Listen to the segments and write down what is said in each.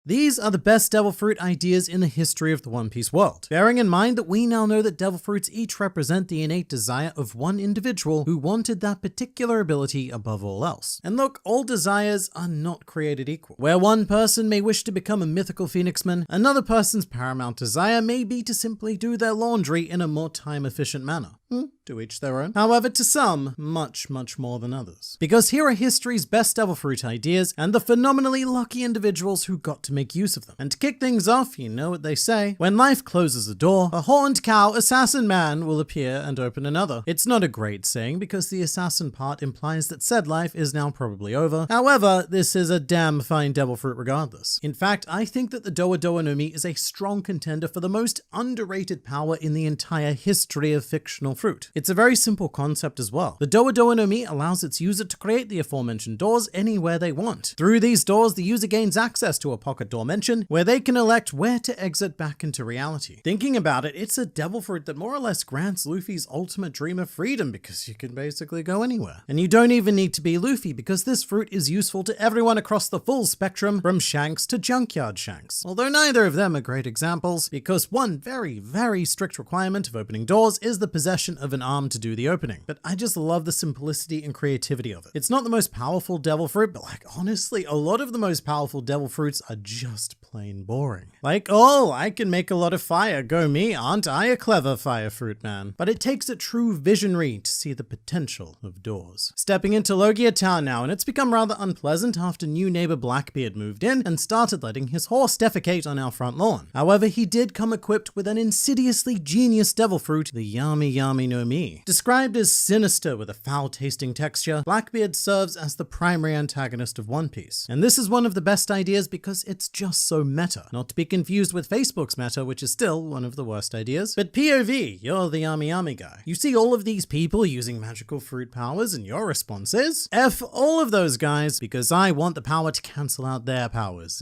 These are the best devil fruit ideas in the history of the One Piece world, bearing in mind that we now know that devil fruits each represent the innate desire of one individual who wanted that particular ability above all else. And look, all desires are not created equal. Where one person may wish to become a mythical phoenixman, another person's paramount desire may be to simply do their laundry in a more time-efficient manner. To each their own. However, to some, much more than others. Because here are history's best devil fruit ideas and the phenomenally lucky individuals who got to make use of them. And to kick things off, you know what they say. When life closes a door, a horned cow assassin man will appear and open another. It's not a great saying because the assassin part implies that said life is now probably over. However, this is a damn fine devil fruit regardless. In fact, I think that the Dowa Dowa no Mi is a strong contender for the most underrated power in the entire history of fictional fruit. It's a very simple concept as well. The Dowa Dowa no Mi allows its user to create the aforementioned doors anywhere they want. Through these doors, the user gains access to a pocket dimension where they can elect where to exit back into reality. Thinking about it, it's a devil fruit that more or less grants Luffy's ultimate dream of freedom because you can basically go anywhere. And you don't even need to be Luffy because this fruit is useful to everyone across the full spectrum from Shanks to Junkyard Shanks. Although neither of them are great examples because one very strict requirement of opening doors is the possession of an arm to do the opening. But I just love the simplicity and creativity of it. It's not the most powerful devil fruit, but like honestly, a lot of the most powerful devil fruits are just plain boring. Like, oh, I can make a lot of fire, go me, aren't I a clever fire fruit man? But it takes a true visionary to see the potential of doors. Stepping into Logia Town now, and it's become rather unpleasant after new neighbor Blackbeard moved in and started letting his horse defecate on our front lawn. However, he did come equipped with an insidiously genius devil fruit, the Yami Yami no Mi. Described as sinister with a foul-tasting texture, Blackbeard serves as the primary antagonist of One Piece. And this is one of the best ideas because it's just so meta. Not to be confused with Facebook's meta, which is still one of the worst ideas. But POV, you're the Yami Yami guy. You see all of these people using magical fruit powers and your response is, F all of those guys because I want the power to cancel out their powers.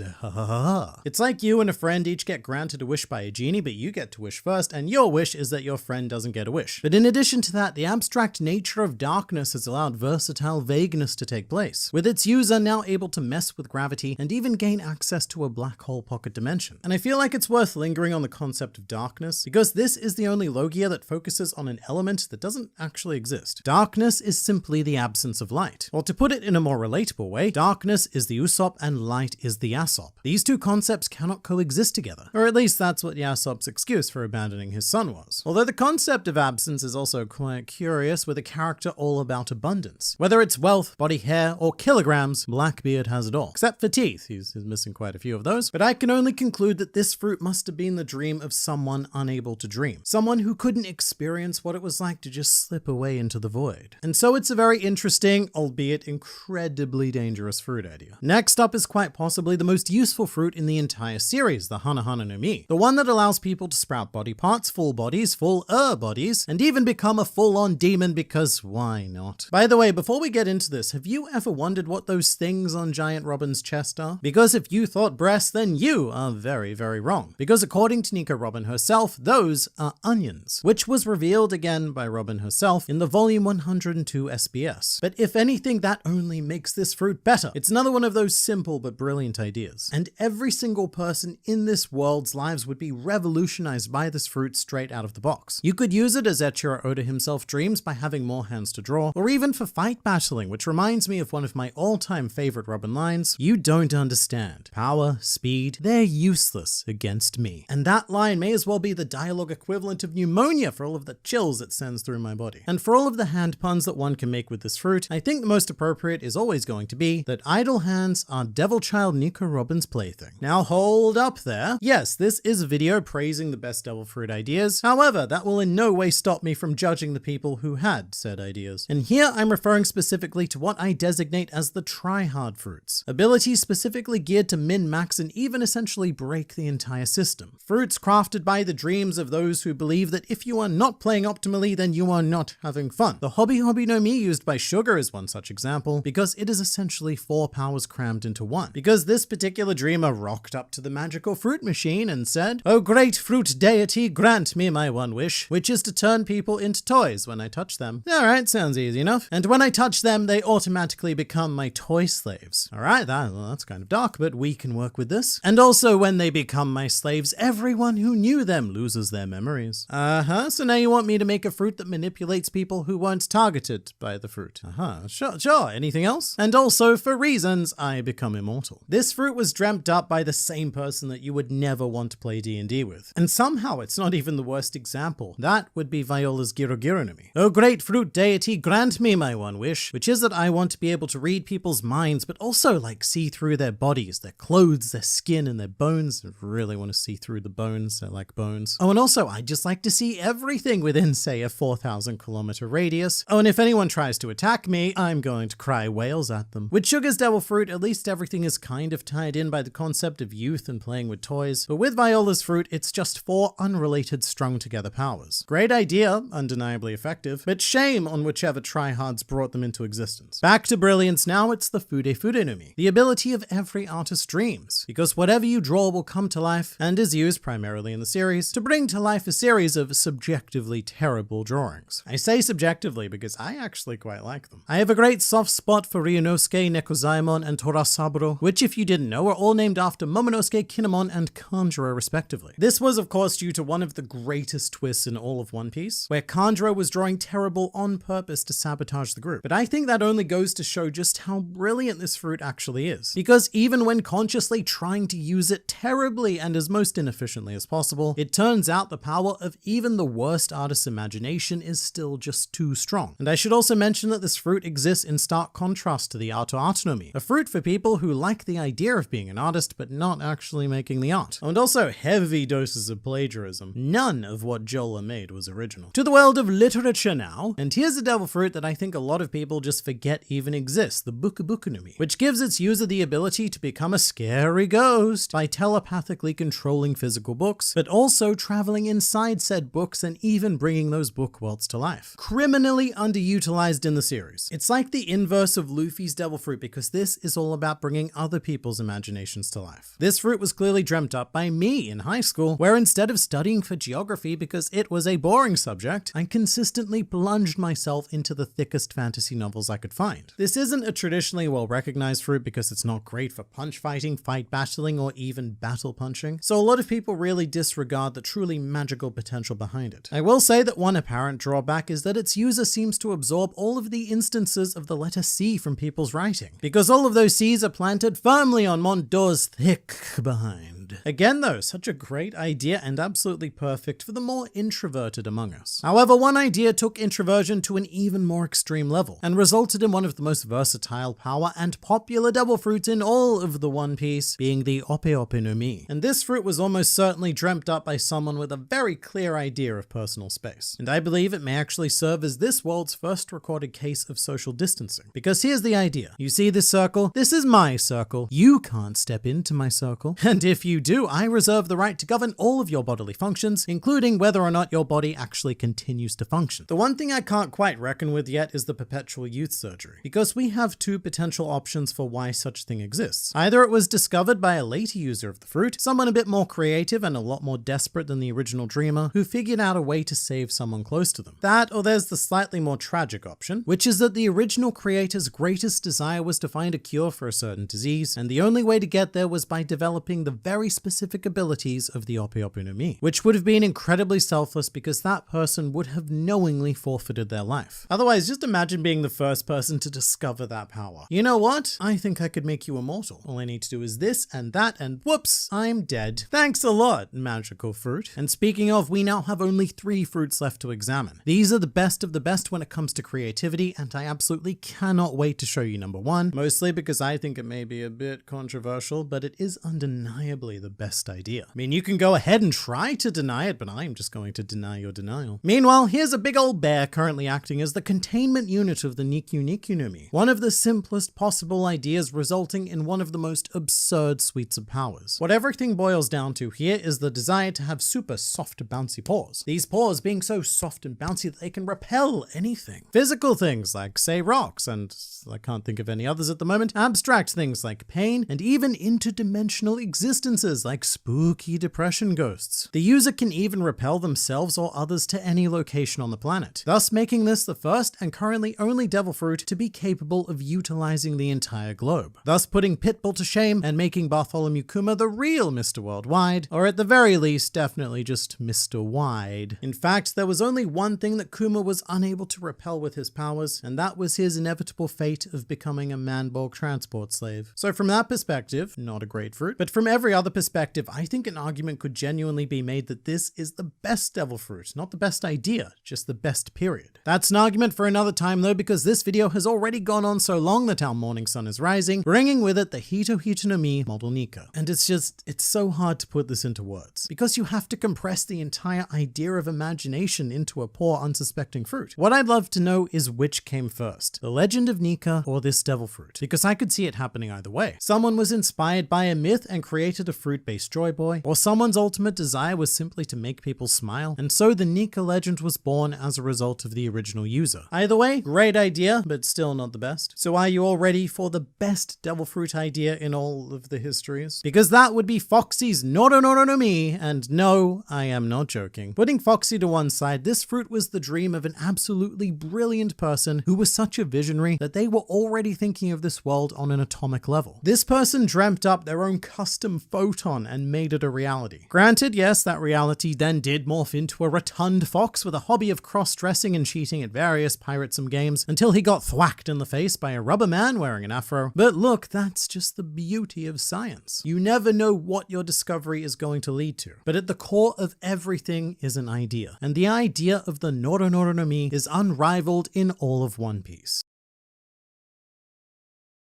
It's like you and a friend each get granted a wish by a genie, but you get to wish first, and your wish is that your friend doesn't get a wish. But in addition to that, the abstract nature of darkness has allowed versatile vagueness to take place, with its user now able to mess with gravity and even gain access to a black hole pocket dimension. And I feel like it's worth lingering on the concept of darkness, because this is the only Logia that focuses on an element that doesn't actually exist. Darkness is simply the absence of light. Or to put it in a more relatable way, darkness is the Usopp and light is the Yasopp. These two concepts cannot coexist together, or at least that's what Yasopp's excuse for abandoning his son was. Although the concept of absence is also quite curious with a character all about abundance. Whether it's wealth, body hair, or kilograms, Blackbeard has it all. Except for teeth, he's missing quite a few of those. But I can only conclude that this fruit must have been the dream of someone unable to dream. Someone who couldn't experience what it was like to just slip away into the void. And so it's a very interesting, albeit incredibly dangerous fruit idea. Next up is quite possibly the most useful fruit in the entire series, the Hana Hana no Mi. The one that allows people to sprout body parts, full bodies, full bodies, and even become a full-on demon because why not? By the way, before we get into this, have you ever wondered what those things on Giant Robin's chest are? Because if you thought breasts, then you are very wrong. Because according to Nico Robin herself, those are onions, which was revealed again by Robin herself in the volume 102 SBS. But if anything, that only makes this fruit better. It's another one of those simple but brilliant ideas. And every single person in this world's lives would be revolutionized by this fruit straight out of the box. You could use it as Eiichiro Oda himself dreams by having more hands to draw, or even for fight battling, which reminds me of one of my all-time favorite Robin lines, "You don't understand. Power, speed, they're useless against me." And that line may as well be the dialogue equivalent of pneumonia for all of the chills it sends through my body. And for all of the hand puns that one can make with this fruit, I think the most appropriate is always going to be that idle hands are Devil Child Nico Robin's plaything. Now hold up there. Yes, this is a video praising the best devil fruit ideas. However, that will in no way stop me from judging the people who had said ideas. And here I'm referring specifically to what I designate as the try-hard fruits. Abilities specifically geared to min-max and even essentially break the entire system. Fruits crafted by the dreams of those who believe that if you are not playing optimally, then you are not having fun. The Hobby Hobby no Mi used by Sugar is one such example, because it is essentially 4 powers crammed into one. Because this particular dreamer rocked up to the magical fruit machine and said, "Oh great fruit deity, grant me my one wish, which is to turn people into toys when I touch them. Alright, sounds easy enough. And when I touch them, they automatically become my toy slaves. Alright, that's kind of dark, but we can work with this. And also when they become my slaves, everyone who knew them loses their memories. So now you want me to make a fruit that manipulates people who weren't targeted by the fruit. Sure. Anything else? And also, for reasons, I become immortal. This fruit was dreamt up by the same person that you would never want to play D&D with. And somehow it's not even the worst example. That would be Viola's Girogiro no Mi. Oh great fruit deity, grant me my one wish, which is that I want to be able to read people's minds, but also like see through their bodies, their clothes, their skin, and their bones. I really want to see through the bones. I like bones. Oh, and also I just like to see everything within, say, a 4,000 kilometer radius. Oh, and if anyone tries to attack me, I'm going to cry whales at them. With Sugar's Devil Fruit, at least everything is kind of tied in by the concept of youth and playing with toys, but with Viola's Fruit, it's just 4 unrelated strung together powers. Great idea, undeniably effective, but shame on whichever tryhards brought them into existence. Back to brilliance now, it's the Fude no Mi, the ability of every artist's dreams, because whatever you draw will come to life, and is used primarily in the series to bring to life a series of subjectively terrible drawings. I say subjectively because I actually quite like them. I have a great soft spot for Ryunosuke, Nekozaemon, and Torasaburo, which if you didn't know are all named after Momonosuke, Kinemon, and Kanjuro respectively. This was of course due to one of the greatest twists in all of One Piece, where Kanjuro was drawing terrible on purpose to sabotage the group. But I think that only goes to show just how brilliant this fruit actually is, because even when consciously trying to use it terribly and as most inefficiently as possible, it turns out the power of even the worst artist's imagination is still just too strong. And I should also mention that this fruit exists in stark contrast to the Ato Art no Mi, a fruit for people who like the idea of being an artist but not actually making the art. And also heavy doses of plagiarism. None of what Jola made was original. To the world of literature now, and here's a devil fruit that I think a lot of people just forget even exists, the Buku Buku no Mi, which gives its user the ability to become a scary ghost by telepathically controlling physical books, but also traveling inside said books and even bringing those book worlds to life. Criminally underutilized in the series. It's like the inverse of Luffy's devil fruit because this is all about bringing other people's imaginations to life. This fruit was clearly dreamt up by me in high school, where instead of studying for geography because it was a boring subject, I consistently plunged myself into the thickest fantasy novels I could find. This isn't a traditionally well-recognized fruit because it's not great for punch fighting, fight battling, or even battle punching, so a lot of people really disregard the truly magical potential behind it. I will say that one apparent drawback is that its user seems to absorb all of the instances of the letter C from people's writing, because all of those C's are planted firmly on Mont d'Or's thick behind. Again though, such a great idea and absolutely perfect for the more introverted among us. However, one idea took introversion to an even more extreme level, and resulted in one of the most versatile, power, and popular devil fruits in all of the One Piece, being the Ope Ope no Mi. And this fruit was almost certainly dreamt up by someone with a very clear idea of personal space. And I believe it may actually serve as this world's first recorded case of social distancing. Because here's the idea. You see this circle? This is my circle. You can't step into my circle. And if you do, I reserve the right to govern all of your bodily functions, including whether or not your body actually continues to function. The one thing I can't quite reckon with yet is the perpetual youth surgery, because we have 2 potential options for why such thing exists. Either it was discovered by a later user of the fruit, someone a bit more creative and a lot more desperate than the original dreamer, who figured out a way to save someone close to them. That, or there's the slightly more tragic option, which is that the original creator's greatest desire was to find a cure for a certain disease, and the only way to get there was by developing the very specific abilities of the Ope Ope no Mi, which would have been incredibly selfless because that person would have knowingly forfeited their life. Otherwise, just imagine being the first person to discover that power. You know what? I think I could make you immortal. All I need to do is this and that, and whoops, I'm dead. Thanks a lot, magical fruit. And speaking of, we now have only 3 fruits left to examine. These are the best of the best when it comes to creativity, and I absolutely cannot wait to show you number 1, mostly because I think it may be a bit controversial, but it is undeniably the best idea. I mean, you can go ahead and try to deny it, but I'm just going to deny your denial. Meanwhile, here's a big old bear currently acting as the containment unit of the Nikyu Nikyu no Mi, one of the simplest possible ideas resulting in one of the most absurd suites of powers. What everything boils down to here is the desire to have super soft bouncy paws. These paws being so soft and bouncy that they can repel anything. Physical things like, say, rocks, and I can't think of any others at the moment, abstract things like pain, and even interdimensional existences appearances like spooky depression ghosts. The user can even repel themselves or others to any location on the planet, thus making this the first and currently only devil fruit to be capable of utilizing the entire globe, thus putting Pitbull to shame and making Bartholomew Kuma the real Mr. Worldwide, or at the very least, definitely just Mr. Wide. In fact, there was only one thing that Kuma was unable to repel with his powers, and that was his inevitable fate of becoming a Manborg transport slave. So from that perspective, not a great fruit, but from every other perspective, I think an argument could genuinely be made that this is the best devil fruit, not the best idea, just the best period. That's an argument for another time though, because this video has already gone on so long that our morning sun is rising, bringing with it the Hito Hito no Mi model Nika. And it's so hard to put this into words, because you have to compress the entire idea of imagination into a poor unsuspecting fruit. What I'd love to know is which came first, the legend of Nika or this devil fruit, because I could see it happening either way. Someone was inspired by a myth and created a fruit-based Joy Boy, or someone's ultimate desire was simply to make people smile, and so the Nika legend was born as a result of the original user. Either way, great idea, but still not the best. So are you all ready for the best devil fruit idea in all of the histories? Because that would be Foxy's Noro Noro no Mi, and no, I am not joking. Putting Foxy to one side, this fruit was the dream of an absolutely brilliant person who was such a visionary that they were already thinking of this world on an atomic level. This person dreamt up their own custom photon and made it a reality. Granted, yes, that reality then did morph into a rotund fox with a hobby of cross-dressing and cheating at various piratesome games until he got thwacked in the face by a rubber man wearing an afro. But look, that's just the beauty of science. You never know what your discovery is going to lead to. But at the core of everything is an idea. And the idea of the Noro Noro no Mi is unrivaled in all of One Piece.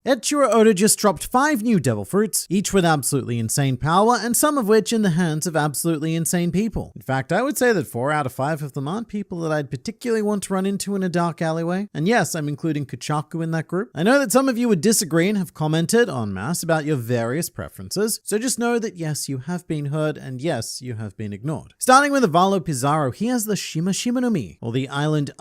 Eiichiro Oda just dropped 5 new devil fruits, each with absolutely insane power, and some of which in the hands of absolutely insane people. In fact, I would say that 4 out of 5 of them aren't people that I'd particularly want to run into in a dark alleyway. And yes, I'm including Kuchaku in that group. I know that some of you would disagree and have commented en masse about your various preferences, so just know that yes, you have been heard, and yes, you have been ignored. Starting with Avalo Pizarro, he has the Shima Shima no Mi, or the Island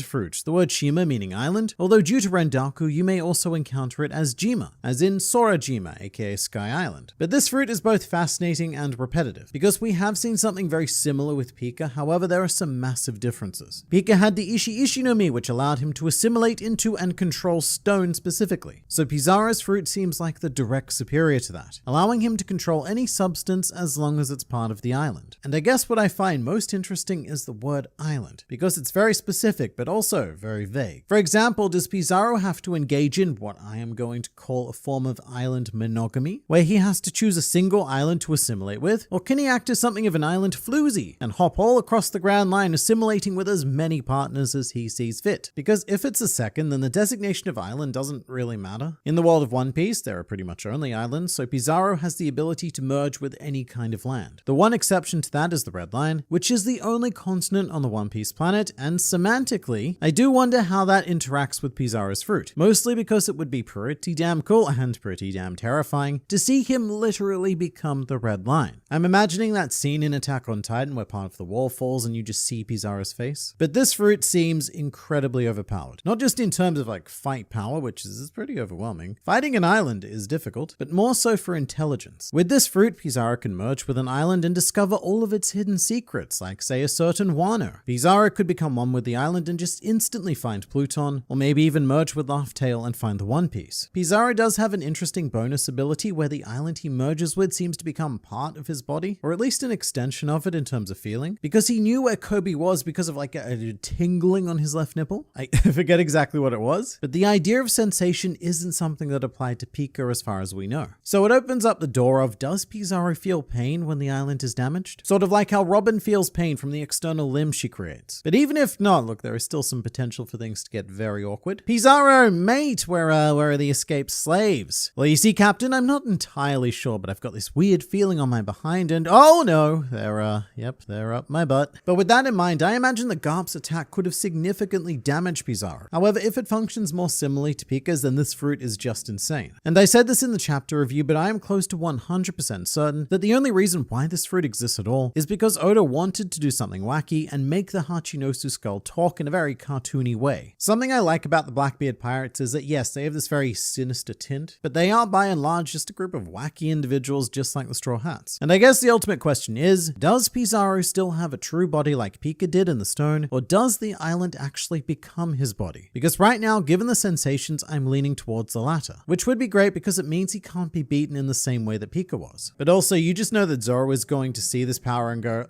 fruit, the word Shima meaning island, although due to Rendaku, you may also encounter it as Jima, as in Sorajima, aka Sky Island. But this fruit is both fascinating and repetitive, because we have seen something very similar with Pika, however there are some massive differences. Pika had the Ishi Ishi no Mi, which allowed him to assimilate into and control stone specifically, so Pizarro's fruit seems like the direct superior to that, allowing him to control any substance as long as it's part of the island. And I guess what I find most interesting is the word island, because it's very specific but also very vague. For example, does Pizarro have to engage in what I am going to call a form of island monogamy, where he has to choose a single island to assimilate with? Or can he act as something of an island floozy and hop all across the Grand Line, assimilating with as many partners as he sees fit? Because if it's a second, then the designation of island doesn't really matter. In the world of One Piece, there are pretty much only islands, so Pizarro has the ability to merge with any kind of land. The one exception to that is the Red Line, which is the only continent on the One Piece planet, and semantically, I do wonder how that interacts with Pizarro's fruit, mostly because it would be pretty damn cool and pretty damn terrifying to see him literally become the Red Line. I'm imagining that scene in Attack on Titan where part of the wall falls and you just see Pizarro's face. But this fruit seems incredibly overpowered, not just in terms of like fight power, which is pretty overwhelming. Fighting an island is difficult, but more so for intelligence. With this fruit, Pizarro can merge with an island and discover all of its hidden secrets, like say a certain Wano. Pizarro could become one with the island and just instantly find Pluton, or maybe even merge with Laugh Tale and find the One Piece. Pizarro does have an interesting bonus ability where the island he merges with seems to become part of his body, or at least an extension of it in terms of feeling, because he knew where Kobe was because of like a tingling on his left nipple. I forget exactly what it was, but the idea of sensation isn't something that applied to Pika as far as we know. So it opens up the door of, does Pizarro feel pain when the island is damaged? Sort of like how Robin feels pain from the external limb she creates. But even if not, look, there is still some potential for things to get very awkward. Pizarro, mate, where are the escaped slaves? Well, you see, Captain, I'm not entirely sure, but I've got this weird feeling on my behind and oh no, they're up my butt. But with that in mind, I imagine the Garp's attack could have significantly damaged Pizarro. However, if it functions more similarly to Pika's, then this fruit is just insane. And I said this in the chapter review, but I am close to 100% certain that the only reason why this fruit exists at all is because Oda wanted to do something wacky and make the Hachinosu skull talk in a very cartoony way. Something I like about the Blackbeard pirates is that yes, they have this very sinister tint, but they are by and large just a group of wacky individuals just like the Straw Hats. And I guess the ultimate question is, does Pizarro still have a true body like Pika did in the stone, or does the island actually become his body? Because right now, given the sensations, I'm leaning towards the latter, which would be great because it means he can't be beaten in the same way that Pika was. But also, you just know that Zoro is going to see this power and go,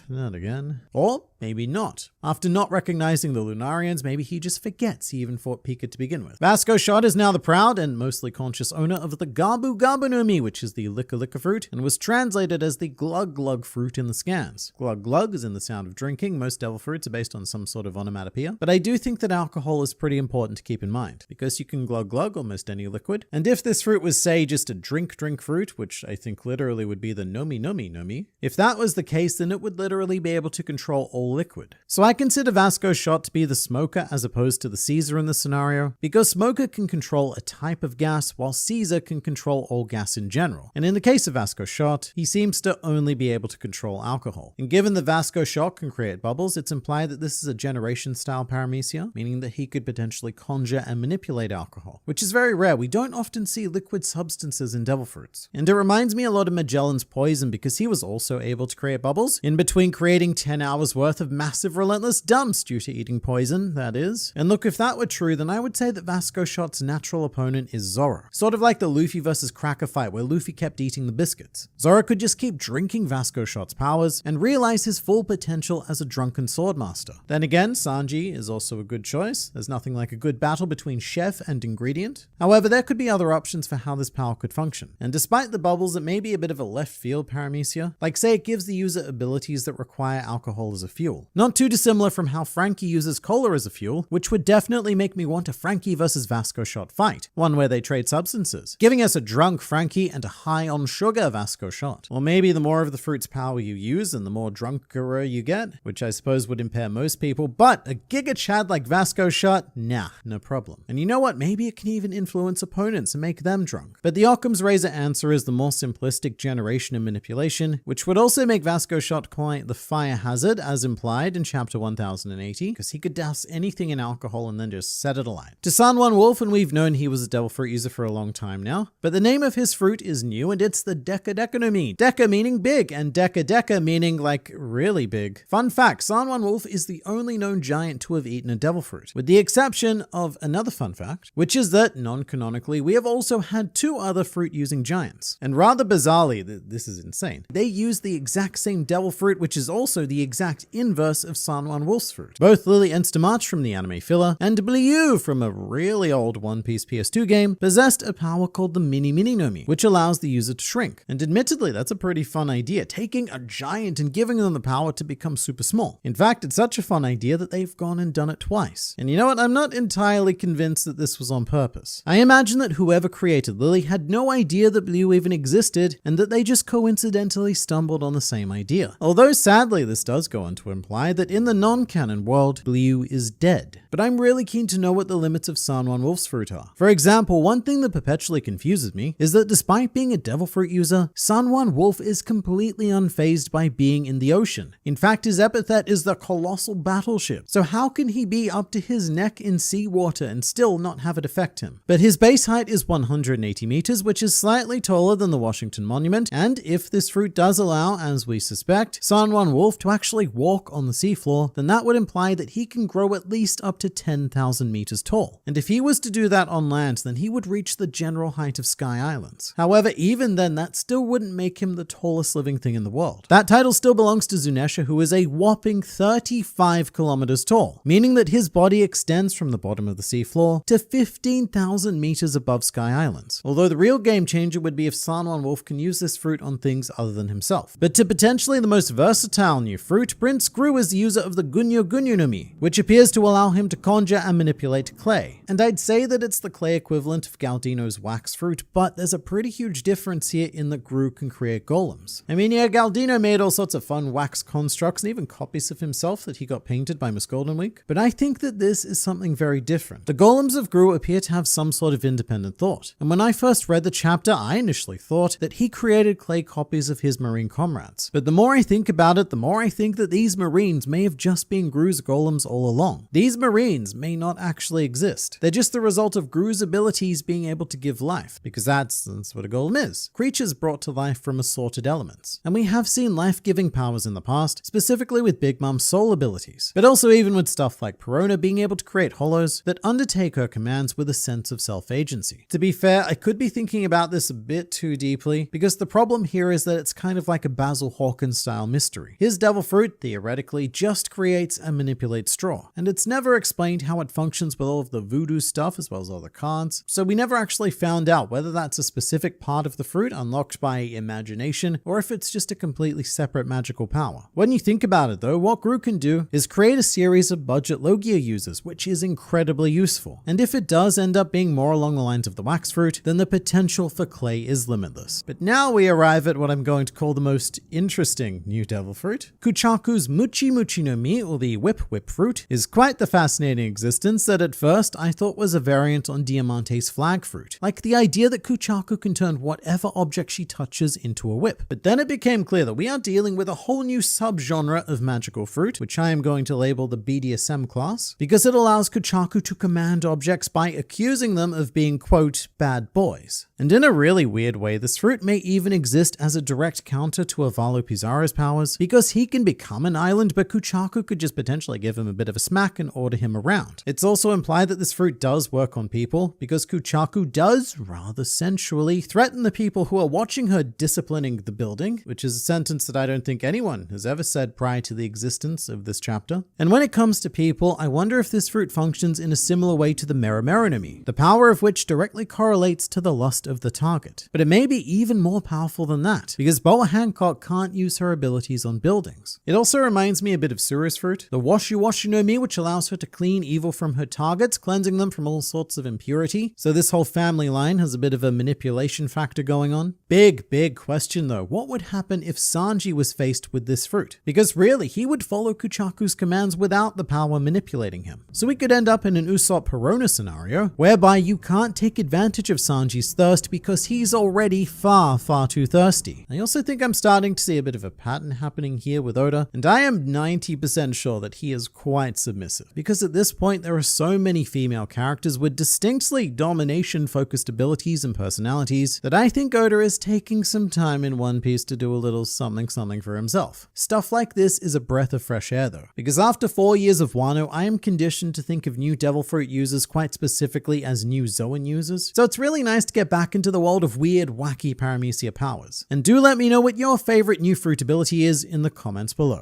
not again. Or maybe not. After not recognizing the Lunarians, maybe he just forgets he even fought Pika to begin with. Vasco Shot is now the proud and mostly conscious owner of the Gabu Gabu no Mi, which is the Licka Licka fruit, and was translated as the Glug Glug fruit in the scans. Glug Glug is in the sound of drinking. Most devil fruits are based on some sort of onomatopoeia, but I do think that alcohol is pretty important to keep in mind, because you can glug glug almost any liquid, and if this fruit was, say, just a drink fruit, which I think literally would be the Nomi Nomi Nomi, if that was the case, then it would literally be able to control all liquid. So I consider Vasco Shot to be the Smoker as opposed to the Caesar in this scenario, because Smoker can control a type of gas while Caesar can control all gas in general. And in the case of Vasco Shot, he seems to only be able to control alcohol. And given that Vasco Shot can create bubbles, it's implied that this is a generation style paramecia, meaning that he could potentially conjure and manipulate alcohol, which is very rare. We don't often see liquid substances in devil fruits. And it reminds me a lot of Magellan's poison because he was also able to create bubbles in between creating 10 hours worth of massive relentless dumps due to eating poison, that is. And look, if that were true, then I would say that Vasco Shot's natural opponent is Zoro. Sort of like the Luffy versus Cracker fight where Luffy kept eating the biscuits. Zoro could just keep drinking Vasco Shot's powers and realize his full potential as a drunken swordmaster. Then again, Sanji is also a good choice. There's nothing like a good battle between chef and ingredient. However, there could be other options for how this power could function. And despite the bubbles, it may be a bit of a left field paramecia. Like say it gives the user abilities that require alcohol as a fuel. Not too dissimilar from how Frankie uses cola as a fuel, which would definitely make me want a Frankie versus Vasco Shot fight. One where they trade substances, giving us a drunk Frankie and a high on sugar Vasco Shot. Or maybe the more of the fruit's power you use and the more drunker you get, which I suppose would impair most people, but a Giga Chad like Vasco Shot, nah, no problem. And you know what? Maybe it can even influence opponents and make them drunk. But the Occam's razor answer is the more simplistic generation and manipulation, which would also make Vasco Shot quite the fire hazard as implied in chapter 1080, because he could douse anything in alcohol and then just set it alight. To San Juan Wolf, and we've known he was a devil fruit user for a long time now, but the name of his fruit is new and it's the Deca Deca no Mi. Deca meaning big and Deca Deca meaning like really big. Fun fact, San Juan Wolf is the only known giant to have eaten a devil fruit, with the exception of another fun fact, which is that non-canonically we have also had two other fruit using giants. And rather bizarrely, this is insane, they use the exact same devil fruit, which is also the exact inverse of San Juan Wolf's fruit. Both Lily and Stamach from the anime filler, and Blue from a really old One Piece PS2 game, possessed a power called the Mini Mini no Mi, which allows the user to shrink. And admittedly, that's a pretty fun idea, taking a giant and giving them the power to become super small. In fact, it's such a fun idea that they've gone and done it twice. And you know what? I'm not entirely convinced that this was on purpose. I imagine that whoever created Lily had no idea that Blue even existed, and that they just coincidentally stumbled on the same idea. Although sadly, this does go on to imply that in the non-canon world, Blue is dead. But I'm really keen to know what the limits of San Juan Wolf's fruit are. For example, one thing that perpetually confuses me is that despite being a devil fruit user, San Juan Wolf is completely unfazed by being in the ocean. In fact, his epithet is the colossal battleship. So how can he be up to his neck in seawater and still not have it affect him? But his base height is 180 meters, which is slightly taller than the Washington Monument, and if this fruit does allow, as we suspect, San Juan Wolf to actually walk on the seafloor, then that would imply that he can grow at least up to 10,000 meters tall. And if he was to do that on land, then he would reach the general height of Sky Islands. However, even then, that still wouldn't make him the tallest living thing in the world. That title still belongs to Zunisha, who is a whopping 35 kilometers tall, meaning that his body extends from the bottom of the seafloor to 15,000 meters above Sky Islands. Although the real game changer would be if San Juan Wolf can use this fruit on things other than himself. But to potentially the most versatile new fruit, Prince Gru is the user of the Gunyo Gunyo no Mi, which appears to allow him to conjure and manipulate clay. And I'd say that it's the clay equivalent of Galdino's wax fruit, but there's a pretty huge difference here in that Gru can create golems. I mean, yeah, Galdino made all sorts of fun wax constructs and even copies of himself that he got painted by Miss Golden Week, but I think that this is something very different. The golems of Gru appear to have some sort of independent thought, and when I first read the chapter, I initially thought that he created clay copies of his marine comrades. But the more I think about it, the more I think that these marines may have just been Gru's golems all along. These marines may not actually exist. They're just the result of Gru's abilities being able to give life, because that's what a golem is. Creatures brought to life from assorted elements. And we have seen life-giving powers in the past, specifically with Big Mom's soul abilities, but also even with stuff like Perona being able to create hollows that undertake her commands with a sense of self-agency. To be fair, I could be thinking about this a bit too deeply, because the problem here is that it's kind of like a Basil Hawkins style mystery. His devil fruit, theoretically, just creates and manipulates straw, and it's never explained how it functions with all of the voodoo stuff as well as all the cards, so we never actually found out whether that's a specific part of the fruit unlocked by imagination, or if it's just a completely separate magical power. When you think about it though, what Gru can do is create a series of budget Logia users, which is incredibly useful. And if it does end up being more along the lines of the wax fruit, then the potential for clay is limitless. But now we arrive at what I'm going to call the most interesting new devil fruit. Kuchaku's Muchi Muchi no Mi, or the Whip Whip fruit, is quite the fascinating existence that at first I thought was a variant on Diamante's flag fruit. Like the idea that Kuchaku can turn whatever object she touches into a whip. But then it became clear that we are dealing with a whole new subgenre of magical fruit, which I am going to label the BDSM class, because it allows Kuchaku to command objects by accusing them of being, quote, bad boys. And in a really weird way, this fruit may even exist as a direct counter to Avalo Pizarro's powers, because he can become an island, but Kuchaku could just potentially give him a bit of a smack and order him around. It's also implied that this fruit does work on people, because Kuchaku does, rather sensually, threaten the people who are watching her disciplining the building, which is a sentence that I don't think anyone has ever said prior to the existence of this chapter. And when it comes to people, I wonder if this fruit functions in a similar way to the Meru no Mi, the power of which directly correlates to the lust of the target. But it may be even more powerful than that, because Boa Hancock can't use her abilities on buildings. It also reminds me a bit of Suru's fruit, the Washu Washu no Mi, which allows her to clean evil from her targets, cleansing them from all sorts of impurity. So this whole family line has a bit of a manipulation factor going on. Big question though, what would happen if Sanji was faced with this fruit? Because really, he would follow Kuchaku's commands without the power manipulating him. So we could end up in an Usopp Perona scenario, whereby you can't take advantage of Sanji's thirst because he's already far too thirsty. I also think I'm starting to see a bit of a pattern happening here with Oda, and I am 90% sure that he is quite submissive, because at this point there are so many female characters with distinctly domination-focused abilities and personalities that I think Oda is taking some time in One Piece to do a little something for himself. Stuff like this is a breath of fresh air though, because after 4 years of Wano, I am conditioned to think of new Devil Fruit users quite specifically as new Zoan users, so it's really nice to get back into the world of weird, wacky Paramecia powers. And do let me know what your favorite new fruit ability is in the comments below.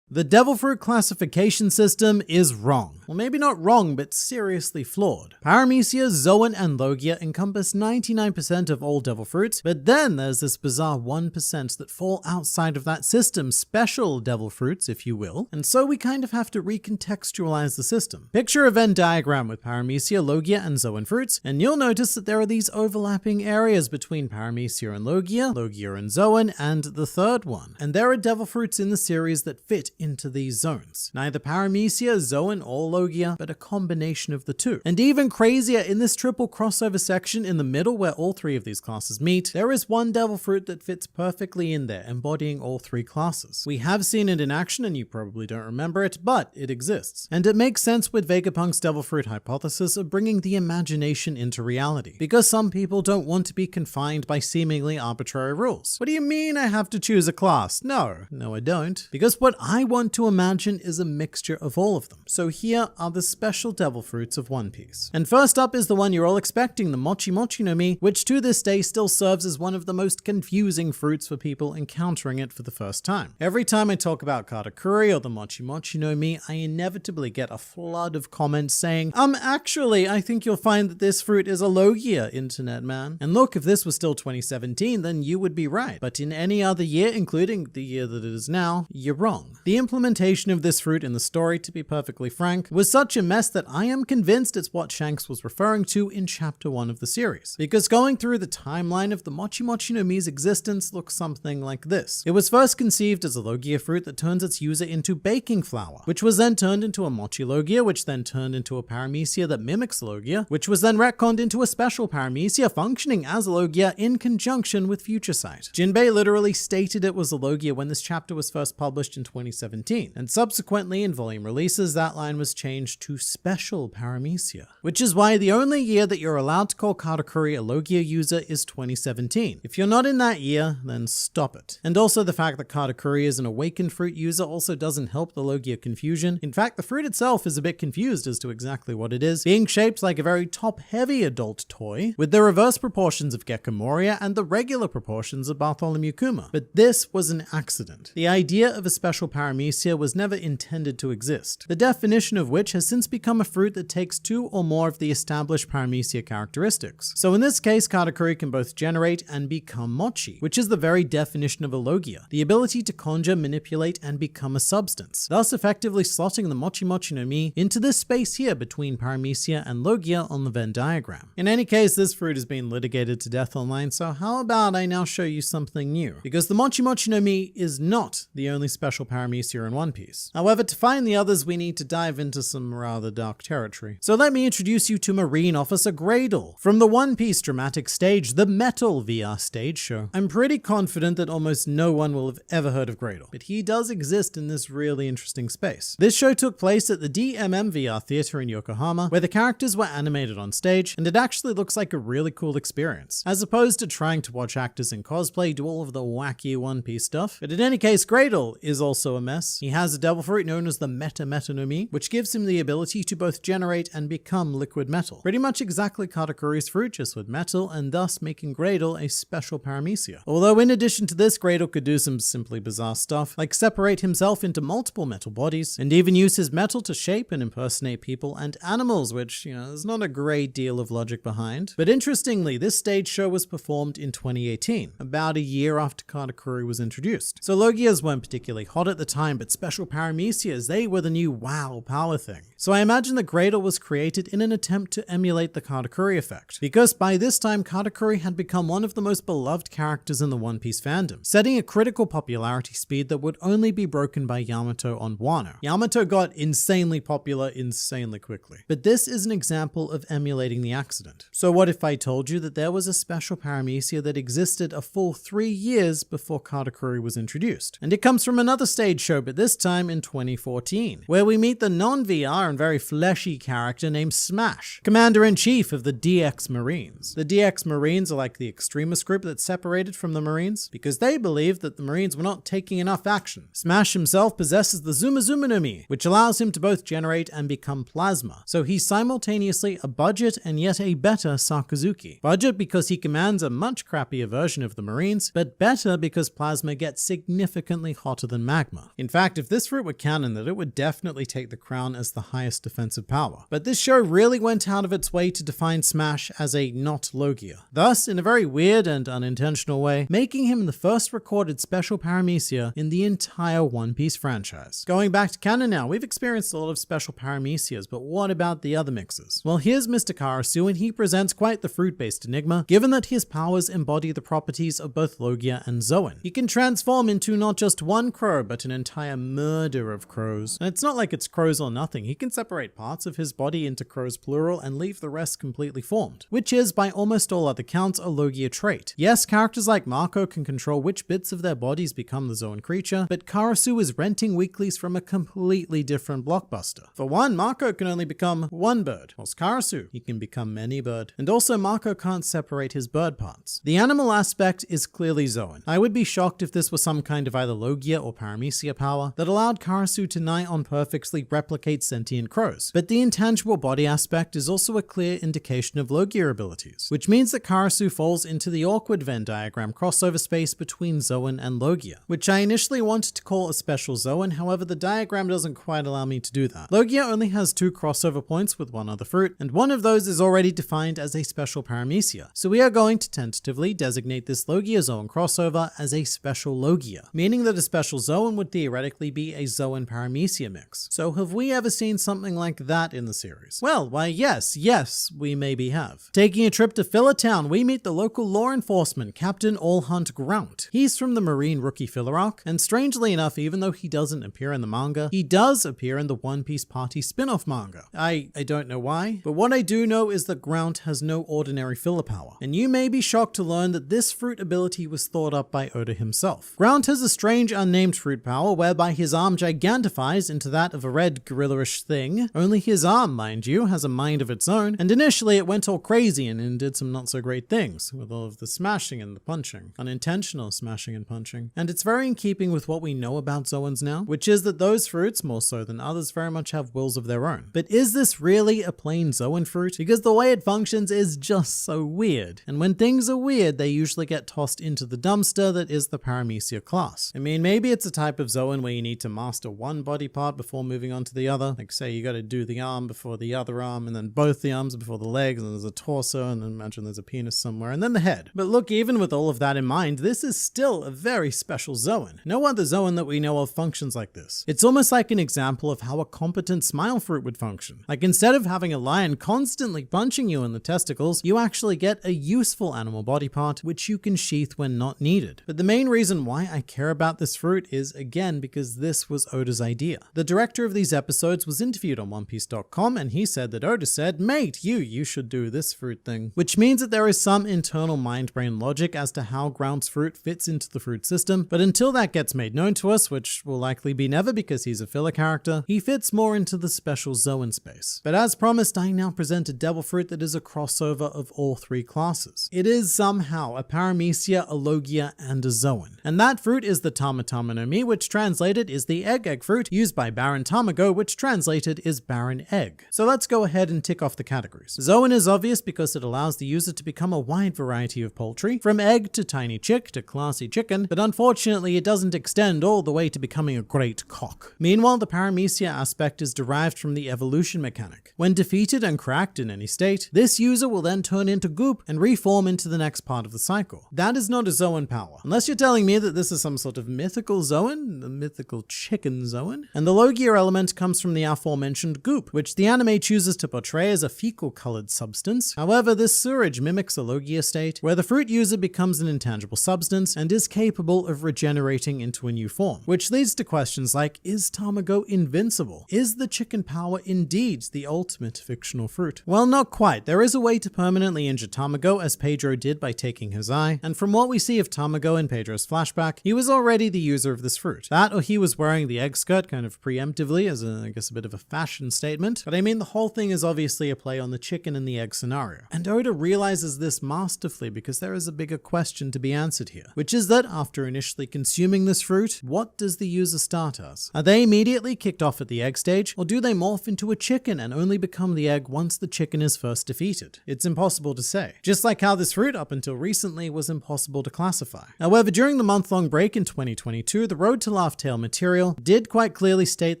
The Devil Fruit classification system is wrong. Well, maybe not wrong, but seriously flawed. Paramecia, Zoan, and Logia encompass 99% of all Devil Fruits, but then there's this bizarre 1% that fall outside of that system, special Devil Fruits, if you will, and so we kind of have to recontextualize the system. Picture a Venn diagram with Paramecia, Logia, and Zoan fruits, and you'll notice that there are these overlapping areas between Paramecia and Logia, Logia and Zoan, and the third one. And there are Devil Fruits in the series that fit into these zones. Neither Paramecia, Zoan, or Logia, but a combination of the two. And even crazier, in this triple crossover section in the middle where all three of these classes meet, there is one Devil Fruit that fits perfectly in there, embodying all three classes. We have seen it in action, and you probably don't remember it, but it exists. And it makes sense with Vegapunk's Devil Fruit hypothesis of bringing the imagination into reality, because some people don't want to be confined by seemingly arbitrary rules. What do you mean I have to choose a class? No, I don't. Because what I want to imagine is a mixture of all of them. So here are the special Devil Fruits of One Piece. And first up is the one you're all expecting, the Mochi Mochi no Mi, which to this day still serves as one of the most confusing fruits for people encountering it for the first time. Every time I talk about Katakuri or the Mochi Mochi no Mi, I inevitably get a flood of comments saying, actually, I think you'll find that this fruit is a Logia, internet man. And look, if this was still 2017, then you would be right. But in any other year, including the year that it is now, you're wrong. The implementation of this fruit in the story, to be perfectly frank, was such a mess that I am convinced it's what Shanks was referring to in chapter 1 of the series. Because going through the timeline of the Mochi Mochi no Mi's existence looks something like this. It was first conceived as a Logia fruit that turns its user into baking flour, which was then turned into a Mochi Logia, which then turned into a Paramecia that mimics Logia, which was then retconned into a special Paramecia functioning as a Logia in conjunction with Future Sight. Jinbei literally stated it was a Logia when this chapter was first published in 2017, and subsequently in volume releases that line was changed to Special Paramecia, which is why the only year that you're allowed to call Katakuri a Logia user is 2017. If you're not in that year, then stop it. And also the fact that Katakuri is an awakened fruit user also doesn't help the Logia confusion. In fact, the fruit itself is a bit confused as to exactly what it is, being shaped like a very top-heavy adult toy, with the reverse proportions of Gekko Moria and the regular proportions of Bartholomew Kuma. But this was an accident. The idea of a special Paramecia was never intended to exist, the definition of which has since become a fruit that takes 2 or more of the established Paramecia characteristics. So in this case, Katakuri can both generate and become Mochi, which is the very definition of a Logia, the ability to conjure, manipulate, and become a substance, thus effectively slotting the Mochi Mochi no Mi into this space here between Paramecia and Logia on the Venn diagram. In any case, this fruit has been litigated to death online, so how about I now show you something new? Because the Mochi Mochi no Mi is not the only special Paramecia in One Piece. However, to find the others, we need to dive into some rather dark territory. So let me introduce you to Marine Officer Gradle from the One Piece dramatic stage, the Metal VR stage show. I'm pretty confident that almost no one will have ever heard of Gradle, but he does exist in this really interesting space. This show took place at the DMM VR Theater in Yokohama, where the characters were animated on stage, and it actually looks like a really cool experience, as opposed to trying to watch actors in cosplay do all of the wacky One Piece stuff. But in any case, Gradle is also a mess. He has a devil fruit known as the Meta Meta no Mi, which gives him the ability to both generate and become liquid metal. Pretty much exactly Katakuri's fruit, just with metal, and thus making Gradle a special Paramecia. Although in addition to this, Gradle could do some simply bizarre stuff, like separate himself into multiple metal bodies, and even use his metal to shape and impersonate people and animals, which, there's not a great deal of logic behind. But interestingly, this stage show was performed in 2018, about a year after Katakuri was introduced. So Logias weren't particularly hot at the time, but special Paramecias, they were the new wow power thing. So I imagine that Gradle was created in an attempt to emulate the Katakuri effect, because by this time Katakuri had become one of the most beloved characters in the One Piece fandom, setting a critical popularity speed that would only be broken by Yamato on Wano. Yamato got insanely popular insanely quickly. But this is an example of emulating the accident. So what if I told you that there was a special Paramecia that existed a full 3 years before Katakuri was introduced? And it comes from another stage show, but this time in 2014, where we meet the non-VR and very fleshy character named Smash, Commander-in-Chief of the DX Marines. The DX Marines are like the extremist group that's separated from the Marines because they believe that the Marines were not taking enough action. Smash himself possesses the Zuma Zuma no Mi, which allows him to both generate and become plasma. So he's simultaneously a budget and yet a better Sakazuki. Budget because he commands a much crappier version of the Marines, but better because plasma gets significantly hotter than magma. In fact, if this fruit were canon, that it would definitely take the crown as the highest defensive power. But this show really went out of its way to define Smash as a not Logia, thus in a very weird and unintentional way, making him the first recorded special Paramecia in the entire One Piece franchise. Going back to canon now, we've experienced a lot of special Paramecias, but what about the other mixes? Well, here's Mr. Karasu, and he presents quite the fruit-based enigma, given that his powers embody the properties of both Logia and Zoan. He can transform into not just one crow, but an entire murder of crows. And it's not like it's crows or nothing. He can separate parts of his body into crows plural and leave the rest completely formed, which is, by almost all other counts, a Logia trait. Yes, characters like Marco can control which bits of their bodies become the Zoan creature, but Karasu is renting weeklies from a completely different blockbuster. For one, Marco can only become one bird, whilst Karasu, he can become many bird. And also Marco can't separate his bird parts. The animal aspect is clearly Zoan. I would be shocked if this was some kind of either Logia or Paramecia power that allowed Karasu to nigh on perfectly replicate sentient crows. But the intangible body aspect is also a clear indication of Logia abilities, which means that Karasu falls into the awkward Venn diagram crossover space between Zoan and Logia, which I initially wanted to call a special Zoan, however the diagram doesn't quite allow me to do that. Logia only has 2 crossover points with one other fruit, and one of those is already defined as a special Paramecia, so we are going to tentatively designate this Logia Zoan crossover as a special Logia, meaning that a special Zoan would theoretically theoretically be a Zoan Paramecia mix. So have we ever seen something like that in the series? Well, why yes, we maybe have. Taking a trip to Filler Town, we meet the local law enforcement, Captain Allhunt Grount. He's from the Marine Rookie filler arc, and strangely enough, even though he doesn't appear in the manga, he does appear in the One Piece Party spin-off manga. I don't know why, but what I do know is that Grount has no ordinary filler power, and you may be shocked to learn that this fruit ability was thought up by Oda himself. Grount has a strange unnamed fruit power whereby his arm gigantifies into that of a red gorilla-ish thing. Only his arm, mind you, has a mind of its own, and initially it went all crazy and did some not so great things, with all of the smashing and the punching. Unintentional smashing and punching. And it's very in keeping with what we know about Zoans now, which is that those fruits, more so than others, very much have wills of their own. But is this really a plain Zoan fruit? Because the way it functions is just so weird. And when things are weird, they usually get tossed into the dumpster that is the Paramecia class. I mean, maybe it's a type of Zoan where you need to master one body part before moving on to the other. Like say you gotta do the arm before the other arm, and then both the arms before the legs, and there's a torso, and then imagine there's a penis somewhere, and then the head. But look, even with all of that in mind, this is still a very special Zoan. No other Zoan that we know of functions like this. It's almost like an example of how a competent smile fruit would function. Like instead of having a lion constantly punching you in the testicles, you actually get a useful animal body part which you can sheath when not needed. But the main reason why I care about this fruit is, again, because this was Oda's idea. The director of these episodes was interviewed on OnePiece.com, and he said that Oda said, "Mate, you should do this fruit thing." Which means that there is some internal mind-brain logic as to how Grount's fruit fits into the fruit system, but until that gets made known to us, which will likely be never because he's a filler character, he fits more into the special Zoan space. But as promised, I now present a devil fruit that is a crossover of all three classes. It is somehow a Paramecia, a Logia, and a Zoan. And that fruit is the Tama Tama no Mi, which translated is the egg fruit, used by Baron Tamago, which translated is Baron Egg. So let's go ahead and tick off the categories. Zoan is obvious because it allows the user to become a wide variety of poultry, from egg to tiny chick to classy chicken, but unfortunately it doesn't extend all the way to becoming a great cock. Meanwhile, the Paramecia aspect is derived from the evolution mechanic. When defeated and cracked in any state, this user will then turn into goop and reform into the next part of the cycle. That is not a Zoan power, unless you're telling me that this is some sort of mythical Zoan, the mythical chicken Zoan. And the Logia element comes from the aforementioned goop, which the anime chooses to portray as a fecal-colored substance. However, this sewerage mimics a Logia state, where the fruit user becomes an intangible substance and is capable of regenerating into a new form. Which leads to questions like, is Tamago invincible? Is the chicken power indeed the ultimate fictional fruit? Well, not quite. There is a way to permanently injure Tamago, as Pedro did by taking his eye, and from what we see of Tamago in Pedro's flashback, he was already the user of this fruit. That, or he was wearing the egg skirt kind of preemptively as I guess a bit of a fashion statement, but I mean the whole thing is obviously a play on the chicken and the egg scenario. And Oda realizes this masterfully because there is a bigger question to be answered here, which is that after initially consuming this fruit, what does the user start as? Are they immediately kicked off at the egg stage, or do they morph into a chicken and only become the egg once the chicken is first defeated? It's impossible to say. Just like how this fruit up until recently was impossible to classify. However, during the month-long break in 2022, the Road to Laugh Tale material did quite clearly state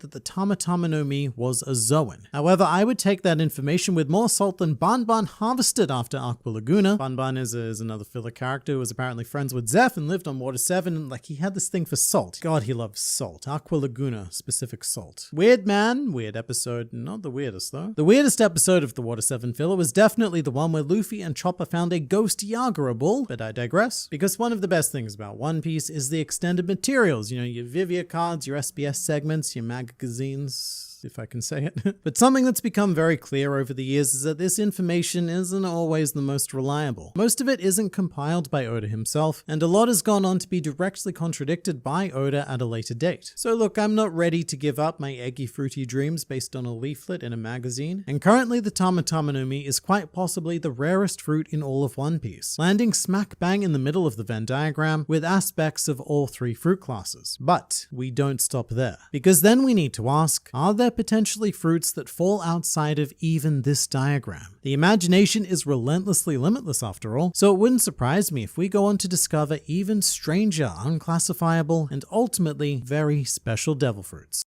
that the Tama Tama no Mi was a Zoan. However, I would take that information with more salt than Banban harvested after Aqua Laguna. Banban is another filler character who was apparently friends with Zeph and lived on Water 7, and like he had this thing for salt. God, he loves salt. Aqua Laguna, specific salt. Weird man, weird episode. Not the weirdest though. The weirdest episode of the Water 7 filler was definitely the one where Luffy and Chopper found a ghost Yagura bull, but I digress. Because one of the best things about One Piece is the extended materials. You know, your Vivia cards, your SBS segments, your magazines, if I can say it. But something that's become very clear over the years is that this information isn't always the most reliable. Most of it isn't compiled by Oda himself, and a lot has gone on to be directly contradicted by Oda at a later date. So look, I'm not ready to give up my eggy fruity dreams based on a leaflet in a magazine, and currently the Tama Tama no Mi is quite possibly the rarest fruit in all of One Piece, landing smack bang in the middle of the Venn diagram with aspects of all three fruit classes. But we don't stop there, because then we need to ask, are there potentially fruits that fall outside of even this diagram? The imagination is relentlessly limitless after all, so it wouldn't surprise me if we go on to discover even stranger, unclassifiable, and ultimately very special devil fruits.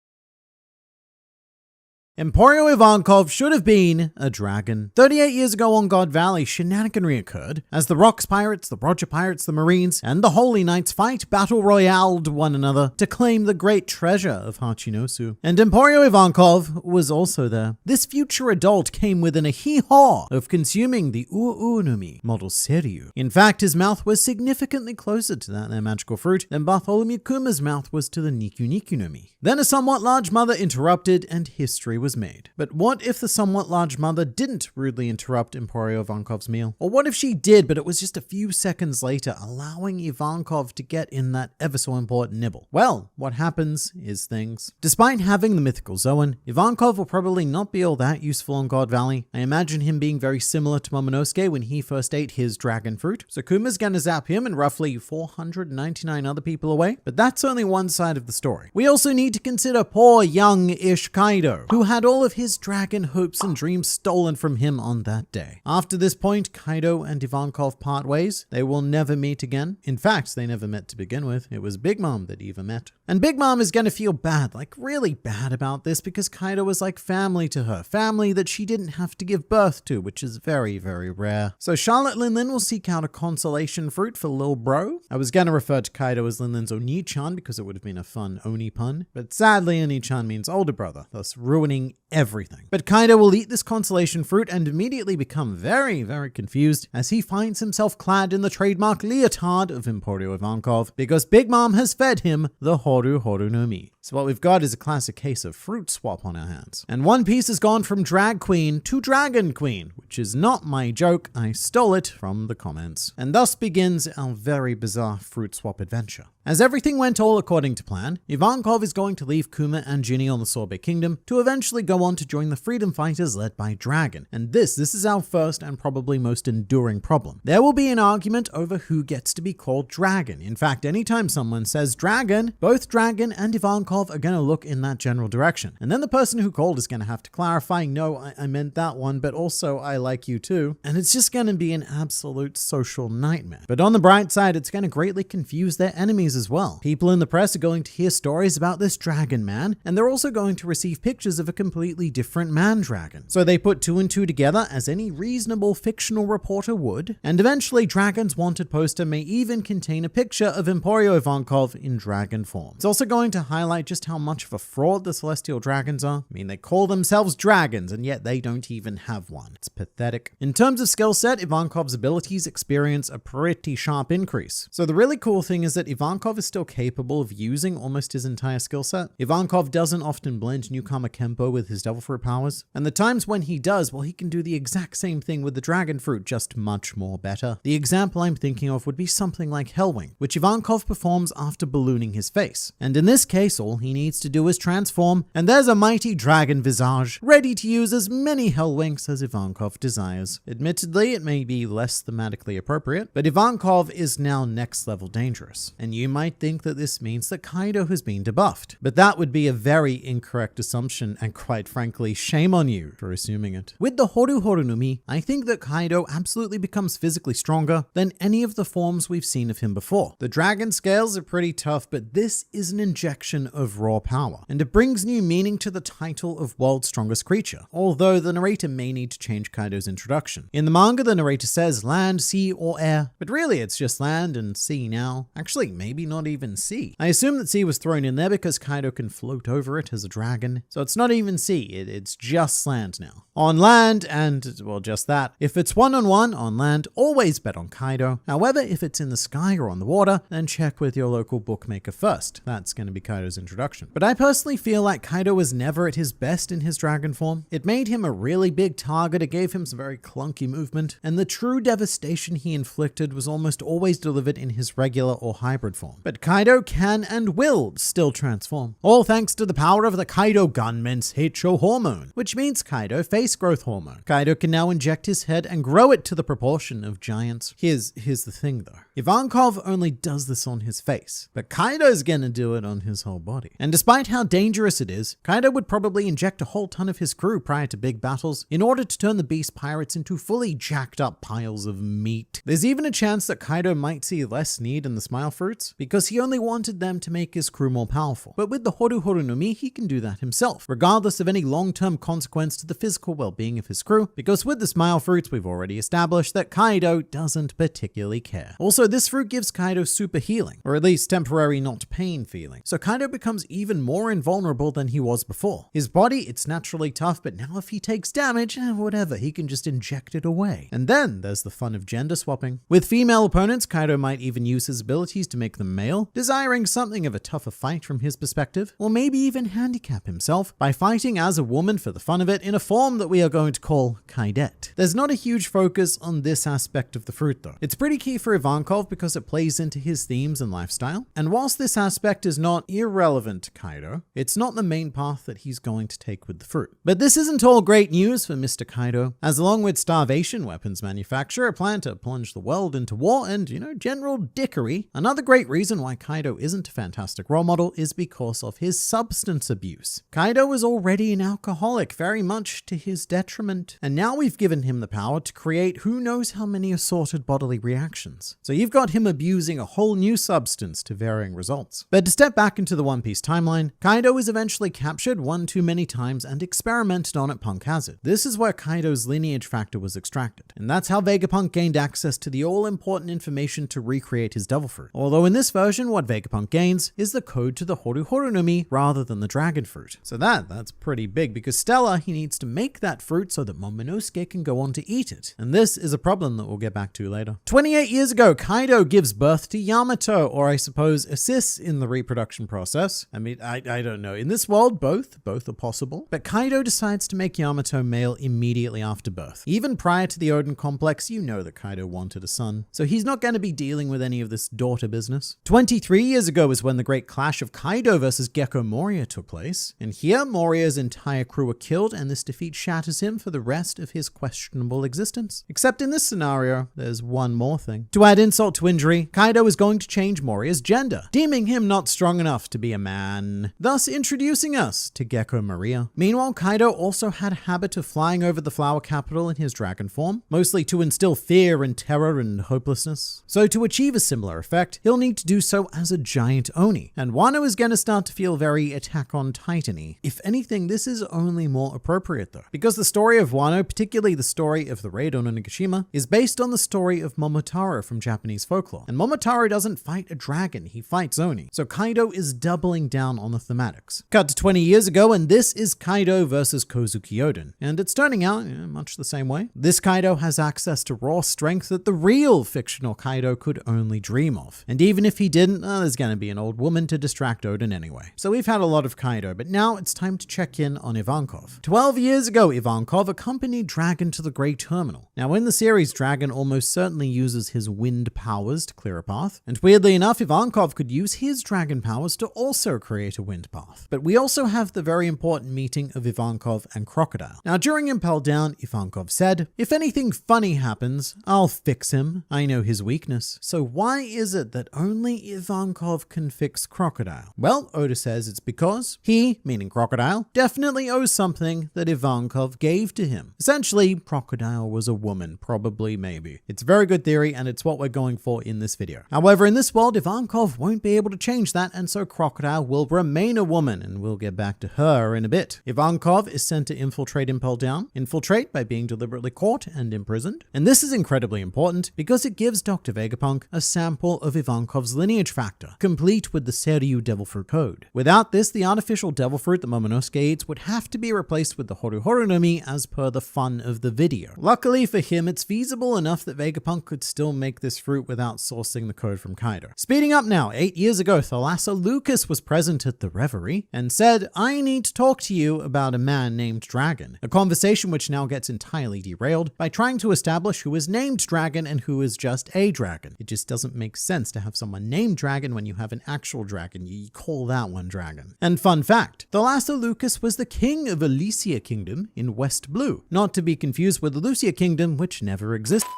Emporio Ivankov should have been a dragon. 38 years ago on God Valley, shenaniganry occurred as the Rocks Pirates, the Roger Pirates, the Marines, and the Holy Knights fight battle royaled one another to claim the great treasure of Hachinosu. And Emporio Ivankov was also there. This future adult came within a hee-haw of consuming the Uunumi model Seiryu. In fact, his mouth was significantly closer to that their magical fruit than Bartholomew Kuma's mouth was to the Niku Niku no Mi. Then a somewhat large mother interrupted and history was made. But what if the somewhat large mother didn't rudely interrupt Emporio Ivankov's meal? Or what if she did, but it was just a few seconds later, allowing Ivankov to get in that ever so important nibble? Well, what happens is things. Despite having the mythical Zoan, Ivankov will probably not be all that useful on God Valley. I imagine him being very similar to Momonosuke when he first ate his dragon fruit. So Kuma's gonna zap him and roughly 499 other people away. But that's only one side of the story. We also need to consider poor young-ish Kaido, who had all of his dragon hopes and dreams stolen from him on that day. After this point, Kaido and Ivankov part ways. They will never meet again. In fact, they never met to begin with. It was Big Mom that Eva met. And Big Mom is gonna feel bad, like really bad about this, because Kaido was like family to her. Family that she didn't have to give birth to, which is very, very rare. So Charlotte Linlin will seek out a consolation fruit for Lil Bro. I was gonna refer to Kaido as Linlin's Oni-chan because it would have been a fun Oni pun, but sadly Oni-chan means older brother, thus ruining everything. But Kaido will eat this consolation fruit and immediately become very, very confused as he finds himself clad in the trademark leotard of Emporio Ivankov because Big Mom has fed him the Horu Horu no Mi. So what we've got is a classic case of fruit swap on our hands. And One Piece has gone from drag queen to dragon queen, which is not my joke, I stole it from the comments. And thus begins our very bizarre fruit swap adventure. As everything went all according to plan, Ivankov is going to leave Kuma and Ginny on the Sorbet Kingdom to eventually go on to join the freedom fighters led by Dragon. And this is our first and probably most enduring problem. There will be an argument over who gets to be called Dragon. In fact, anytime someone says Dragon, both Dragon and Ivankov are going to look in that general direction. And then the person who called is going to have to clarify, no, I meant that one, but also I like you too. And it's just going to be an absolute social nightmare. But on the bright side, it's going to greatly confuse their enemies as well. People in the press are going to hear stories about this dragon man, and they're also going to receive pictures of a completely different man dragon. So they put two and two together as any reasonable fictional reporter would, and eventually Dragon's wanted poster may even contain a picture of Emporio Ivankov in dragon form. It's also going to highlight just how much of a fraud the Celestial Dragons are. I mean, they call themselves dragons, and yet they don't even have one. It's pathetic. In terms of skill set, Ivankov's abilities experience a pretty sharp increase. So the really cool thing is that Ivankov is still capable of using almost his entire skill set. Ivankov doesn't often blend Newcomer Kempo with his Devil Fruit powers, and the times when he does, well, he can do the exact same thing with the Dragon Fruit, just much more better. The example I'm thinking of would be something like Hellwing, which Ivankov performs after ballooning his face. And in this case, all he needs to do is transform, and there's a mighty dragon visage, ready to use as many Hellwinks as Ivankov desires. Admittedly, it may be less thematically appropriate, but Ivankov is now next level dangerous. And you might think that this means that Kaido has been debuffed, but that would be a very incorrect assumption, and quite frankly, shame on you for assuming it. With the Horu Horu no Mi, I think that Kaido absolutely becomes physically stronger than any of the forms we've seen of him before. The dragon scales are pretty tough, but this is an injection of raw power, and it brings new meaning to the title of World's Strongest Creature, although the narrator may need to change Kaido's introduction. In the manga, the narrator says land, sea, or air, but really it's just land and sea now. Actually, maybe not even sea. I assume that sea was thrown in there because Kaido can float over it as a dragon, so it's not even sea, it's just land now. On land, and well, just that. If it's one-on-one on land, always bet on Kaido. However, if it's in the sky or on the water, then check with your local bookmaker first. That's going to be Kaido's introduction. But I personally feel like Kaido was never at his best in his dragon form. It made him a really big target, it gave him some very clunky movement, and the true devastation he inflicted was almost always delivered in his regular or hybrid form. But Kaido can and will still transform, all thanks to the power of the Kaido Gunman's Heicho hormone, which means Kaido face growth hormone. Kaido can now inject his head and grow it to the proportion of giants. Here's the thing though. Ivankov only does this on his face, but Kaido's gonna do it on his whole body. And despite how dangerous it is, Kaido would probably inject a whole ton of his crew prior to big battles in order to turn the beast pirates into fully jacked up piles of meat. There's even a chance that Kaido might see less need in the Smile Fruits because he only wanted them to make his crew more powerful. But with the Horu Horu no Mi, he can do that himself, regardless of any long-term consequence to the physical well-being of his crew, because with the Smile Fruits, we've already established that Kaido doesn't particularly care. Also, this fruit gives Kaido super healing, or at least temporary not pain feeling, so Kaido becomes even more invulnerable than he was before. His body, it's naturally tough, but now if he takes damage, whatever, he can just inject it away. And then there's the fun of gender swapping. With female opponents, Kaido might even use his abilities to make them male, desiring something of a tougher fight from his perspective, or maybe even handicap himself by fighting as a woman for the fun of it in a form that we are going to call Kaidet. There's not a huge focus on this aspect of the fruit though. It's pretty key for Ivankov because it plays into his themes and lifestyle, and whilst this aspect is not irrelevant to Kaido, it's not the main path that he's going to take with the fruit. But this isn't all great news for Mr. Kaido, as along with starvation, weapons manufacturer, plan to plunge the world into war, and, general dickery, another great reason why Kaido isn't a fantastic role model is because of his substance abuse. Kaido is already an alcoholic, very much to his detriment, and now we've given him the power to create who knows how many assorted bodily reactions. So you've got him abusing a whole new substance to varying results. But to step back into the One Piece timeline, Kaido is eventually captured one too many times and experimented on at Punk Hazard. This is where Kaido's lineage factor was extracted, and that's how Vegapunk gained access to the all-important information to recreate his Devil Fruit. Although in this version, what Vegapunk gains is the code to the Horu Horu no Mi rather than the Dragon Fruit. So that's pretty big, because Stella, he needs to make that fruit so that Momonosuke can go on to eat it. And this is a problem that we'll get back to later. 28 years ago, Kaido gives birth to Yamato, or I suppose assists in the reproduction process. I mean, I don't know. In this world, both are possible. But Kaido decides to make Yamato male immediately after birth. Even prior to the Odin complex, you know that Kaido wanted a son. So he's not going to be dealing with any of this daughter business. 23 years ago is when the great clash of Kaido versus Gekko Moria took place. And here, Moria's entire crew are killed, and this defeat shatters him for the rest of his questionable existence. Except in this scenario, there's one more thing. To add insult to injury, Kaido is going to change Moria's gender, deeming him not strong enough to be a man, thus introducing us to Gekko Moria. Meanwhile, Kaido also had a habit of flying over the flower capital in his dragon form, mostly to instill fear and terror and hopelessness. So to achieve a similar effect, he'll need to do so as a giant Oni, and Wano is going to start to feel very Attack on Titan-y. If anything, this is only more appropriate though, because the story of Wano, particularly the story of the raid on Onigashima, is based on the story of Momotaro from Japanese folklore. And Momotaro doesn't fight a dragon, he fights Oni. So Kaido is doubling down on the thematics. Cut to 20 years ago, and this is Kaido versus Kozuki Odin. And it's turning out much the same way. This Kaido has access to raw strength that the real fictional Kaido could only dream of. And even if he didn't, there's gonna be an old woman to distract Odin anyway. So we've had a lot of Kaido, but now it's time to check in on Ivankov. 12 years ago, Ivankov accompanied Dragon to the Great Terminal. Now in the series, Dragon almost certainly uses his wind powers to clear a path, and weirdly enough, Ivankov could use his dragon powers to also create a wind path. But we also have the very important meeting of Ivankov and Crocodile. Now during Impel Down, Ivankov said, "If anything funny happens, I'll fix him. I know his weakness." So why is it that only Ivankov can fix Crocodile? Well, Oda says it's because he, meaning Crocodile, definitely owes something that Ivankov gave to him. Essentially, Crocodile was a woman, probably, maybe. It's a very good theory, and it's what we're going for in this video. However, in this world, Ivankov won't be able to change that, and so Crocodile will remain a woman, and we'll get back to her in a bit. Ivankov is sent to infiltrate Impel Down. Infiltrate by being deliberately caught and imprisoned. And this is incredibly important because it gives Dr. Vegapunk a sample of Ivankov's lineage factor, complete with the Seiryu Devil Fruit code. Without this, the artificial Devil Fruit that Momonosuke eats would have to be replaced with the Horu Horu no Mi as per the fun of the video. Luckily for him, it's feasible enough that Vegapunk could still make this fruit without sourcing the code from Kaido. Speeding up now, 8 years ago, Thalassa Lucas was present at the reverie and said, "I need to talk to you about a man named Dragon." A conversation which now gets entirely derailed by trying to establish who is named Dragon and who is just a dragon. It just doesn't make sense to have someone named Dragon when you have an actual dragon. You call that one Dragon. And fun fact, Thalassa Lucas was the king of Elysia Kingdom in West Blue, not to be confused with the Lucia Kingdom, which never existed.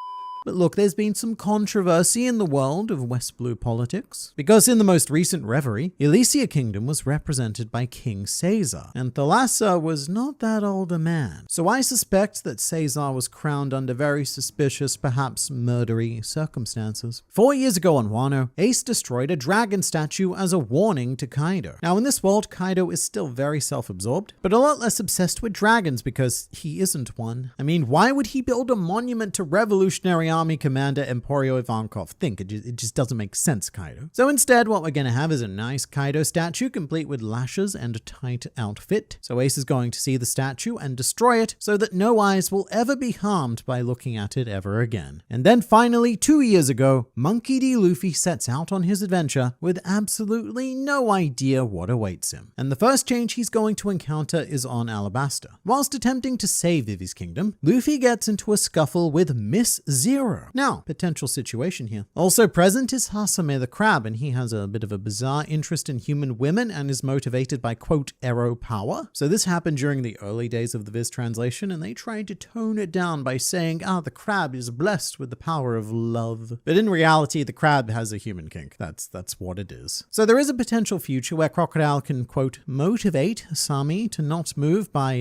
But look, there's been some controversy in the world of West Blue politics, because in the most recent reverie, Elysia Kingdom was represented by King Caesar, and Thalassa was not that old a man. So I suspect that Caesar was crowned under very suspicious, perhaps murdery circumstances. 4 years ago on Wano, Ace destroyed a dragon statue as a warning to Kaido. Now in this world, Kaido is still very self-absorbed, but a lot less obsessed with dragons because he isn't one. I mean, why would he build a monument to Revolutionary Army Commander Emporio Ivankov? It just doesn't make sense, Kaido. So instead, what we're gonna have is a nice Kaido statue complete with lashes and a tight outfit. So Ace is going to see the statue and destroy it so that no eyes will ever be harmed by looking at it ever again. And then finally, 2 years ago, Monkey D. Luffy sets out on his adventure with absolutely no idea what awaits him. And the first change he's going to encounter is on Alabasta. Whilst attempting to save Vivi's kingdom, Luffy gets into a scuffle with Miss Zero. Now, potential situation here. Also present is Hasame the Crab, and he has a bit of a bizarre interest in human women and is motivated by, quote, arrow power. So this happened during the early days of the Viz translation, and they tried to tone it down by saying, the crab is blessed with the power of love. But in reality, the crab has a human kink. That's what it is. So there is a potential future where Crocodile can, quote, motivate Sami to not move by,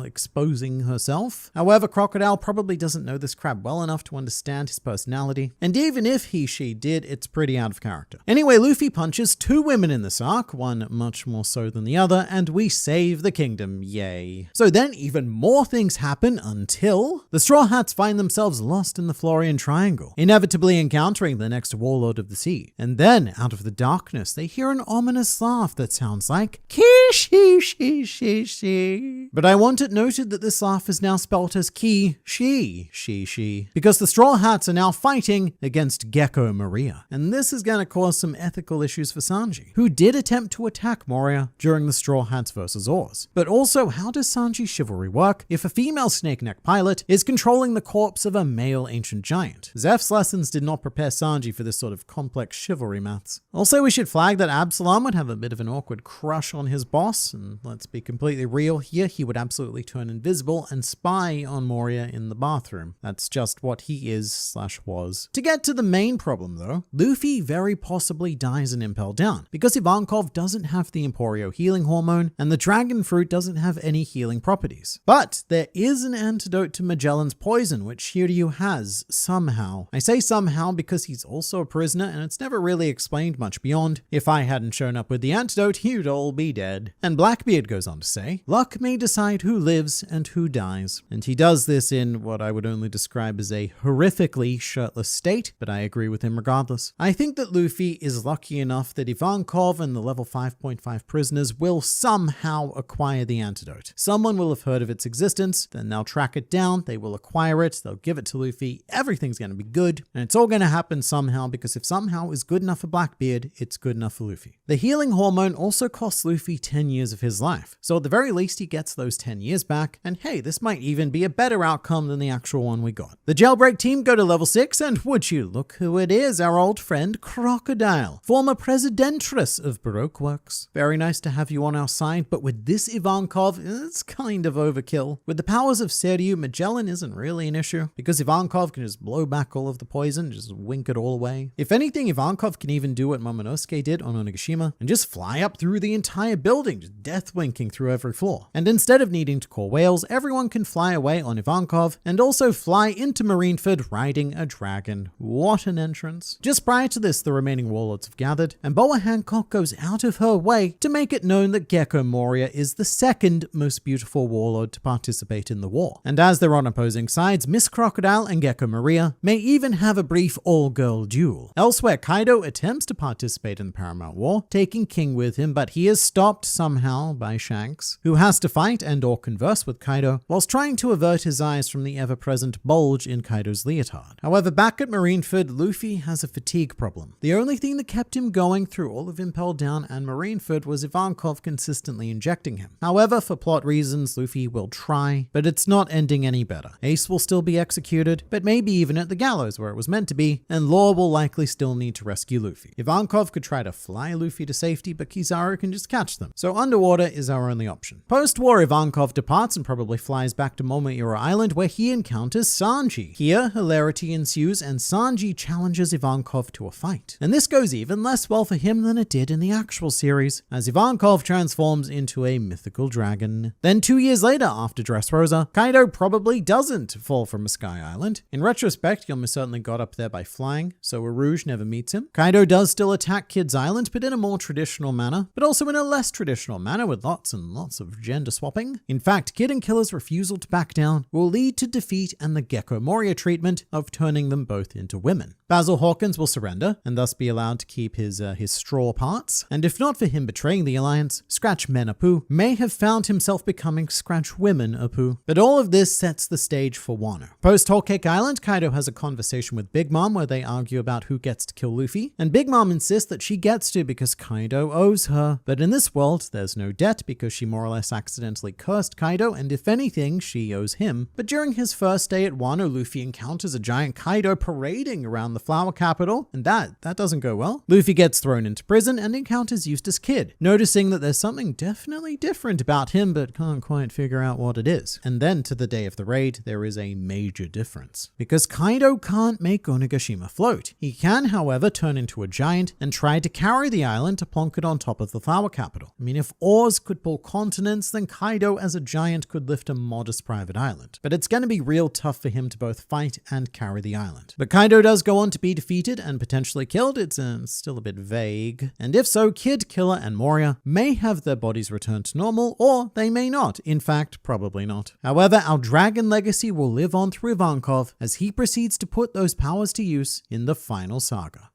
exposing herself. However, Crocodile probably doesn't know this crab well enough to understand his personality. And even if she did, it's pretty out of character. Anyway, Luffy punches 2 women in this arc, one much more so than the other, and we save the kingdom. Yay. So then even more things happen until the Straw Hats find themselves lost in the Florian Triangle, inevitably encountering the next warlord of the sea. And then, out of the darkness, they hear an ominous laugh that sounds like Ki-shi-shi-shi-shi. But I want it noted that this laugh is now spelt as Ki-shi-shi-shi, because the Straw Hats are now fighting against Gecko Maria. And this is going to cause some ethical issues for Sanji, who did attempt to attack Moria during the Straw Hats versus Oars. But also, how does Sanji's chivalry work if a female snake neck pilot is controlling the corpse of a male ancient giant? Zeph's lessons did not prepare Sanji for this sort of complex chivalry maths. Also, we should flag that Absalom would have a bit of an awkward crush on his boss, and let's be completely real here, he would absolutely turn invisible and spy on Moria in the bathroom. That's just what he is/was. To get to the main problem though, Luffy very possibly dies in Impel Down, because Ivankov doesn't have the Emporio healing hormone, and the dragon fruit doesn't have any healing properties. But there is an antidote to Magellan's poison, which Shiryu has, somehow. I say somehow because he's also a prisoner, and it's never really explained much beyond, if I hadn't shown up with the antidote, you'd all be dead. And Blackbeard goes on to say, luck may decide who lives and who dies. And he does this in what I would only describe as a horrifically shirtless state, but I agree with him regardless. I think that Luffy is lucky enough that Ivankov and the level 5.5 prisoners will somehow acquire the antidote. Someone will have heard of its existence, then they'll track it down, they will acquire it, they'll give it to Luffy, everything's going to be good, and it's all going to happen somehow, because if somehow is good enough for Blackbeard, it's good enough for Luffy. The healing hormone also costs Luffy 10 years of his life, so at the very least he gets those 10 years back, and hey, this might even be a better outcome than the actual one we got. The Jailbreak team go to level 6, and would you look who it is, our old friend Crocodile, former presidentress of Baroque Works. Very nice to have you on our side, but with this Ivankov, it's kind of overkill. With the powers of Seiryu, Magellan isn't really an issue, because Ivankov can just blow back all of the poison, just wink it all away. If anything, Ivankov can even do what Momonosuke did on Onigashima, and just fly up through the entire building, just death winking through every floor. And instead of needing to call whales, everyone can fly away on Ivankov, and also fly into Marineford riding a dragon. What an entrance. Just prior to this, the remaining warlords have gathered, and Boa Hancock goes out of her way to make it known that Gecko Moria is the second most beautiful warlord to participate in the war. And as they're on opposing sides, Miss Crocodile and Gecko Maria may even have a brief all-girl duel. Elsewhere, Kaido attempts to participate in the Paramount War, taking King with him, but he is stopped somehow by Shanks, who has to fight and or converse with Kaido, whilst trying to avert his eyes from the ever-present bulge in Kaido's leotard. However, back at Marineford, Luffy has a fatigue problem. The only thing that kept him going through all of Impel Down and Marineford was Ivankov consistently injecting him. However, for plot reasons, Luffy will try, but it's not ending any better. Ace will still be executed, but maybe even at the gallows where it was meant to be, and Law will likely still need to rescue Luffy. Ivankov could try to fly Luffy to safety, but Kizaru can just catch them. So So underwater is our only option. Post-war, Ivankov departs and probably flies back to Momoira Island, where he encounters Sanji. Here, hilarity ensues and Sanji challenges Ivankov to a fight. And this goes even less well for him than it did in the actual series, as Ivankov transforms into a mythical dragon. Then 2 years later, after Dressrosa, Kaido probably doesn't fall from a sky island. In retrospect, Yoma certainly got up there by flying, so Arouge never meets him. Kaido does still attack Kid's Island, but in a more traditional manner, but also in a less traditional manner with lots and lots of gender swapping. In fact, Kid and Killer's refusal to back down will lead to defeat and the Gecko Moria treatment of turning them both into women. Basil Hawkins will surrender and thus be allowed to keep his straw parts. And if not for him betraying the alliance, Scratch Men Apoo may have found himself becoming Scratch Women Apoo. But all of this sets the stage for Wano. Post Whole Cake Island, Kaido has a conversation with Big Mom where they argue about who gets to kill Luffy, and Big Mom insists that she gets to because Kaido owes her. But in this world, there's no debt because she more or less accidentally cursed Kaido, and if anything, she owes him. But during his first day at Wano, Luffy encounters a giant Kaido parading around the flower capital, and that doesn't go well. Luffy gets thrown into prison and encounters Eustace Kid, noticing that there's something definitely different about him, but can't quite figure out what it is. And then to the day of the raid, there is a major difference. Because Kaido can't make Onigashima float. He can, however, turn into a giant and try to carry the island to plonk it on top of the flower capital. I mean, if oars could pull continents, then Kaido as a giant could lift a modest private island. But it's going to be real tough for him to both fight and carry the island. But Kaido does go on to be defeated and potentially killed. It's still a bit vague. And if so, Kid, Killer, and Moria may have their bodies returned to normal, or they may not. In fact, probably not. However, our dragon legacy will live on through Ivankov as he proceeds to put those powers to use in the final saga.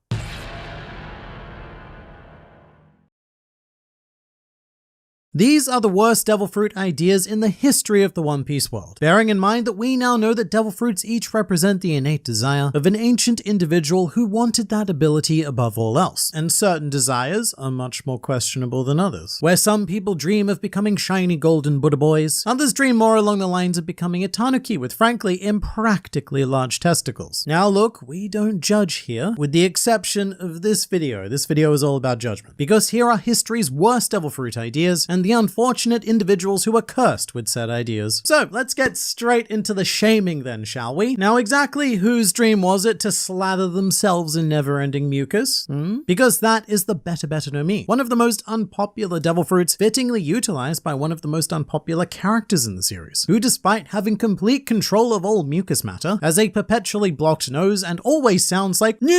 These are the worst devil fruit ideas in the history of the One Piece world, bearing in mind that we now know that devil fruits each represent the innate desire of an ancient individual who wanted that ability above all else, and certain desires are much more questionable than others. Where some people dream of becoming shiny golden Buddha boys, others dream more along the lines of becoming a tanuki with frankly impractically large testicles. Now look, we don't judge here, with the exception of this video. This video is all about judgment, because here are history's worst devil fruit ideas, and the unfortunate individuals who are cursed with said ideas. So let's get straight into the shaming then, shall we? Now exactly whose dream was it to slather themselves in never-ending mucus? Because that is the Beta no Mi, one of the most unpopular devil fruits, fittingly utilized by one of the most unpopular characters in the series, who despite having complete control of all mucus matter, has a perpetually blocked nose and always sounds like But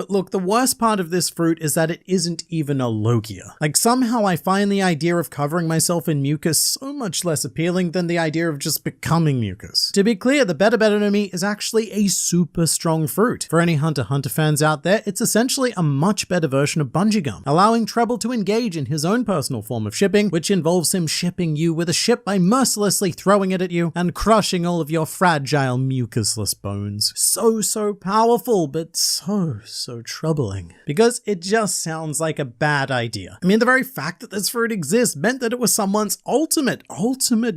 look, the worst part of this fruit is that it isn't even a Logia. Like somehow I find the idea of covering myself in mucus so much less appealing than the idea of just becoming mucus. To be clear, the Beta no Mi is actually a super strong fruit. For any Hunter x Hunter fans out there, it's essentially a much better version of Bungee Gum, allowing Treble to engage in his own personal form of shipping, which involves him shipping you with a ship by mercilessly throwing it at you and crushing all of your fragile mucusless bones. So powerful, but so troubling. Because it just sounds like a bad idea. I mean, the very fact that this fruit exists meant that it was someone's ultimate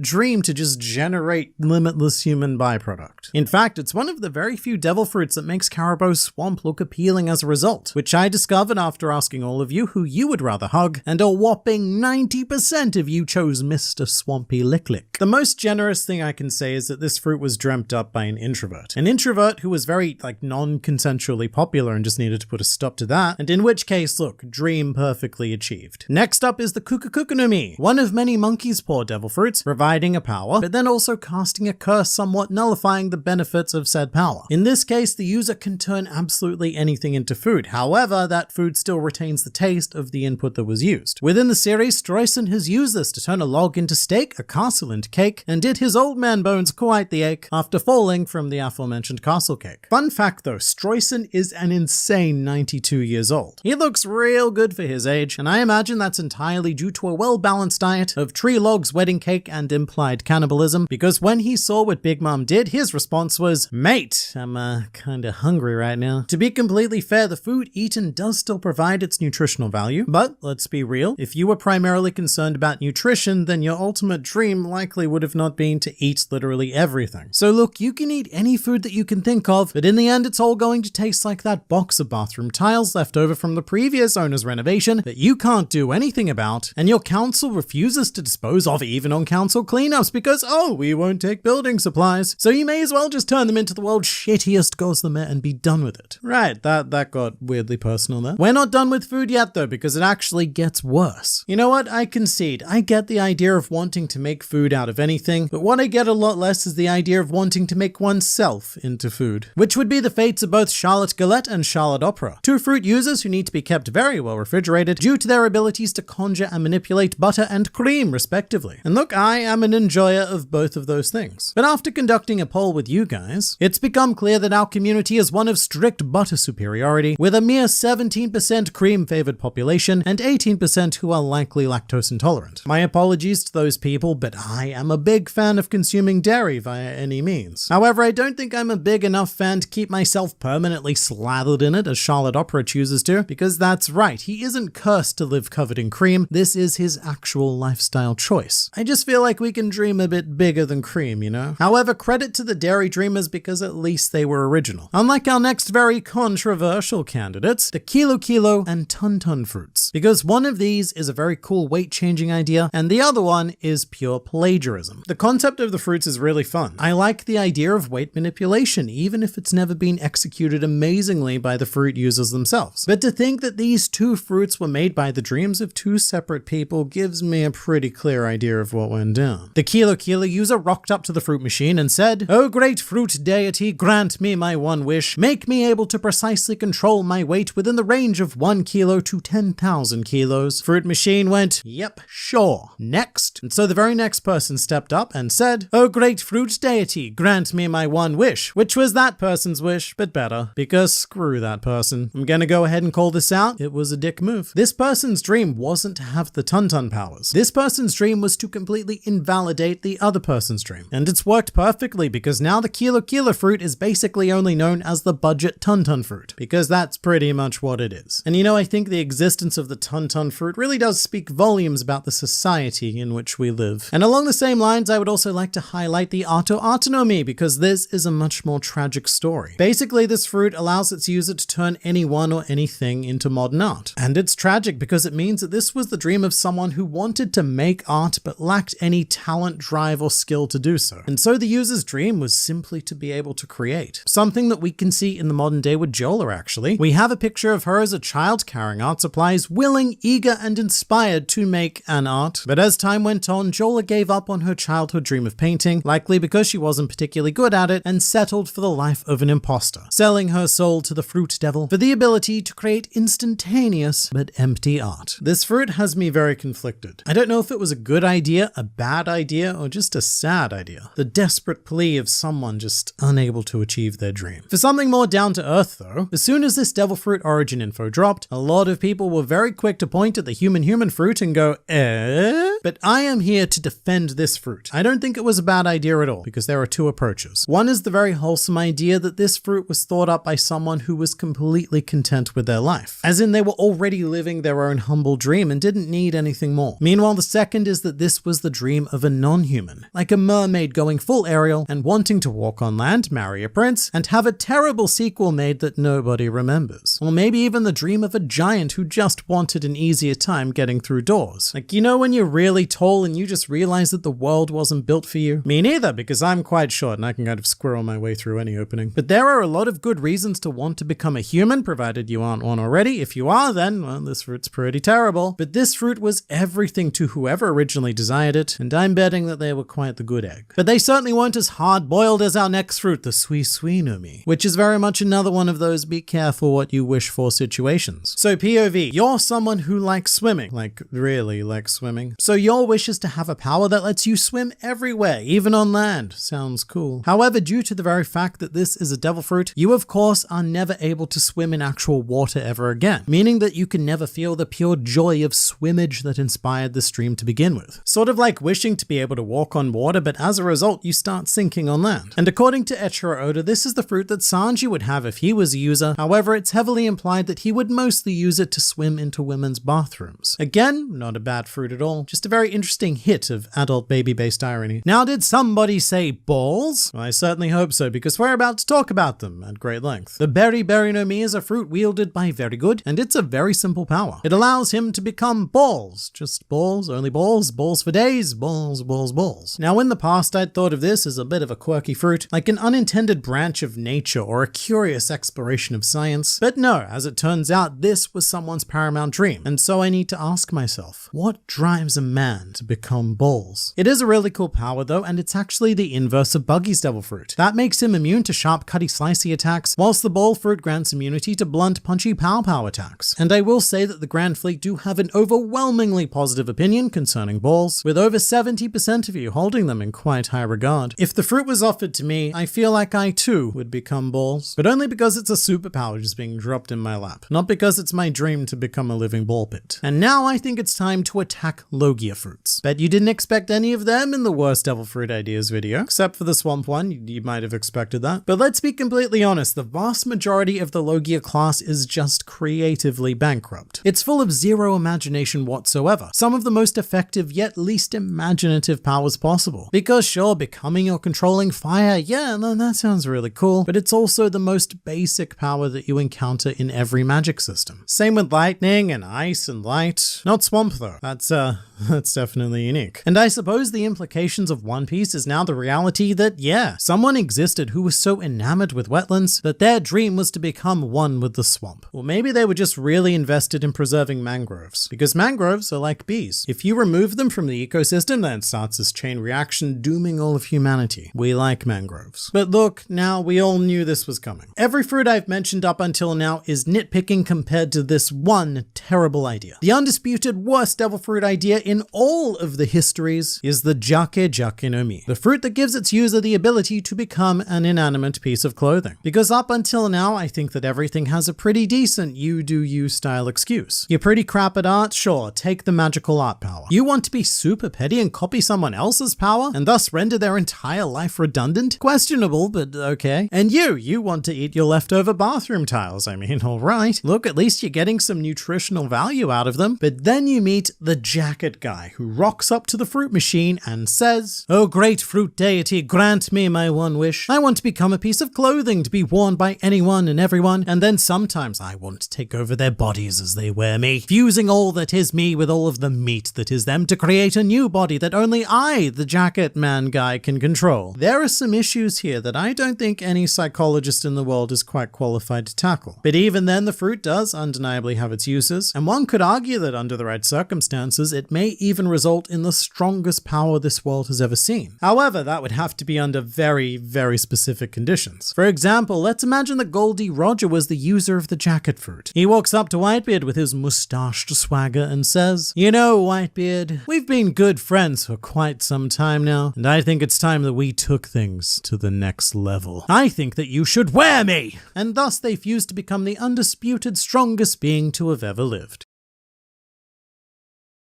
dream to just generate limitless human byproduct. In fact, it's one of the very few devil fruits that makes Caribou Swamp look appealing as a result, which I discovered after asking all of you who you would rather hug, and a whopping 90% of you chose Mr. Swampy Lick Lick. The most generous thing I can say is that this fruit was dreamt up by an introvert who was very non-consensually popular and just needed to put a stop to that, and in which case, look, dream perfectly achieved. Next up is the Kukukuku no Mi, one of many monkey's paw devil fruits, providing a power, but then also casting a curse somewhat nullifying the benefits of said power. In this case, the user can turn absolutely anything into food. However, that food still retains the taste of the input that was used. Within the series, Streusen has used this to turn a log into steak, a castle into cake, and did his old man bones quite the ache after falling from the aforementioned castle cake. Fun fact though, Streusen is an insane 92 years old. He looks real good for his age, and I imagine that's entirely due to a well-balanced diet of tree logs, wedding cake, and implied cannibalism, because when he saw what Big Mom did, his response was, "Mate, I'm kinda hungry right now." To be completely fair, the food eaten does still provide its nutritional value, but let's be real, if you were primarily concerned about nutrition, then your ultimate dream likely would have not been to eat literally everything. So look, you can eat any food that you can think of, but in the end it's all going to taste like that box of bathroom tiles left over from the previous owner's renovation that you can't do do anything about, and your council refuses to dispose of even on council cleanups because, oh, we won't take building supplies, so you may as well just turn them into the world's shittiest gossamer and be done with it. Right, that got weirdly personal there. We're not done with food yet though, because it actually gets worse. You know what? I concede. I get the idea of wanting to make food out of anything, but what I get a lot less is the idea of wanting to make oneself into food, which would be the fates of both Charlotte Galette and Charlotte Opera, two fruit users who need to be kept very well refrigerated due to their abilities to conjure and manipulate butter and cream respectively. And look, I am an enjoyer of both of those things. But after conducting a poll with you guys, it's become clear that our community is one of strict butter superiority, with a mere 17% cream-favored population and 18% who are likely lactose intolerant. My apologies to those people, but I am a big fan of consuming dairy via any means. However, I don't think I'm a big enough fan to keep myself permanently slathered in it as Charlotte Opera chooses to, because that's right, he isn't cursed to live covered in cream, this is his actual lifestyle choice. I just feel like we can dream a bit bigger than cream, you know? However, credit to the dairy dreamers because at least they were original. Unlike our next very controversial candidates, the Kilo Kilo and Ton Ton fruits, because one of these is a very cool weight-changing idea, and the other one is pure plagiarism. The concept of the fruits is really fun. I like the idea of weight manipulation, even if it's never been executed amazingly by the fruit users themselves. But to think that these two fruits were made by the dreams of two separate people gives me a pretty clear idea of what went down. The Kilo Kilo user rocked up to the fruit machine and said, "Oh great fruit deity, grant me my one wish. Make me able to precisely control my weight within the range of 1 kilo to 10,000 kilos. Fruit machine went, "Yep, sure. Next." And so the very next person stepped up and said, "Oh great fruit deity, grant me my one wish," which was that person's wish, but better, because screw that person. I'm gonna go ahead and call this out. It was a dick move. This person's dream wasn't to have the Ton Ton powers. This person's dream was to completely invalidate the other person's dream. And it's worked perfectly because now the Kilo Kilo fruit is basically only known as the budget Ton Ton fruit, because that's pretty much what it is. And you know, I think the existence of the Ton Ton fruit really does speak volumes about the society in which we live. And along the same lines, I would also like to highlight the Auto Autonomy, because this is a much more tragic story. Basically, this fruit allows its user to turn anyone or anything into modern art. And it's tragic because it means that this was the dream of someone who wanted to make art but lacked any talent, drive, or skill to do so. And so the user's dream was simply to be able to create. Something that we can see in the modern day with Jola, actually. We have a picture of her as a child carrying art supplies, willing, eager, and inspired to make an art. But as time went on, Jola gave up on her childhood dream of painting, likely because she wasn't particularly good at it, and settled for the life of an imposter, selling her soul to the fruit devil for the ability to create instantaneous but empty art. This fruit has me very conflicted. I don't know if it was a good idea, a bad idea, or just a sad idea. The desperate plea of someone just unable to achieve their dream. For something more down to earth though, as soon as this devil fruit origin info dropped, a lot of people were very quick to point at the human fruit and go, eh? But I am here to defend this fruit. I don't think it was a bad idea at all, because there are two approaches. One is the very wholesome idea that this fruit was thought up by someone who was completely content with their life. As in, they were already living their own humble dream and didn't need anything more. Meanwhile, the second is that this was the dream of a non-human, like a mermaid going full Ariel and wanting to walk on land, marry a prince, and have a terrible sequel made that nobody remembers. Or maybe even the dream of a giant who just wanted an easier time getting through doors. Like, you know when you're really tall and you just realize that the world wasn't built for you? Me neither, because I'm quite short and I can kind of squirrel my way through any opening. But there are a lot of good reasons to want to become a human, provided you aren't one already. If you are, then, well, this fruit's pretty terrible. But this fruit was everything to whoever originally desired it, and I'm betting that they were quite the good egg. But they certainly weren't as hard-boiled as our next fruit, the Sui Sui no Mi, which is very much another one of those be careful what you wish for situations. So POV, you're someone who likes swimming, like really likes swimming. So your wish is to have a power that lets you swim everywhere, even on land. Sounds cool. However, due to the very fact that this is a devil fruit, you of course are never able to swim in actual water ever again, meaning that you can never feel the pure joy of swimmage that inspired this dream to begin with. Sort of like wishing to be able to walk on water, but as a result, you start sinking on land. And according to Eiichiro Oda, this is the fruit that Sanji would have if he was a user. However, it's heavily implied that he would mostly use it to swim into women's bathrooms. Again, not a bad fruit at all, just a very interesting hit of adult baby-based irony. Now, did somebody say balls? Well, I certainly hope so, because we're about to talk about them at great length. The Berry no Mi is a fruit wielded by Very Good, and it's a very simple power. It allows him to become balls. Just balls, only balls, balls for days, balls, balls, balls. Now, in the past, I'd thought of this as a bit of a quirky fruit, like an unintended branch of nature or a curious exploration of science. But no, as it turns out, this was someone's paramount dream. And so I need to ask myself, what drives a man to become balls? It is a really cool power though, and it's actually the inverse of Buggy's Devil Fruit. That makes him immune to sharp, cutty, slicey attacks, whilst the Ball Fruit grants immunity to blunt, punchy, pow attacks. And I will say that the Grand Fleet do have an overwhelmingly positive opinion concerning balls, with over 70% of you holding them in quite high regard. If the fruit was offered to me, I feel like I too would become balls, but only because it's a superpower just being dropped in my lap, not because it's my dream to become a living ball pit. And now I think it's time to attack Logia fruits. Bet you didn't expect any of them in the worst devil fruit ideas video, except for the swamp one, you might have expected that. But let's be completely honest, the vast majority of the Logia class is just creatively bankrupt. It's full of zero imagination whatsoever, some of the most effective yet least imaginative powers possible. Because sure, becoming or controlling fire, yeah, that sounds really cool, but it's also the most basic power that you encounter in every magic system. Same with lightning and ice and light. Not swamp though. That's definitely unique. And I suppose the implications of One Piece is now the reality that, yeah, someone existed who was so enamored with wetlands that their dream was to become one with the swamp. Or maybe they were just really invested in preserving mangroves, because mangroves are like bees. If you remove them from the ecosystem, then it starts this chain reaction, dooming all of humanity. We like mangroves. But look, now we all knew this was coming. Every fruit I've mentioned up until now is nitpicking compared to this one terrible idea. The undisputed worst devil fruit idea in all of the histories is the Jake no Mi, the fruit that gives its user the ability to become an inanimate piece of clothing. Because up until now, I think that everything has a pretty decent you do you style excuse. You're pretty crap at art? Sure, take the magical art power. You want to be super petty and copy someone else's power and thus render their entire life redundant? Questionable, but okay. And you want to eat your leftover bathroom tiles. I mean, alright. Look, at least you're getting some nutritional value out of them. But then you meet the jacket guy who rocks up to the fruit machine and says, "Oh great fruit deity, grant me my one wish. I want to become a piece of clothing to be worn by anyone and everyone, and then sometimes I want to take over their bodies as they wear me, fusing all that is me with all of the meat that is them to create a new body that only I, the jacket man guy, can control." There are some issues here that I don't think any psychologist in the world is quite qualified to tackle. But even then, the fruit does undeniably have its uses, and one could argue that under the right circumstances, it may even result in the strongest power this world has ever seen. However, that would have to be under very, very specific conditions. For example, let's imagine that Goldie Roger was the user of the jacket fruit. He walks up to Whitebeard with his mustached swagger and says, "You know, Whitebeard, we've been good friends for quite some time now, and I think it's time that we took things to the next level. I think that you should wear me!" And thus they fuse to become the undisputed strongest being to have ever lived.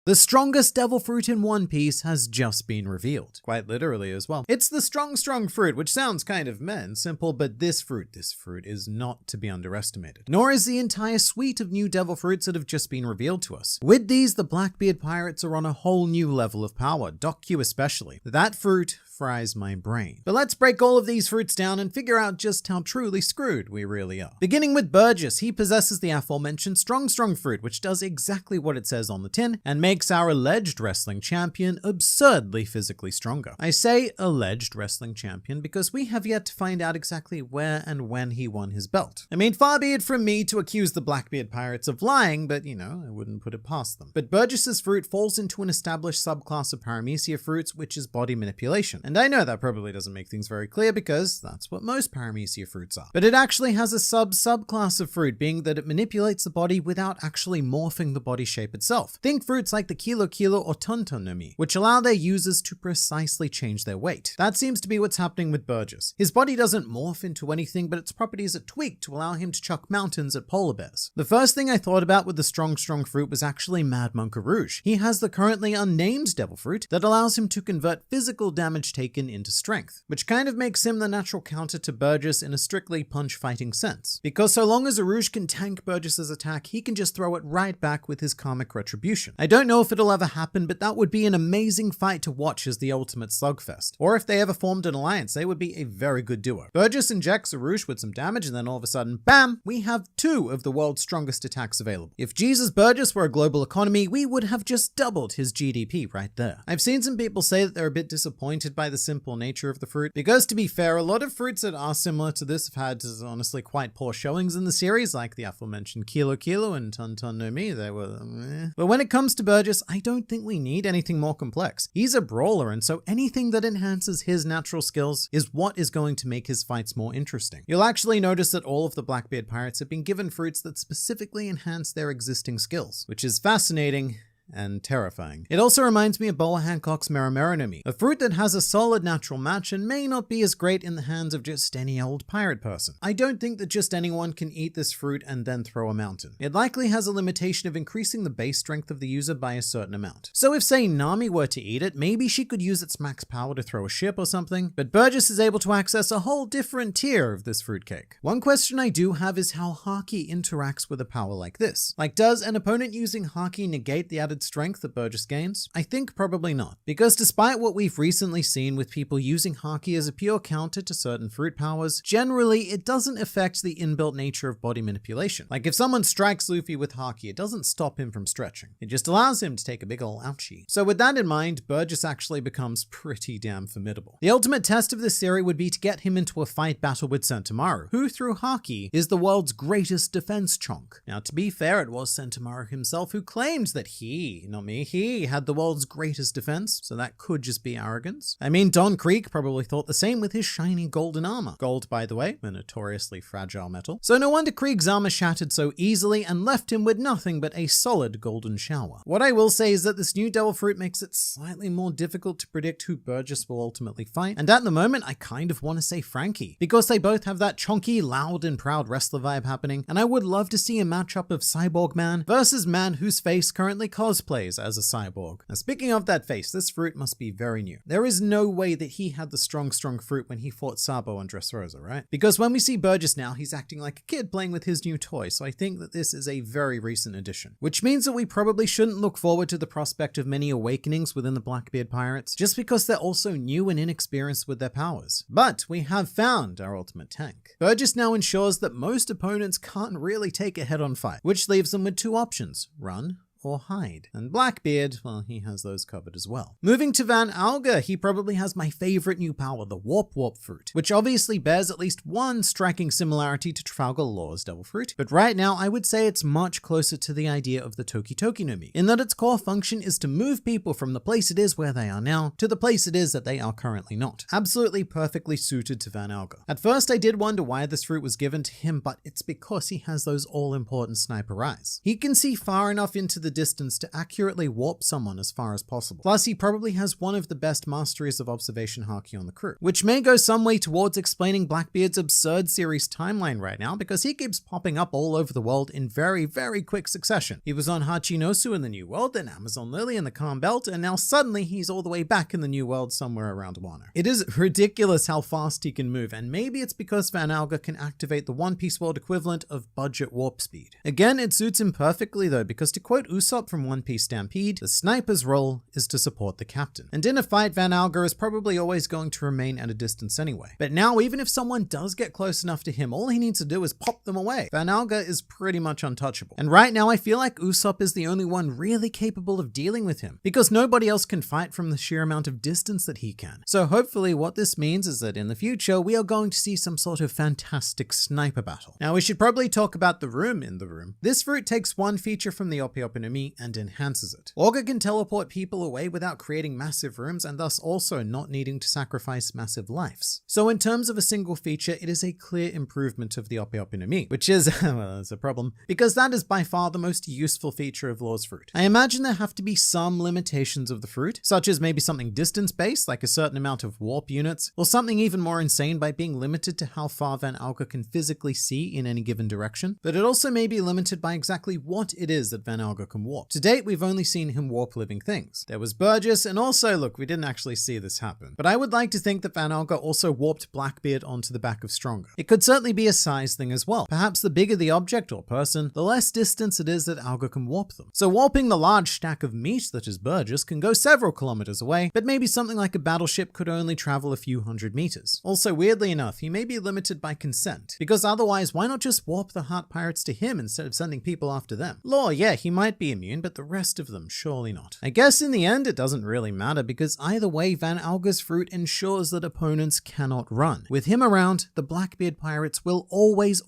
The strongest devil fruit in One Piece has just been revealed. Quite literally as well. It's the strong fruit, which sounds kind of meh and simple, but this fruit is not to be underestimated. Nor is the entire suite of new devil fruits that have just been revealed to us. With these, the Blackbeard pirates are on a whole new level of power, Dokkyu especially. That fruit fries my brain. But let's break all of these fruits down and figure out just how truly screwed we really are. Beginning with Burgess, he possesses the aforementioned strong fruit, which does exactly what it says on the tin and makes our alleged wrestling champion absurdly physically stronger. I say alleged wrestling champion because we have yet to find out exactly where and when he won his belt. I mean, far be it from me to accuse the Blackbeard pirates of lying, but you know, I wouldn't put it past them. But Burgess's fruit falls into an established subclass of Paramecia fruits, which is body manipulation. And I know that probably doesn't make things very clear because that's what most Paramecia fruits are. But it actually has a subclass of fruit, being that it manipulates the body without actually morphing the body shape itself. Think fruits like the Kilo or Tonton no Mi, which allow their users to precisely change their weight. That seems to be what's happening with Burgess. His body doesn't morph into anything, but its properties are tweaked to allow him to chuck mountains at polar bears. The first thing I thought about with the strong fruit was actually Mad Monk Rouge. He has the currently unnamed devil fruit that allows him to convert physical damage taken into strength, which kind of makes him the natural counter to Burgess in a strictly punch fighting sense. Because so long as Rouge can tank Burgess's attack, he can just throw it right back with his karmic retribution. I don't know know if it'll ever happen, but that would be an amazing fight to watch as the ultimate slugfest. Or if they ever formed an alliance, they would be a very good duo. Burgess injects Arush with some damage, and then all of a sudden, bam, we have 2 of the world's strongest attacks available. If Jesus Burgess were a global economy, we would have just doubled his GDP right there. I've seen some people say that they're a bit disappointed by the simple nature of the fruit, because to be fair, a lot of fruits that are similar to this have had honestly quite poor showings in the series, like the aforementioned Kilo Kilo and Ton Ton no Mi. They were meh. But when it comes to Burgess, I don't think we need anything more complex. He's a brawler, and so anything that enhances his natural skills is what is going to make his fights more interesting. You'll actually notice that all of the Blackbeard pirates have been given fruits that specifically enhance their existing skills, which is fascinating and terrifying. It also reminds me of Boa Hancock's Meramera no Mi, a fruit that has a solid natural match and may not be as great in the hands of just any old pirate person. I don't think that just anyone can eat this fruit and then throw a mountain. It likely has a limitation of increasing the base strength of the user by a certain amount. So if, say, Nami were to eat it, maybe she could use its max power to throw a ship or something, but Burgess is able to access a whole different tier of this fruitcake. One question I do have is how Haki interacts with a power like this. Like, does an opponent using Haki negate the added strength that Burgess gains? I think probably not, because despite what we've recently seen with people using Haki as a pure counter to certain fruit powers, generally it doesn't affect the inbuilt nature of body manipulation. Like if someone strikes Luffy with Haki, it doesn't stop him from stretching. It just allows him to take a big ol' ouchie. So with that in mind, Burgess actually becomes pretty damn formidable. The ultimate test of this theory would be to get him into a fight battle with Sentomaru, who through Haki is the world's greatest defense chonk. Now to be fair, it was Sentomaru himself who claimed that he had the world's greatest defense, so that could just be arrogance. I mean, Don Krieg probably thought the same with his shiny golden armor. Gold, by the way, a notoriously fragile metal. So no wonder Krieg's armor shattered so easily and left him with nothing but a solid golden shower. What I will say is that this new Devil Fruit makes it slightly more difficult to predict who Burgess will ultimately fight, and at the moment I kind of want to say Frankie, because they both have that chonky, loud and proud wrestler vibe happening, and I would love to see a matchup of Cyborg Man versus man whose face currently cosplays as a cyborg. Now speaking of that face, this fruit must be very new. There is no way that he had the strong fruit when he fought Sabo and Dressrosa, right? Because when we see Burgess now, he's acting like a kid playing with his new toy, so I think that this is a very recent addition. Which means that we probably shouldn't look forward to the prospect of many awakenings within the Blackbeard pirates, just because they're also new and inexperienced with their powers. But we have found our ultimate tank. Burgess now ensures that most opponents can't really take a head-on fight, which leaves them with 2 options: run or hide. And Blackbeard, well, he has those covered as well. Moving to Van Alga, he probably has my favorite new power, the Warp Fruit, which obviously bears at least one striking similarity to Trafalgar Law's Devil Fruit, but right now I would say it's much closer to the idea of the Toki Toki no Mi, in that its core function is to move people from the place it is where they are now to the place it is that they are currently not. Absolutely perfectly suited to Van Alga. At first I did wonder why this fruit was given to him, but it's because he has those all-important sniper eyes. He can see far enough into the distance to accurately warp someone as far as possible. Plus, he probably has one of the best masteries of observation Haki on the crew, which may go some way towards explaining Blackbeard's absurd series timeline right now, because he keeps popping up all over the world in very, very quick succession. He was on Hachinosu in the New World, then Amazon Lily in the Calm Belt, and now suddenly he's all the way back in the New World somewhere around Wano. It is ridiculous how fast he can move, and maybe it's because Van Alga can activate the One Piece world equivalent of budget warp speed. Again, it suits him perfectly though, because to quote Usopp from One Piece Stampede, the sniper's role is to support the captain. And in a fight, Van Alga is probably always going to remain at a distance anyway. But now, even if someone does get close enough to him, all he needs to do is pop them away. Van Alga is pretty much untouchable. And right now, I feel like Usopp is the only one really capable of dealing with him, because nobody else can fight from the sheer amount of distance that he can. So hopefully what this means is that in the future, we are going to see some sort of fantastic sniper battle. Now, we should probably talk about the room in the room. This fruit takes one feature from the Ope Ope no Mi and enhances it. Orga can teleport people away without creating massive rooms, and thus also not needing to sacrifice massive lives. So in terms of a single feature, it is a clear improvement of the Ope Ope no Mi, which is, well, that's a problem, because that is by far the most useful feature of Law's fruit. I imagine there have to be some limitations of the fruit, such as maybe something distance-based, like a certain amount of warp units, or something even more insane by being limited to how far Van Alga can physically see in any given direction, but it also may be limited by exactly what it is that Van Alga can warp. To date, we've only seen him warp living things. There was Burgess, and also, look, we didn't actually see this happen. But I would like to think that Van Alga also warped Blackbeard onto the back of Stronger. It could certainly be a size thing as well. Perhaps the bigger the object or person, the less distance it is that Alga can warp them. So warping the large stack of meat that is Burgess can go several kilometers away, but maybe something like a battleship could only travel a few hundred meters. Also, weirdly enough, he may be limited by consent, because otherwise, why not just warp the Heart Pirates to him instead of sending people after them? Lore, yeah, he might be immune, but the rest of them, surely not. I guess in the end, it doesn't really matter, because either way, Van Alga's fruit ensures that opponents cannot run. With him around, the Blackbeard Pirates will always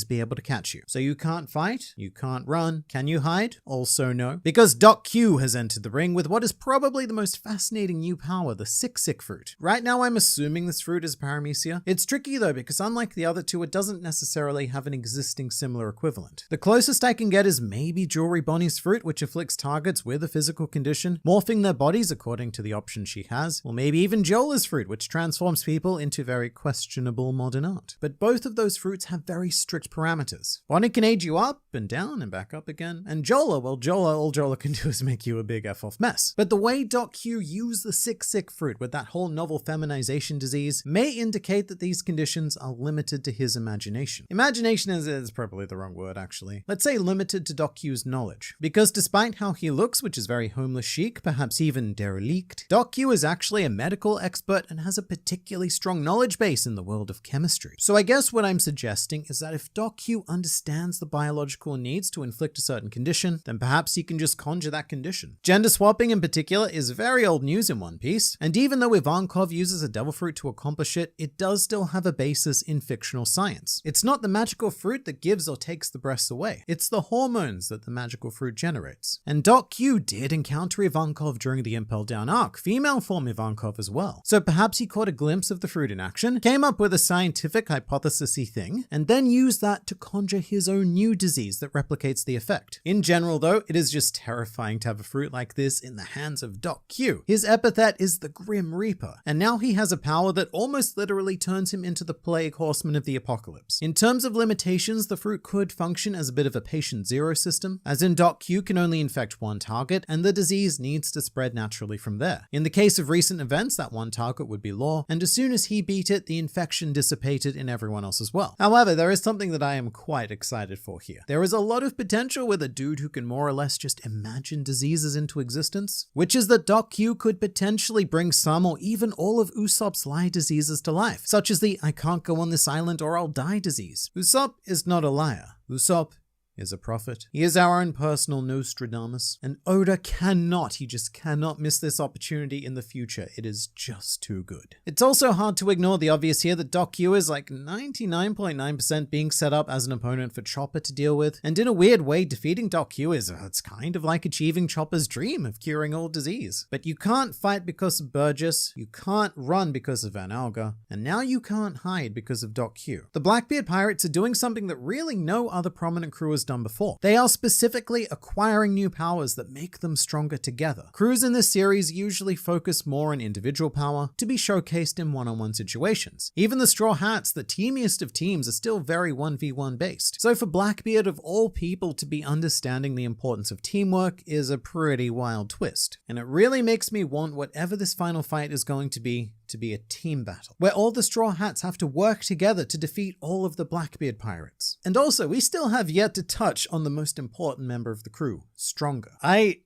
be able to catch you. So you can't fight, you can't run. Can you hide? Also no. Because Doc Q has entered the ring with what is probably the most fascinating new power, the Sick fruit. Right now, I'm assuming this fruit is Paramecia. It's tricky though, because unlike the other two, it doesn't necessarily have an existing similar equivalent. The closest I can get is maybe Jewelry Bonnie's fruit, which afflicts targets with a physical condition, morphing their bodies according to the option she has, or maybe even Jola's fruit, which transforms people into very questionable modern art. But both of those fruits have very strict parameters. Bonnie can age you up and down and back up again, and Jola, well, all Jola can do is make you a big F-off mess. But the way Doc Q used the Sick fruit with that whole novel feminization disease may indicate that these conditions are limited to his imagination. Imagination is probably the wrong word, actually. Let's say limited to Doc Q's knowledge. Because despite how he looks, which is very homeless chic, perhaps even derelict, Doc Q is actually a medical expert and has a particularly strong knowledge base in the world of chemistry. So I guess what I'm suggesting is that if Doc Q understands the biological needs to inflict a certain condition, then perhaps he can just conjure that condition. Gender swapping in particular is very old news in One Piece, and even though Ivankov uses a devil fruit to accomplish it, it does still have a basis in fictional science. It's not the magical fruit that gives or takes the breasts away. It's the hormones that the magical fruit generates. And Doc Q did encounter Ivankov during the Impel Down arc, female form Ivankov as well. So perhaps he caught a glimpse of the fruit in action, came up with a scientific hypothesis-y thing, and then used that to conjure his own new disease that replicates the effect. In general though, it is just terrifying to have a fruit like this in the hands of Doc Q. His epithet is the Grim Reaper, and now he has a power that almost literally turns him into the Plague Horseman of the Apocalypse. In terms of limitations, the fruit could function as a bit of a patient zero system, as in Doc Q can only infect one target, and the disease needs to spread naturally from there. In the case of recent events, that one target would be Law, and as soon as he beat it, the infection dissipated in everyone else as well. However, there is something that I am quite excited for here. There is a lot of potential with a dude who can more or less just imagine diseases into existence, which is that Doc Q could potentially bring some or even all of Usopp's lie diseases to life, such as the I can't go on this island or I'll die disease. Usopp is not a liar. Usopp is a prophet. He is our own personal Nostradamus, and Oda he just cannot miss this opportunity in the future. It is just too good. It's also hard to ignore the obvious here that Doc Q is like 99.9% being set up as an opponent for Chopper to deal with, and in a weird way, defeating Doc Q is it's kind of like achieving Chopper's dream of curing all disease. But you can't fight because of Burgess, you can't run because of Van Alga, and now you can't hide because of Doc Q. The Blackbeard Pirates are doing something that really no other prominent crew has done before. They are specifically acquiring new powers that make them stronger together. Crews in this series usually focus more on individual power to be showcased in one-on-one situations. Even the Straw Hats, the teamiest of teams, are still very 1v1 based. So for Blackbeard of all people to be understanding the importance of teamwork is a pretty wild twist. And it really makes me want whatever this final fight is going to be a team battle, where all the Straw Hats have to work together to defeat all of the Blackbeard Pirates. And also, we still have yet to touch on the most important member of the crew, Stronger. I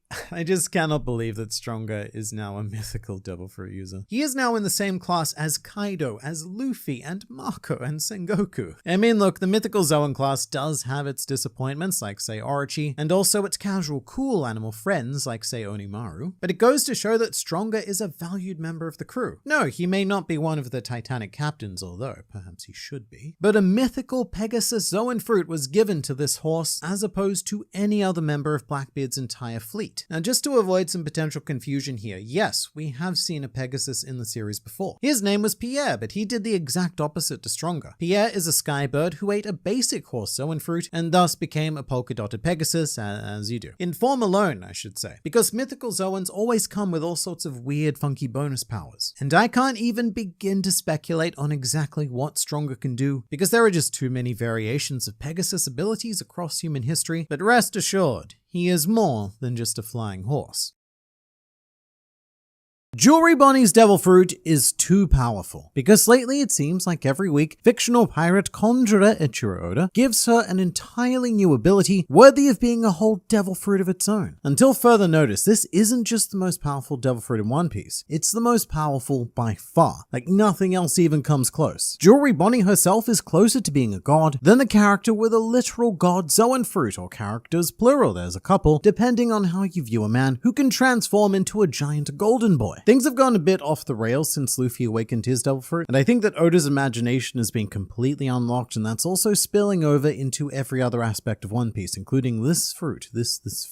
just cannot believe that Stronger is now a mythical devil fruit user. He is now in the same class as Kaido, as Luffy, and Mako, and Sengoku. I mean, look, the mythical Zoan class does have its disappointments, like say Orochi, and also its casual cool animal friends, like say Onimaru, but it goes to show that Stronger is a valued member of the crew. No, he may not be one of the Titanic captains, although perhaps he should be, but a mythical Pegasus Zoan fruit was given to this horse as opposed to any other member of Blackbeard's entire fleet. Now, just to avoid some potential confusion here, yes, we have seen a Pegasus in the series before. His name was Pierre, but he did the exact opposite to Stronger. Pierre is a sky bird who ate a basic horse Zoan fruit and thus became a polka-dotted Pegasus, as you do. In form alone, I should say, because mythical Zoans always come with all sorts of weird, funky bonus powers. And I can't even begin to speculate on exactly what Stronger can do, because there are just too many variations of Pegasus abilities across human history, but rest assured, he is more than just a flying horse. Jewelry Bonnie's Devil Fruit is too powerful, because lately it seems like every week, fictional pirate conjurer Eiichiro Oda gives her an entirely new ability worthy of being a whole devil fruit of its own. Until further notice, this isn't just the most powerful devil fruit in One Piece, it's the most powerful by far, like nothing else even comes close. Jewelry Bonnie herself is closer to being a god than the character with a literal god Zoan fruit, or characters plural, there's a couple, depending on how you view a man who can transform into a giant golden boy. Things have gone a bit off the rails since Luffy awakened his devil fruit, and I think that Oda's imagination has been completely unlocked, and that's also spilling over into every other aspect of One Piece, including this fruit, this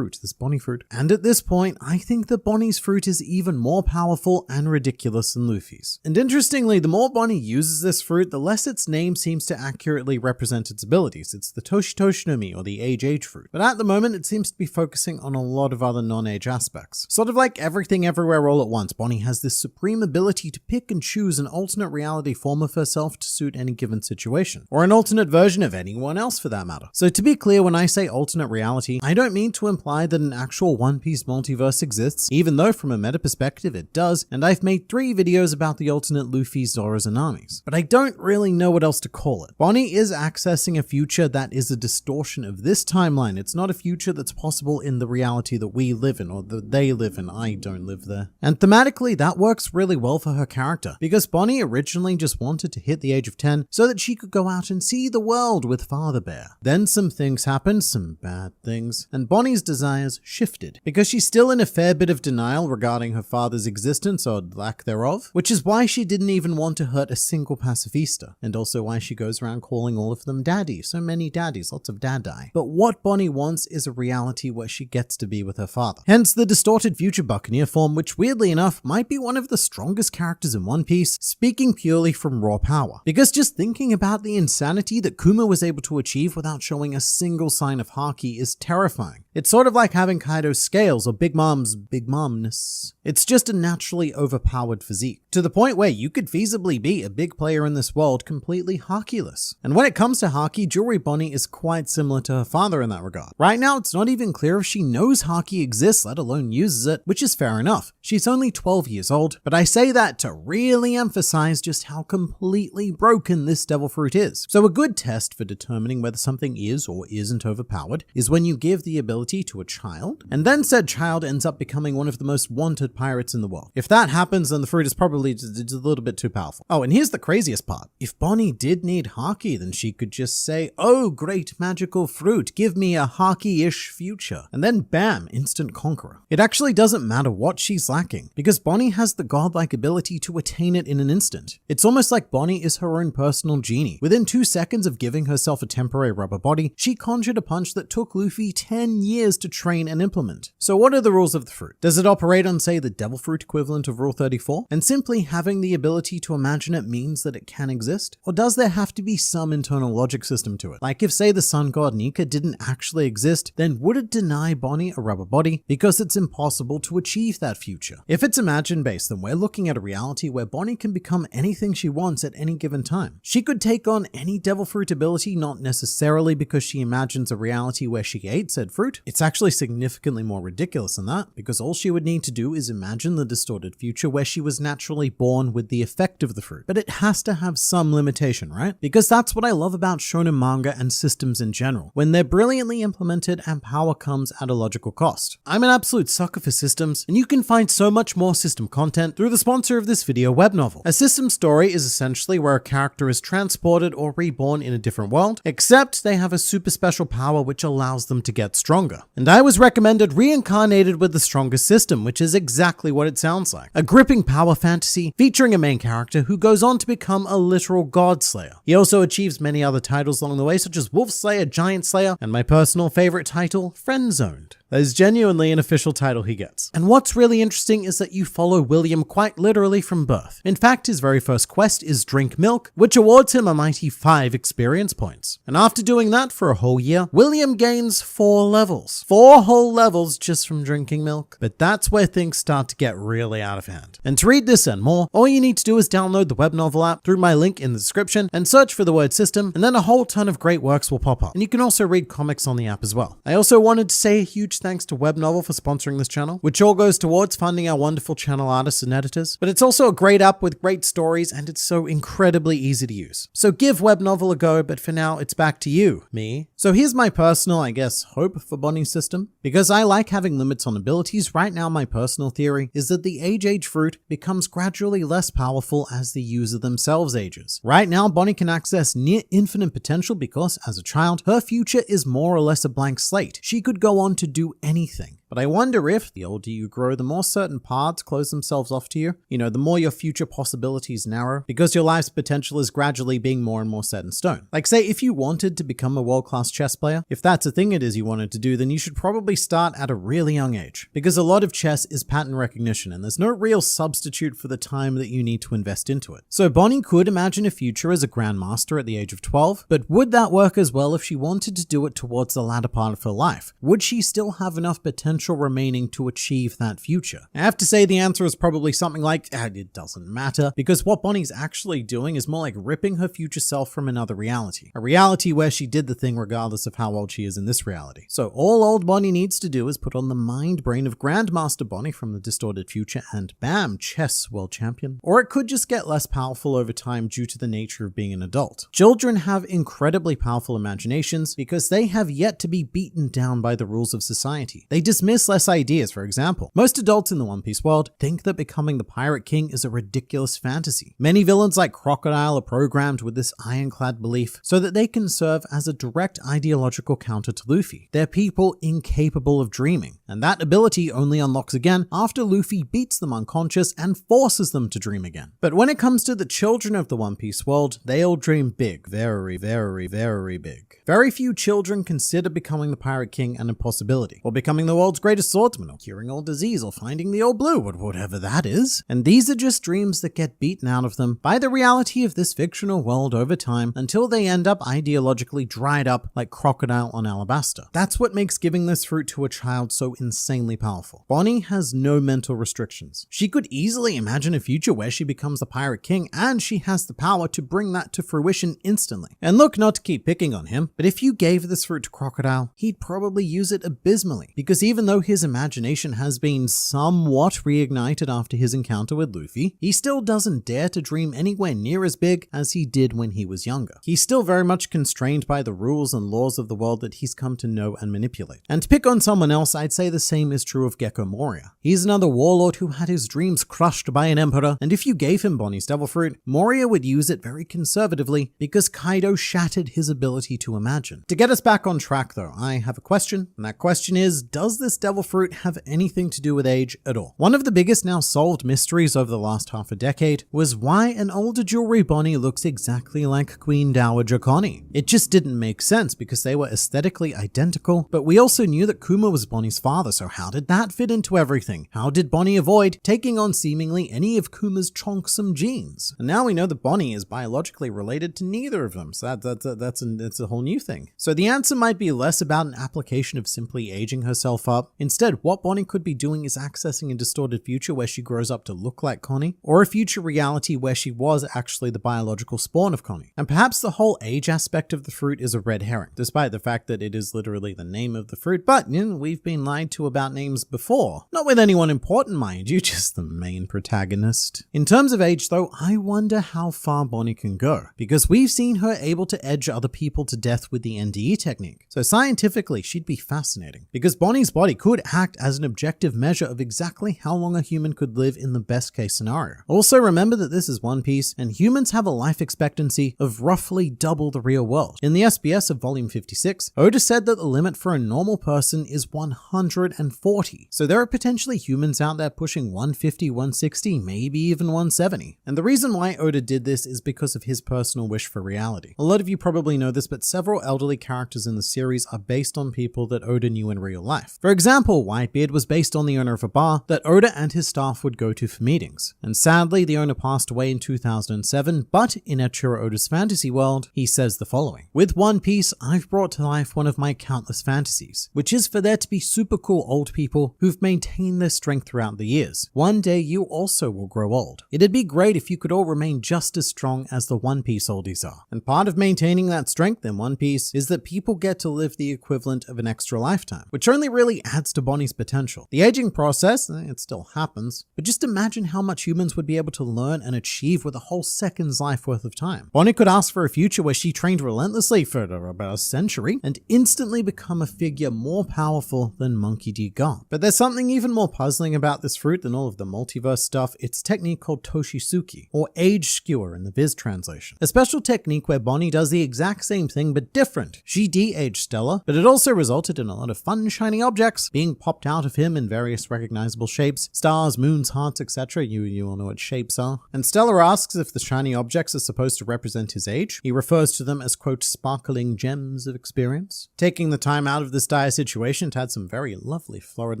Bonnie fruit. And at this point, I think that Bonnie's fruit is even more powerful and ridiculous than Luffy's. And interestingly, the more Bonnie uses this fruit, the less its name seems to accurately represent its abilities. It's the Toshi Toshi no Mi, or the Age fruit. But at the moment, it seems to be focusing on a lot of other non-age aspects. Sort of like Everything Everywhere All at Once, Bonnie has this supreme ability to pick and choose an alternate reality form of herself to suit any given situation, or an alternate version of anyone else for that matter. So to be clear, when I say alternate reality, I don't mean to imply that an actual One Piece multiverse exists, even though from a meta perspective it does, and I've made 3 videos about the alternate Luffy, Zoras, and Namis. But I don't really know what else to call it. Bonnie is accessing a future that is a distortion of this timeline. It's not a future that's possible in the reality that we live in, or that they live in. I don't live there. And thematically, that works really well for her character, because Bonnie originally just wanted to hit the age of 10 so that she could go out and see the world with Father Bear. Then some things happened, some bad things, and Bonnie's desires shifted, because she's still in a fair bit of denial regarding her father's existence or lack thereof, which is why she didn't even want to hurt a single pacifista, and also why she goes around calling all of them daddy. So many daddies, lots of daddy. But what Bonnie wants is a reality where she gets to be with her father. Hence the distorted future Buccaneer form, which weirdly enough might be one of the strongest characters in One Piece, speaking purely from raw power. Because just thinking about the insanity that Kuma was able to achieve without showing a single sign of haki is terrifying. It's sort of like having Kaido's scales or Big Mom's Big Momness. It's just a naturally overpowered physique, to the point where you could feasibly be a big player in this world completely haki-less. And when it comes to haki, Jewelry Bonnie is quite similar to her father in that regard. Right now, it's not even clear if she knows haki exists, let alone uses it, which is fair enough. She's only 12 years old, but I say that to really emphasize just how completely broken this devil fruit is. So a good test for determining whether something is or isn't overpowered is when you give the ability to a child, and then said child ends up becoming one of the most wanted pirates in the world. If that happens, then the fruit is probably just a little bit too powerful. Oh, and here's the craziest part. If Bonnie did need haki, then she could just say, "Oh, great magical fruit, give me a haki-ish future." And then bam, instant conqueror. It actually doesn't matter what she's lacking, because Bonnie has the godlike ability to attain it in an instant. It's almost like Bonnie is her own personal genie. Within 2 seconds of giving herself a temporary rubber body, she conjured a punch that took Luffy 10 years to train and implement. So what are the rules of the fruit? Does it operate on, say, the devil fruit equivalent of Rule 34? And simply having the ability to imagine it means that it can exist? Or does there have to be some internal logic system to it? Like if, say, the sun god Nika didn't actually exist, then would it deny Bonnie a rubber body because it's impossible to achieve that future? If it's imagine-based, then we're looking at a reality where Bonnie can become anything she wants at any given time. She could take on any devil fruit ability, not necessarily because she imagines a reality where she ate said fruit. It's actually significantly more ridiculous than that, because all she would need to do is imagine the distorted future where she was naturally born with the effect of the fruit. But it has to have some limitation, right? Because that's what I love about shonen manga and systems in general, when they're brilliantly implemented and power comes at a logical cost. I'm an absolute sucker for systems, and you can find so much more system content through the sponsor of this video, web novel. A system story is essentially where a character is transported or reborn in a different world, except they have a super special power which allows them to get stronger. And I was recommended Reincarnated with the Strongest System, which is exactly what it sounds like. A gripping power fantasy featuring a main character who goes on to become a literal god slayer. He also achieves many other titles along the way, such as Wolf Slayer, Giant Slayer, and my personal favorite title, Friend Zoned. That is genuinely an official title he gets. And what's really interesting is that you follow William quite literally from birth. In fact, his very first quest is Drink Milk, which awards him a mighty 5 experience points. And after doing that for a whole year, William gains 4 levels. 4 whole levels just from drinking milk. But that's where things start to get really out of hand. And to read this and more, all you need to do is download the web novel app through my link in the description and search for the word system, and then a whole ton of great works will pop up. And you can also read comics on the app as well. I also wanted to say a huge thanks to Web Novel for sponsoring this channel, which all goes towards funding our wonderful channel artists and editors. But it's also a great app with great stories, and it's so incredibly easy to use. So give Web Novel a go, but for now, it's back to you, me. So here's my personal, I guess, hope for Bonnie's system. Because I like having limits on abilities, right now my personal theory is that the age fruit becomes gradually less powerful as the user themselves ages. Right now, Bonnie can access near infinite potential because, as a child, her future is more or less a blank slate. She could go on to do anything. But I wonder if, the older you grow, the more certain paths close themselves off to you. You know, the more your future possibilities narrow, because your life's potential is gradually being more and more set in stone. Like say, if you wanted to become a world-class chess player, if that's a thing it is you wanted to do, then you should probably start at a really young age. Because a lot of chess is pattern recognition, and there's no real substitute for the time that you need to invest into it. So Bonnie could imagine a future as a grandmaster at the age of 12, but would that work as well if she wanted to do it towards the latter part of her life? Would she still have enough potential remaining to achieve that future? I have to say the answer is probably something like, it doesn't matter, because what Bonnie's actually doing is more like ripping her future self from another reality. A reality where she did the thing regardless of how old she is in this reality. So all old Bonnie needs to do is put on the mind brain of Grandmaster Bonnie from the distorted future and bam, chess world champion. Or it could just get less powerful over time due to the nature of being an adult. Children have incredibly powerful imaginations because they have yet to be beaten down by the rules of society. They dismiss less ideas, for example. Most adults in the One Piece world think that becoming the Pirate King is a ridiculous fantasy. Many villains like Crocodile are programmed with this ironclad belief so that they can serve as a direct ideological counter to Luffy. They're people incapable of dreaming, and that ability only unlocks again after Luffy beats them unconscious and forces them to dream again. But when it comes to the children of the One Piece world, they all dream big. Very, very, very big. Very few children consider becoming the Pirate King an impossibility, or becoming the world's greatest swordsman, or curing all disease, or finding the old blue, whatever that is. And these are just dreams that get beaten out of them by the reality of this fictional world over time until they end up ideologically dried up like Crocodile on Alabasta. That's what makes giving this fruit to a child so insanely powerful. Bonnie has no mental restrictions. She could easily imagine a future where she becomes the Pirate King, and she has the power to bring that to fruition instantly. And look, not to keep picking on him, but if you gave this fruit to Crocodile, he'd probably use it abysmally, because even though his imagination has been somewhat reignited after his encounter with Luffy, he still doesn't dare to dream anywhere near as big as he did when he was younger. He's still very much constrained by the rules and laws of the world that he's come to know and manipulate. And to pick on someone else, I'd say the same is true of Gecko Moria. He's another warlord who had his dreams crushed by an emperor, and if you gave him Bonnie's Devil Fruit, Moria would use it very conservatively because Kaido shattered his ability to imagine. To get us back on track though, I have a question, and that question is, does this Devil Fruit have anything to do with age at all? One of the biggest now solved mysteries over the last half a decade was why an older jewelry Bonnie looks exactly like Queen Dowager Connie. It just didn't make sense because they were aesthetically identical, but we also knew that Kuma was Bonnie's father, so how did that fit into everything? How did Bonnie avoid taking on seemingly any of Kuma's chonksome genes? And now we know that Bonnie is biologically related to neither of them, so that's a whole new thing. So the answer might be less about an application of simply aging herself up. Instead, what Bonnie could be doing is accessing a distorted future where she grows up to look like Connie, or a future reality where she was actually the biological spawn of Connie. And perhaps the whole age aspect of the fruit is a red herring, despite the fact that it is literally the name of the fruit, but we've been lied to about names before. Not with anyone important, mind you, just the main protagonist. In terms of age though, I wonder how far Bonnie can go, because we've seen her able to edge other people to death with the NDE technique. So scientifically, she'd be fascinating, because Bonnie's body could act as an objective measure of exactly how long a human could live in the best case scenario. Also remember that this is One Piece, and humans have a life expectancy of roughly double the real world. In the SBS of volume 56, Oda said that the limit for a normal person is 140. So there are potentially humans out there pushing 150, 160, maybe even 170. And the reason why Oda did this is because of his personal wish for reality. A lot of you probably know this, but several elderly characters in the series are based on people that Oda knew in real life. For example, Whitebeard was based on the owner of a bar that Oda and his staff would go to for meetings, and sadly the owner passed away in 2007, but in Eiichiro Oda's fantasy world, he says the following: "With One Piece, I've brought to life one of my countless fantasies, which is for there to be super cool old people who've maintained their strength throughout the years. One day you also will grow old. It'd be great if you could all remain just as strong as the One Piece oldies are. And part of maintaining that strength in One Piece is that people get to live the equivalent of an extra lifetime, which only really adds to Bonnie's potential. The aging process, it still happens, but just imagine how much humans would be able to learn and achieve with a whole second's life worth of time. Bonnie could ask for a future where she trained relentlessly for about a century and instantly become a figure more powerful than Monkey D. Garp. But there's something even more puzzling about this fruit than all of the multiverse stuff. It's a technique called Toshisuke, or age skewer in the Viz translation. A special technique where Bonnie does the exact same thing but different. She de-aged Stella, but it also resulted in a lot of fun shiny objects being popped out of him in various recognizable shapes: stars, moons, hearts, etc. You all know what shapes are. And Stella asks if the shiny objects are supposed to represent his age. He refers to them as, quote, sparkling gems of experience, taking the time out of this dire situation to add some very lovely florid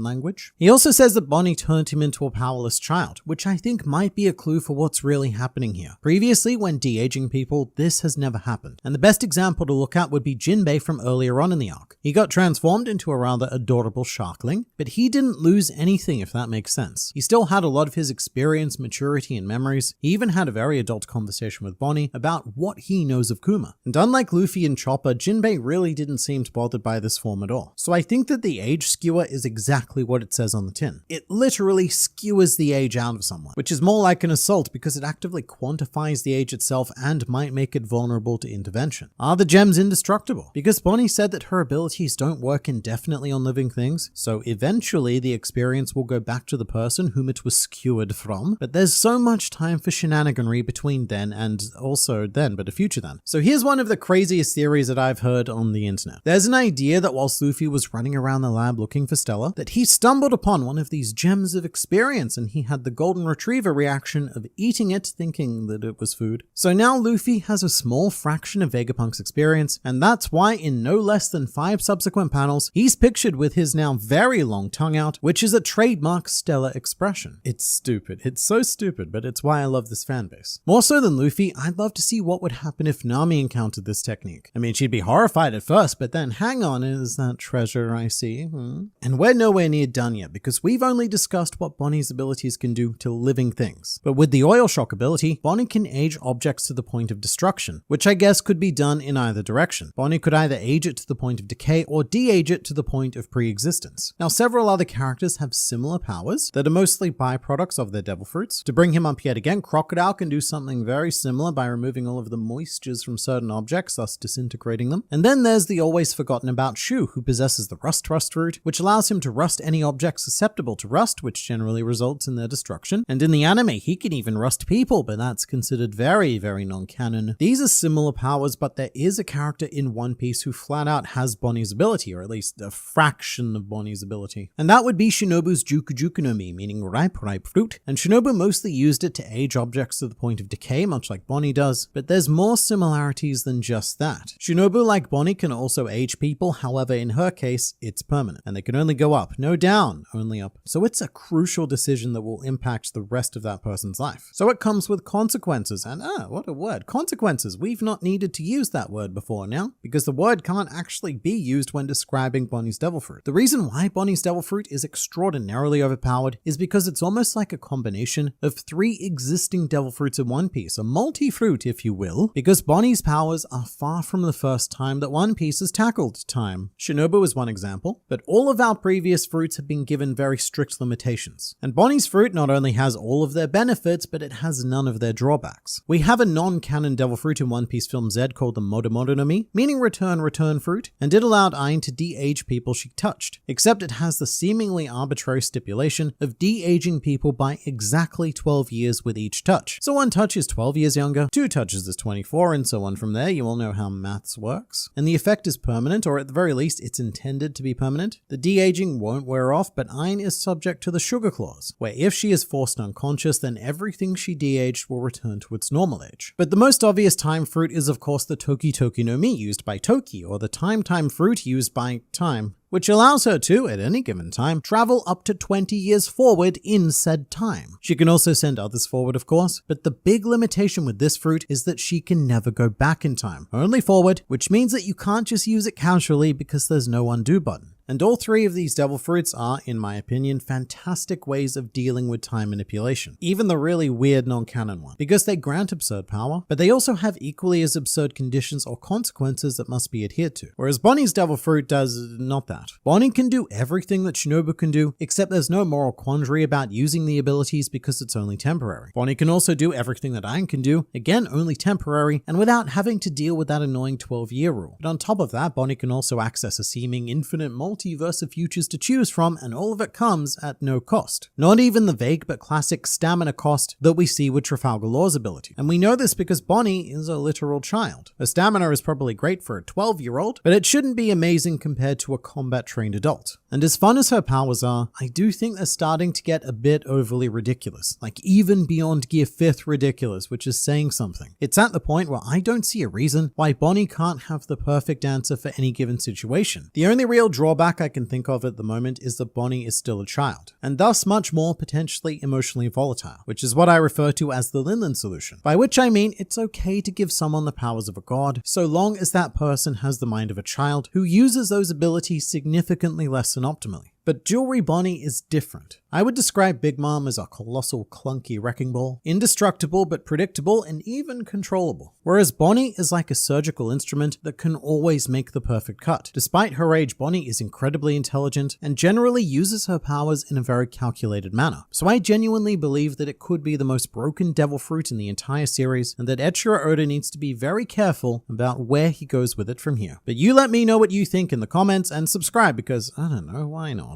language. He also says that Bonnie turned him into a powerless child, which I think might be a clue for what's really happening here. Previously, when de-aging people, this has never happened. And the best example to look at would be Jinbei from earlier on in the arc. He got transformed into a rather adorable sharkling, but he didn't lose anything, if that makes sense. He still had a lot of his experience, maturity, and memories. He even had a very adult conversation with Bonnie about what he knows of Kuma. And unlike Luffy and Chopper, Jinbei really didn't seem bothered by this form at all. So I think that the age skewer is exactly what it says on the tin. It literally skewers the age out of someone, which is more like an assault because it actively quantifies the age itself and might make it vulnerable to intervention. Are the gems indestructible? Because Bonnie said that her abilities don't work indefinitely on living things, so eventually the experience will go back to the person whom it was skewered from, but there's so much time for shenaniganry between then and also then, but a future then. So here's one of the craziest theories that I've heard on the internet. There's an idea that whilst Luffy was running around the lab looking for Stella, that he stumbled upon one of these gems of experience and he had the golden retriever reaction of eating it, thinking that it was food. So now Luffy has a small fraction of Vegapunk's experience, and that's why in no less than 5 subsequent panels, he's pictured with his now very long tongue out, which is a trademark Stella expression. It's stupid. It's so stupid, but it's why I love this fanbase. More so than Luffy, I'd love to see what would happen if Nami encountered this technique. I mean, she'd be horrified at first, but then hang on, is that treasure I see? And we're nowhere near done yet, because we've only discussed what Bonnie's abilities can do to living things. But with the oil shock ability, Bonnie can age objects to the point of destruction, which I guess could be done in either direction. Bonnie could either age it to the point of decay or de-age it to the point of pre-existence. Now, several other characters have similar powers that are mostly byproducts of their devil fruits. To bring him up yet again, Crocodile can do something very similar by removing all of the moistures from certain objects, thus disintegrating them. And then there's the always forgotten about Shu, who possesses the Rust fruit, which allows him to rust any object susceptible to rust, which generally results in their destruction. And in the anime, he can even rust people, but that's considered very, very non-canon. These are similar powers, but there is a character in One Piece who flat out has Bonnie's ability, or at least a fraction of Bonnie's ability. And that would be Shinobu's Juku Juku no Mi, meaning ripe fruit. And Shinobu mostly used it to age objects to the point of decay, much like Bonnie does, but there's more similarities than just that. Shinobu, like Bonnie, can also age people, however in her case, it's permanent, and they can only go up, no down, only up. So it's a crucial decision that will impact the rest of that person's life. So it comes with consequences, and what a word, consequences. We've not needed to use that word before now, because the word can't actually be used when describing Bonnie's devil fruit. The reason why Bonnie's devil fruit is extraordinarily overpowered is because it's almost like a combination of 3 existing devil fruits in One Piece, a multi-fruit if you will, because Bonnie's powers are far from the first time that One Piece has tackled time. Shinobu is one example, but all of our previous fruits have been given very strict limitations. And Bonnie's fruit not only has all of their benefits, but it has none of their drawbacks. We have a non-canon devil fruit in One Piece Film Z called the Modomodo no Mi, meaning return fruit, and it allowed Ain to de-age people she touched, except it has the seemingly arbitrary stipulation of de-aging people by exactly 12 years with each touch. So 1 touch is 12 years younger, 2 touches is 24, and so on from there. You all know how maths works. And the effect is permanent, or at the very least, it's intended to be permanent. The de-aging won't wear off, but Ain is subject to the sugar clause, where if she is forced unconscious, then everything she de-aged will return to its normal age. But the most obvious time fruit is of course the Toki Toki no Mi used by Toki, or the time fruit used by Time. which allows her to, at any given time, travel up to 20 years forward in said time. She can also send others forward, of course, but the big limitation with this fruit is that she can never go back in time, only forward, which means that you can't just use it casually because there's no undo button. And all three of these devil fruits are, in my opinion, fantastic ways of dealing with time manipulation. Even the really weird non-canon one, because they grant absurd power, but they also have equally as absurd conditions or consequences that must be adhered to. Whereas Bonnie's devil fruit does not that. Bonnie can do everything that Shinobu can do, except there's no moral quandary about using the abilities because it's only temporary. Bonnie can also do everything that Aang can do, again only temporary, and without having to deal with that annoying 12-year rule. But on top of that, Bonnie can also access a seeming infinite multiverse of futures to choose from, and all of it comes at no cost. Not even the vague but classic stamina cost that we see with Trafalgar Law's ability. And we know this because Bonnie is a literal child. Her stamina is probably great for a 12-year-old, but it shouldn't be amazing compared to a combat-trained adult. And as fun as her powers are, I do think they're starting to get a bit overly ridiculous, like even beyond Gear 5th ridiculous, which is saying something. It's at the point where I don't see a reason why Bonnie can't have the perfect answer for any given situation. The only real drawback I can think of at the moment is that Bonnie is still a child, and thus much more potentially emotionally volatile, which is what I refer to as the Linlan solution, by which I mean it's okay to give someone the powers of a god, so long as that person has the mind of a child who uses those abilities significantly less than optimally. But Jewelry Bonnie is different. I would describe Big Mom as a colossal clunky wrecking ball, indestructible but predictable and even controllable. Whereas Bonnie is like a surgical instrument that can always make the perfect cut. Despite her age, Bonnie is incredibly intelligent and generally uses her powers in a very calculated manner. So I genuinely believe that it could be the most broken devil fruit in the entire series, and that Eiichiro Oda needs to be very careful about where he goes with it from here. But you let me know what you think in the comments and subscribe because, I don't know, why not?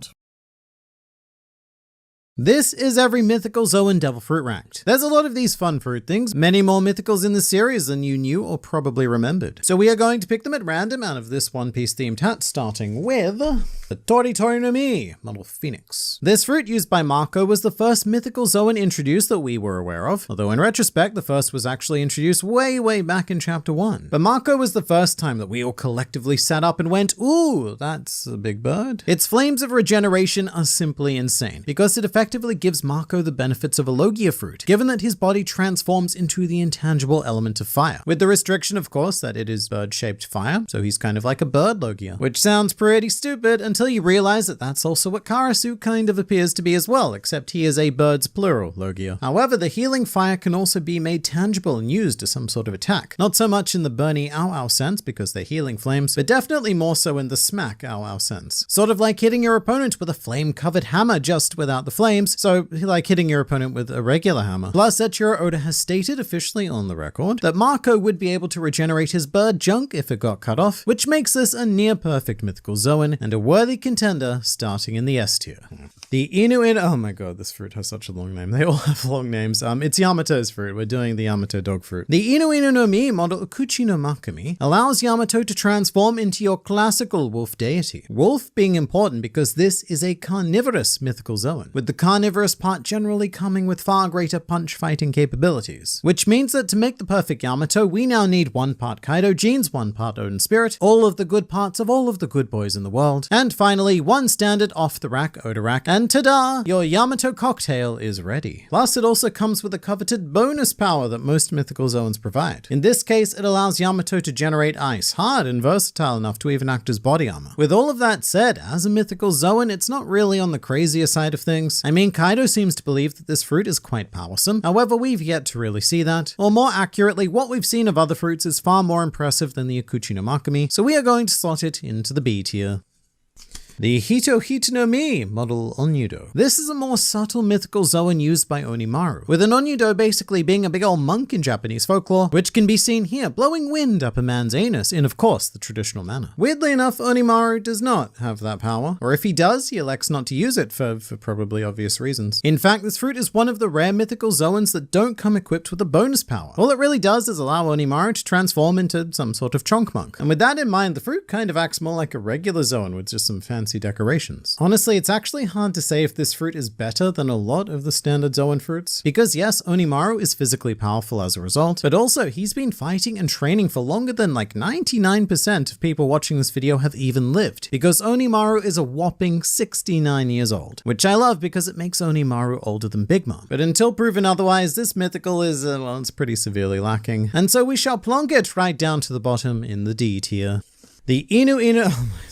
This is every Mythical Zoan Devil Fruit ranked. There's a lot of these fun fruit things, many more mythicals in the series than you knew or probably remembered. So we are going to pick them at random out of this One Piece themed hat, starting with the Tori no Mi, Model Phoenix. This fruit used by Mako was the first Mythical Zoan introduced that we were aware of, although in retrospect the first was actually introduced way back in chapter 1. But Mako was the first time that we all collectively sat up and went, ooh, that's a big bird. Its flames of regeneration are simply insane, because it effectively gives Mako the benefits of a Logia fruit, given that his body transforms into the intangible element of fire. With the restriction, of course, that it is bird-shaped fire, so he's kind of like a bird Logia, which sounds pretty stupid until you realize that that's also what Karasu kind of appears to be as well, except he is a bird's plural Logia. However, the healing fire can also be made tangible and used as some sort of attack. Not so much in the burny ow sense, because they're healing flames, but definitely more so in the smack ow sense. Sort of like hitting your opponent with a flame-covered hammer, just without the flames, so like hitting your opponent with a regular hammer. Plus, Eiichiro Oda has stated officially on the record that Mako would be able to regenerate his bird junk if it got cut off, which makes this a near-perfect Mythical Zoan and a worthy contender starting in the S tier. The Inu, oh my god, this fruit has such a long name. They all have long names. It's Yamato's fruit. We're doing the Yamato dog fruit. The Inu no Mi, model Ukuchi no Makami, allows Yamato to transform into your classical wolf deity. Wolf being important because this is a carnivorous Mythical Zoan, with the carnivorous part generally coming with far greater punch fighting capabilities. Which means that to make the perfect Yamato, we now need 1 part Kaido genes, 1 part Odin spirit, all of the good parts of all of the good boys in the world, and finally 1 standard off-the-rack Odorak, and ta-da! Your Yamato cocktail is ready. Plus, it also comes with a coveted bonus power that most Mythical Zoans provide. In this case, it allows Yamato to generate ice, hard and versatile enough to even act as body armor. With all of that said, as a Mythical Zoan, it's not really on the crazier side of things. I mean, Kaido seems to believe that this fruit is quite powersome, however we've yet to really see that. Or more accurately, what we've seen of other fruits is far more impressive than the Ukuchi no Makami, so we are going to slot it into the B tier. The Hito no Mi, model Onyudo. This is a more subtle Mythical Zoan used by Onimaru, with an Onyudo basically being a big old monk in Japanese folklore, which can be seen here blowing wind up a man's anus in, of course, the traditional manner. Weirdly enough, Onimaru does not have that power, or if he does, he elects not to use it for probably obvious reasons. In fact, this fruit is one of the rare Mythical Zoans that don't come equipped with a bonus power. All it really does is allow Onimaru to transform into some sort of chonk monk. And with that in mind, the fruit kind of acts more like a regular Zoan with just some fancy fancy decorations. Honestly, it's actually hard to say if this fruit is better than a lot of the standard Zoan fruits, because yes, Onimaru is physically powerful as a result, but also he's been fighting and training for longer than like 99% of people watching this video have even lived, because Onimaru is a whopping 69 years old, which I love because it makes Onimaru older than Big Mom. But until proven otherwise, this mythical is, well, it's pretty severely lacking, and so we shall plonk it right down to the bottom in the D tier. The Inu,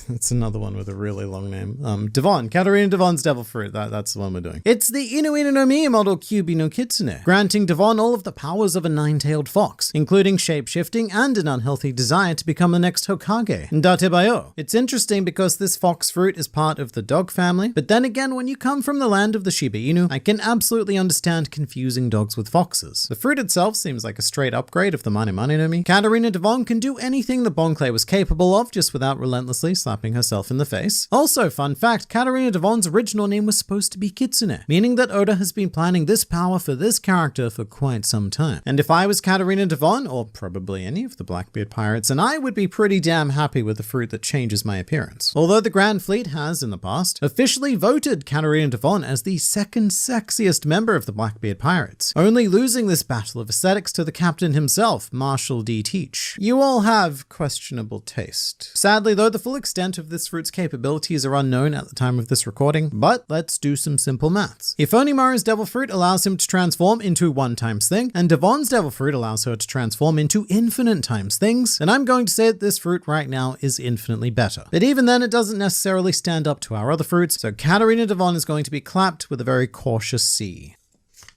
that's another one with a really long name. Devon, Katarina Devon's Devil Fruit, that's the one we're doing. It's the Inu no Mi model Kyubi no Kitsune, granting Devon all of the powers of a nine-tailed fox, including shape-shifting and an unhealthy desire to become the next Hokage, Ndatebayo. It's interesting because this fox fruit is part of the dog family, but then again, when you come from the land of the Shiba Inu, I can absolutely understand confusing dogs with foxes. The fruit itself seems like a straight upgrade of the Mane Mane no Mi. Katarina Devon can do anything the Bon Clay was capable of, just without relentlessly slapping herself in the face. Also, fun fact, Katarina Devon's original name was supposed to be Kitsune, meaning that Oda has been planning this power for this character for quite some time. And if I was Katarina Devon, or probably any of the Blackbeard pirates, and I would be pretty damn happy with the fruit that changes my appearance. Although the Grand Fleet has, in the past, officially voted Katarina Devon as the second sexiest member of the Blackbeard pirates, only losing this battle of aesthetics to the captain himself, Marshall D. Teach. You all have questionable taste. Sadly though, the full extent of this fruit's capabilities are unknown at the time of this recording, but let's do some simple maths. If Onimaru's Devil Fruit allows him to transform into 1 times thing, and Devon's Devil Fruit allows her to transform into infinite times things, then I'm going to say that this fruit right now is infinitely better. But even then, it doesn't necessarily stand up to our other fruits, so Katarina Devon is going to be clapped with a very cautious C.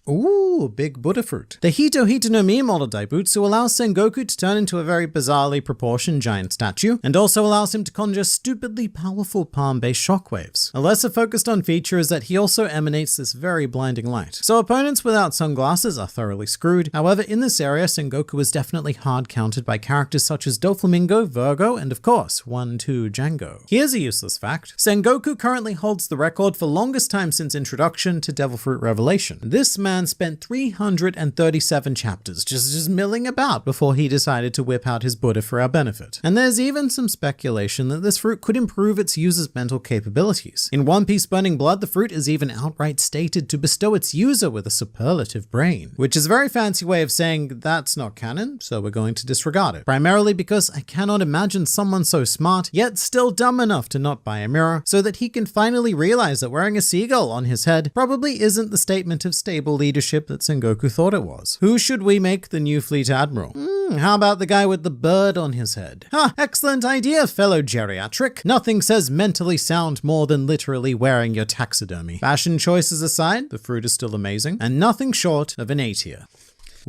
Ooh, big Buddha fruit. The Hito Hito no Mi model Daibutsu allows Sengoku to turn into a very bizarrely proportioned giant statue, and also allows him to conjure stupidly powerful palm-based shockwaves. A lesser focused on feature is that he also emanates this very blinding light. So opponents without sunglasses are thoroughly screwed. However, in this area, Sengoku is definitely hard countered by characters such as Doflamingo, Virgo, and of course, 1-2 Django. Here's a useless fact. Sengoku currently holds the record for longest time since introduction to Devil Fruit Revelation. This man spent 337 chapters just milling about before he decided to whip out his Buddha for our benefit. And there's even some speculation that this fruit could improve its user's mental capabilities. In One Piece Burning Blood, the fruit is even outright stated to bestow its user with a superlative brain, which is a very fancy way of saying that's not canon, so we're going to disregard it. Primarily because I cannot imagine someone so smart, yet still dumb enough to not buy a mirror, so that he can finally realize that wearing a seagull on his head probably isn't the statement of stable leadership that Sengoku thought it was. Who should we make the new fleet admiral? How about the guy with the bird on his head? Excellent idea, fellow geriatric. Nothing says mentally sound more than literally wearing your taxidermy. Fashion choices aside, the fruit is still amazing, and nothing short of an A tier.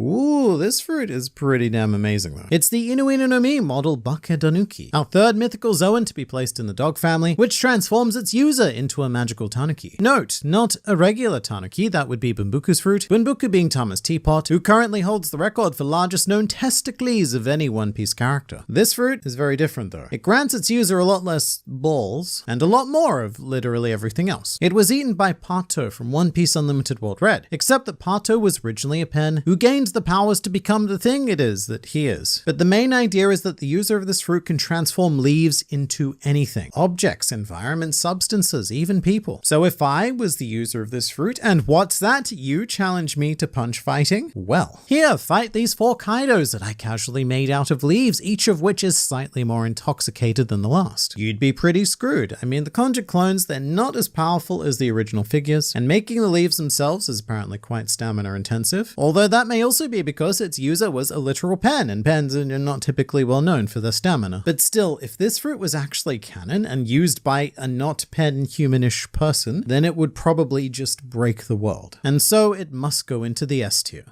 Ooh, this fruit is pretty damn amazing though. It's the Inu no Mi model Bakedanuki, our third mythical Zoan to be placed in the dog family, which transforms its user into a magical tanuki. Note, not a regular tanuki, that would be Bunbuku's fruit, Bunbuku being Tama's teapot, who currently holds the record for largest known testicles of any One Piece character. This fruit is very different though. It grants its user a lot less balls, and a lot more of literally everything else. It was eaten by Pato from One Piece Unlimited World Red, except that Pato was originally a pen who gained the powers to become the thing it is that he is. But the main idea is that the user of this fruit can transform leaves into anything. Objects, environments, substances, even people. So if I was the user of this fruit, and what's that? You challenge me to punch fighting? Well, here, fight these 4 Kaidos that I casually made out of leaves, each of which is slightly more intoxicated than the last. You'd be pretty screwed. I mean, the conjured clones, they're not as powerful as the original figures, and making the leaves themselves is apparently quite stamina intensive, although that may also be because its user was a literal pen, and pens are not typically well known for their stamina. But still, if this fruit was actually canon and used by a not pen humanish person, then it would probably just break the world. And so it must go into the S tier.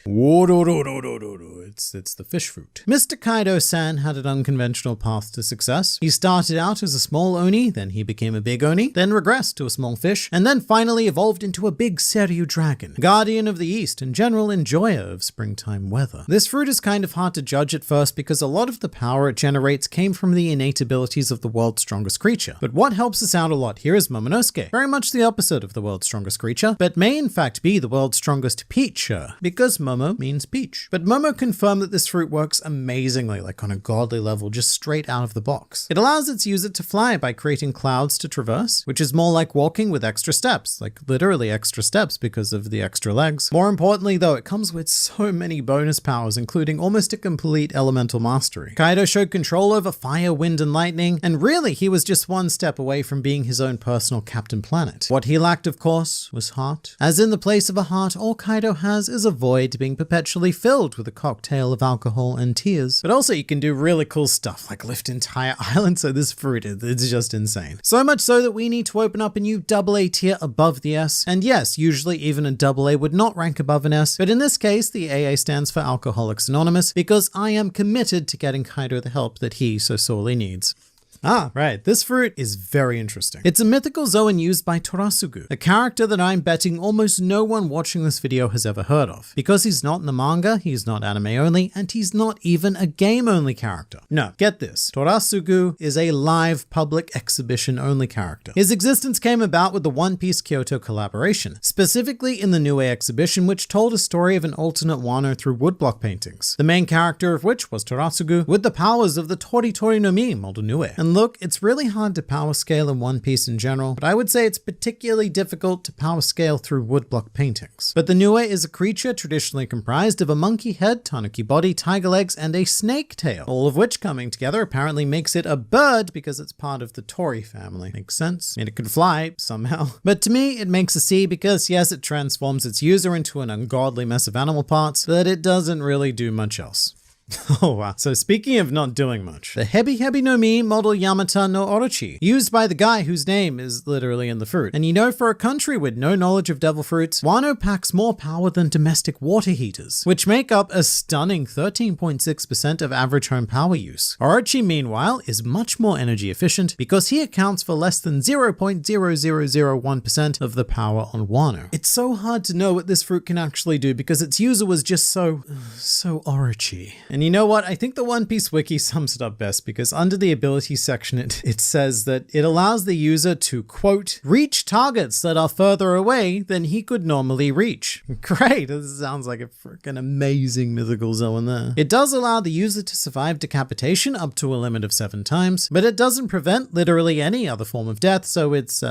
It's the fish fruit. Mr. Kaido-san had an unconventional path to success. He started out as a small oni, then he became a big oni, then regressed to a small fish, and then finally evolved into a big Seryu dragon, guardian of the east and general enjoyer of springtime weather. This fruit is kind of hard to judge at first because a lot of the power it generates came from the innate abilities of the world's strongest creature. But what helps us out a lot here is Momonosuke, very much the opposite of the world's strongest creature, but may in fact be the world's strongest creature, because Momonosuke Momo means peach. But Momo confirmed that this fruit works amazingly, like on a godly level, just straight out of the box. It allows its user to fly by creating clouds to traverse, which is more like walking with extra steps, like literally extra steps because of the extra legs. More importantly though, it comes with so many bonus powers, including almost a complete elemental mastery. Kaido showed control over fire, wind, and lightning, and really he was just one step away from being his own personal Captain Planet. What he lacked, of course, was heart. As in the place of a heart, all Kaido has is a void being perpetually filled with a cocktail of alcohol and tears. But also you can do really cool stuff like lift entire islands, so this fruit, it's just insane. So much so that we need to open up a new AA tier above the S. And yes, usually even a AA would not rank above an S, but in this case, the AA stands for Alcoholics Anonymous because I am committed to getting Kaido the help that he so sorely needs. Ah, right. This fruit is very interesting. It's a mythical Zoan used by Torasugu, a character that I'm betting almost no one watching this video has ever heard of. Because he's not in the manga, he's not anime only, and he's not even a game only character. No, get this. Torasugu is a live public exhibition only character. His existence came about with the One Piece Kyoto collaboration, specifically in the Nue exhibition, which told a story of an alternate Wano through woodblock paintings, the main character of which was Torasugu, with the powers of the Tori Tori no Mi, Molde Nue. And look, it's really hard to power scale in One Piece in general, but I would say it's particularly difficult to power scale through woodblock paintings. But the Nue is a creature traditionally comprised of a monkey head, tanuki body, tiger legs, and a snake tail, all of which coming together apparently makes it a bird because it's part of the Tori family. Makes sense? I mean, it could fly somehow. But to me, it makes a C because yes, it transforms its user into an ungodly mess of animal parts, but it doesn't really do much else. Oh wow. So speaking of not doing much, the Hebi Hebi no Mi model Yamata no Orochi, used by the guy whose name is literally in the fruit. And you know, for a country with no knowledge of devil fruits, Wano packs more power than domestic water heaters, which make up a stunning 13.6% of average home power use. Orochi, meanwhile, is much more energy efficient because he accounts for less than 0.0001% of the power on Wano. It's so hard to know what this fruit can actually do because its user was just so Orochi. And you know what? I think the One Piece wiki sums it up best because under the abilities section, it says that it allows the user to, quote, reach targets that are further away than he could normally reach. Great. This sounds like a freaking amazing mythical Zoan there. It does allow the user to survive decapitation up to a limit of 7 times, but it doesn't prevent literally any other form of death. So it's,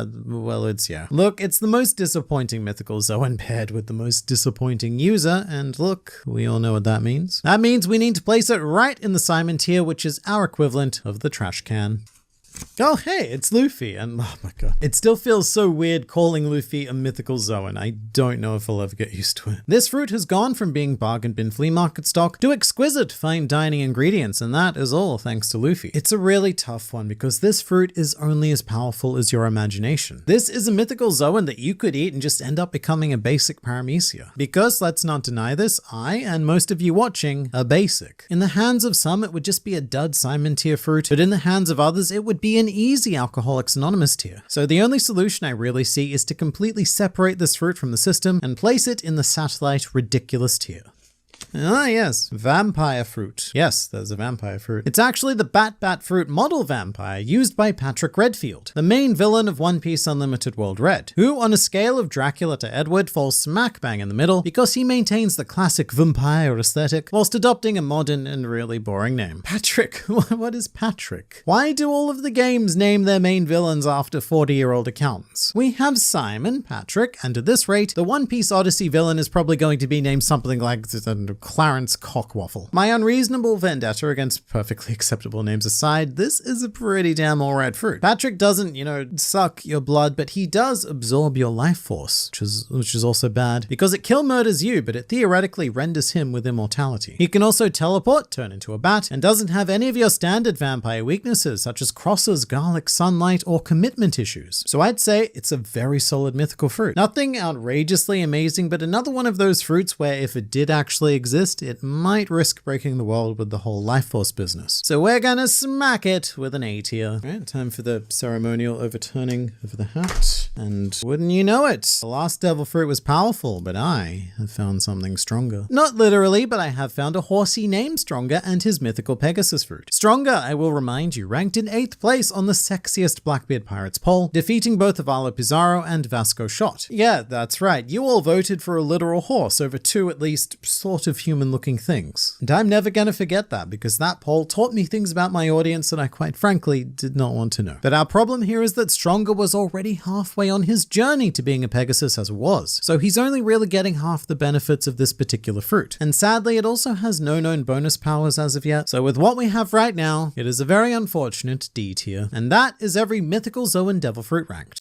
yeah. Look, it's the most disappointing mythical Zoan paired with the most disappointing user. And look, we all know what that means. That means we need to place it right in the Simon tier, which is our equivalent of the trash can. Oh, hey, it's Luffy. And oh my god, it still feels so weird calling Luffy a mythical Zoan. I don't know if I'll ever get used to it. This fruit has gone from being bargain bin flea market stock to exquisite fine dining ingredients, and that is all thanks to Luffy. It's a really tough one because this fruit is only as powerful as your imagination. This is a mythical Zoan that you could eat and just end up becoming a basic paramecia. Because let's not deny this, I, and most of you watching, are basic. In the hands of some, it would just be a dud Simon tier fruit, but in the hands of others, it would be an easy Alcoholics Anonymous tier. So the only solution I really see is to completely separate this fruit from the system and place it in the satellite ridiculous tier. Ah yes, vampire fruit. Yes, there's a vampire fruit. It's actually the Bat fruit model vampire used by Patrick Redfield, the main villain of One Piece Unlimited World Red, who on a scale of Dracula to Edward falls smack bang in the middle because he maintains the classic vampire aesthetic whilst adopting a modern and really boring name. Patrick. What is Patrick? Why do all of the games name their main villains after 40-year-old accountants? We have Simon, Patrick, and at this rate, the One Piece Odyssey villain is probably going to be named something like Clarence Cockwaffle. My unreasonable vendetta against perfectly acceptable names aside, this is a pretty damn alright fruit. Patrick doesn't, suck your blood, but he does absorb your life force, which is also bad, because it kill murders you, but it theoretically renders him with immortality. He can also teleport, turn into a bat, and doesn't have any of your standard vampire weaknesses, such as crosses, garlic, sunlight, or commitment issues. So I'd say it's a very solid mythical fruit. Nothing outrageously amazing, but another one of those fruits where if it did actually exist, it might risk breaking the world with the whole life force business. So we're gonna smack it with an A tier. All right, time for the ceremonial overturning of the hat. And wouldn't you know it, the last devil fruit was powerful, but I have found something stronger. Not literally, but I have found a horsey named Stronger and his mythical Pegasus fruit. Stronger, I will remind you, ranked in 8th place on the sexiest Blackbeard Pirates poll, defeating both Avalo Pizarro and Vasco Shot. Yeah, that's right, you all voted for a literal horse over two at least sort of human-looking things. And I'm never gonna forget that, because that poll taught me things about my audience that I quite frankly did not want to know. But our problem here is that Stronger was already halfway on his journey to being a Pegasus as it was, so he's only really getting half the benefits of this particular fruit. And sadly, it also has no known bonus powers as of yet, so with what we have right now, it is a very unfortunate D tier. And that is every mythical Zoan devil fruit ranked.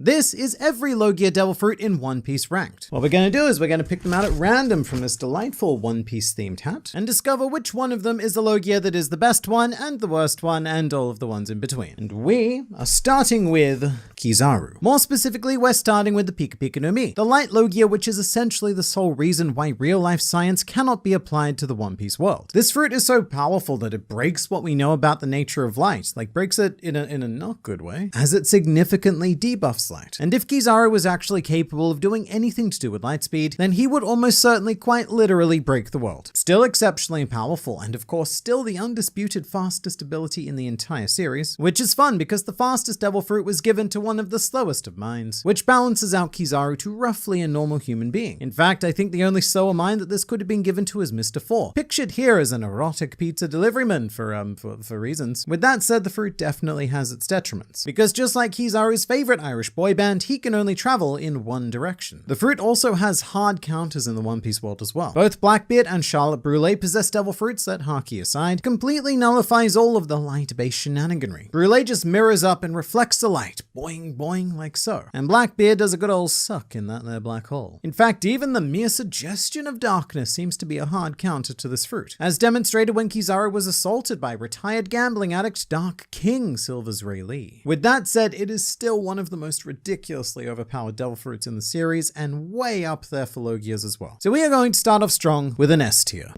This is every Logia Devil Fruit in One Piece ranked. What we're going to do is we're going to pick them out at random from this delightful One Piece themed hat and discover which one of them is the Logia that is the best one and the worst one and all of the ones in between. And we are starting with Kizaru. More specifically, we're starting with the Pika Pika no Mi, the light Logia, which is essentially the sole reason why real-life science cannot be applied to the One Piece world. This fruit is so powerful that it breaks what we know about the nature of light, like breaks it in a not good way, as it significantly debuffs light. And if Kizaru was actually capable of doing anything to do with light speed, then he would almost certainly quite literally break the world. Still exceptionally powerful, and of course still the undisputed fastest ability in the entire series, which is fun because the fastest devil fruit was given to one of the slowest of minds, which balances out Kizaru to roughly a normal human being. In fact, I think the only slower mind that this could have been given to is Mr. Four, pictured here as an erotic pizza deliveryman for reasons. With that said, the fruit definitely has its detriments, because just like Kizaru's favorite Irish boy band, he can only travel in one direction. The fruit also has hard counters in the One Piece world as well. Both Blackbeard and Charlotte Brûlé possess devil fruits that, Haki aside, completely nullifies all of the light-based shenaniganry. Brûlé just mirrors up and reflects the light, boing boing like so. And Blackbeard does a good old suck in that there black hole. In fact, even the mere suggestion of darkness seems to be a hard counter to this fruit, as demonstrated when Kizaru was assaulted by retired gambling addict Dark King Silver's Rayleigh. With that said, it is still one of the most ridiculously overpowered devil fruits in the series, and way up there for Logias as well. So we are going to start off strong with an S tier.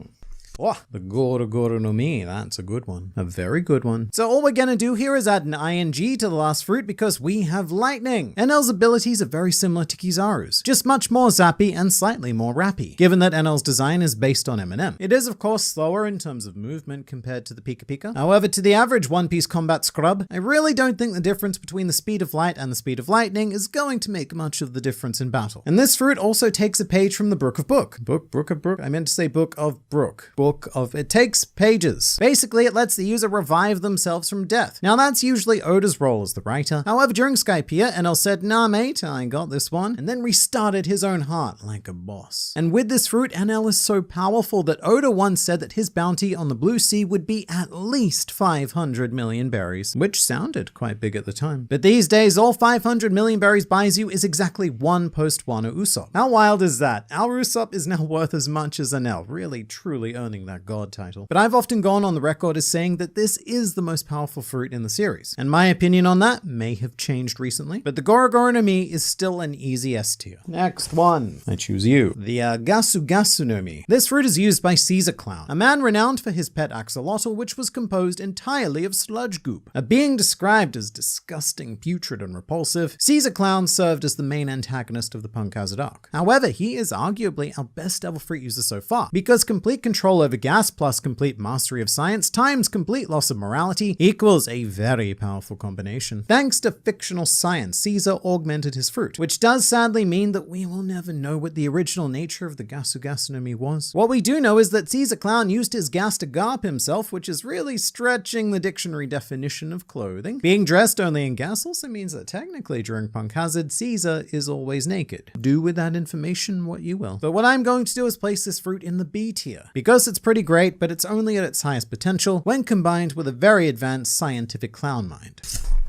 Oh, the Goro Goro no Mi, that's a good one. A very good one. So all we're gonna do here is add an ing to the last fruit because we have lightning. NL's abilities are very similar to Kizaru's, just much more zappy and slightly more rappy, given that NL's design is based on Eminem. It is of course slower in terms of movement compared to the Pika Pika. However, to the average One Piece combat scrub, I really don't think the difference between the speed of light and the speed of lightning is going to make much of the difference in battle. And this fruit also takes a page from the Book of Brook. Book of Brook? I meant to say Book of Brook. It takes pages. Basically, it lets the user revive themselves from death. Now that's usually Oda's role as the writer. However, during Skypiea, NL said, "Nah mate, I got this one," and then restarted his own heart like a boss. And with this fruit, NL is so powerful that Oda once said that his bounty on the Blue Sea would be at least 500 million berries, which sounded quite big at the time. But these days, all 500 million berries buys you is exactly one post-Wano Usopp. How wild is that? Our Usopp is now worth as much as NL, really truly earning that god title. But I've often gone on the record as saying that this is the most powerful fruit in the series, and my opinion on that may have changed recently, but the Goro Goro no Mi is still an easy S tier. Next one, I choose you. The Gasu Gasu no Mi. This fruit is used by Caesar Clown, a man renowned for his pet axolotl, which was composed entirely of sludge goop. A being described as disgusting, putrid, and repulsive, Caesar Clown served as the main antagonist of the Punk Hazard arc. However, he is arguably our best devil fruit user so far, because complete control over gas plus complete mastery of science times complete loss of morality equals a very powerful combination. Thanks to fictional science, Caesar augmented his fruit, which does sadly mean that we will never know what the original nature of the Gasu Gasu no Mi was. What we do know is that Caesar Clown used his gas to garp himself, which is really stretching the dictionary definition of clothing. Being dressed only in gas also means that technically during Punk Hazard, Caesar is always naked. Do with that information what you will. But what I'm going to do is place this fruit in the B tier, because it's pretty great, but it's only at its highest potential when combined with a very advanced scientific clown mind.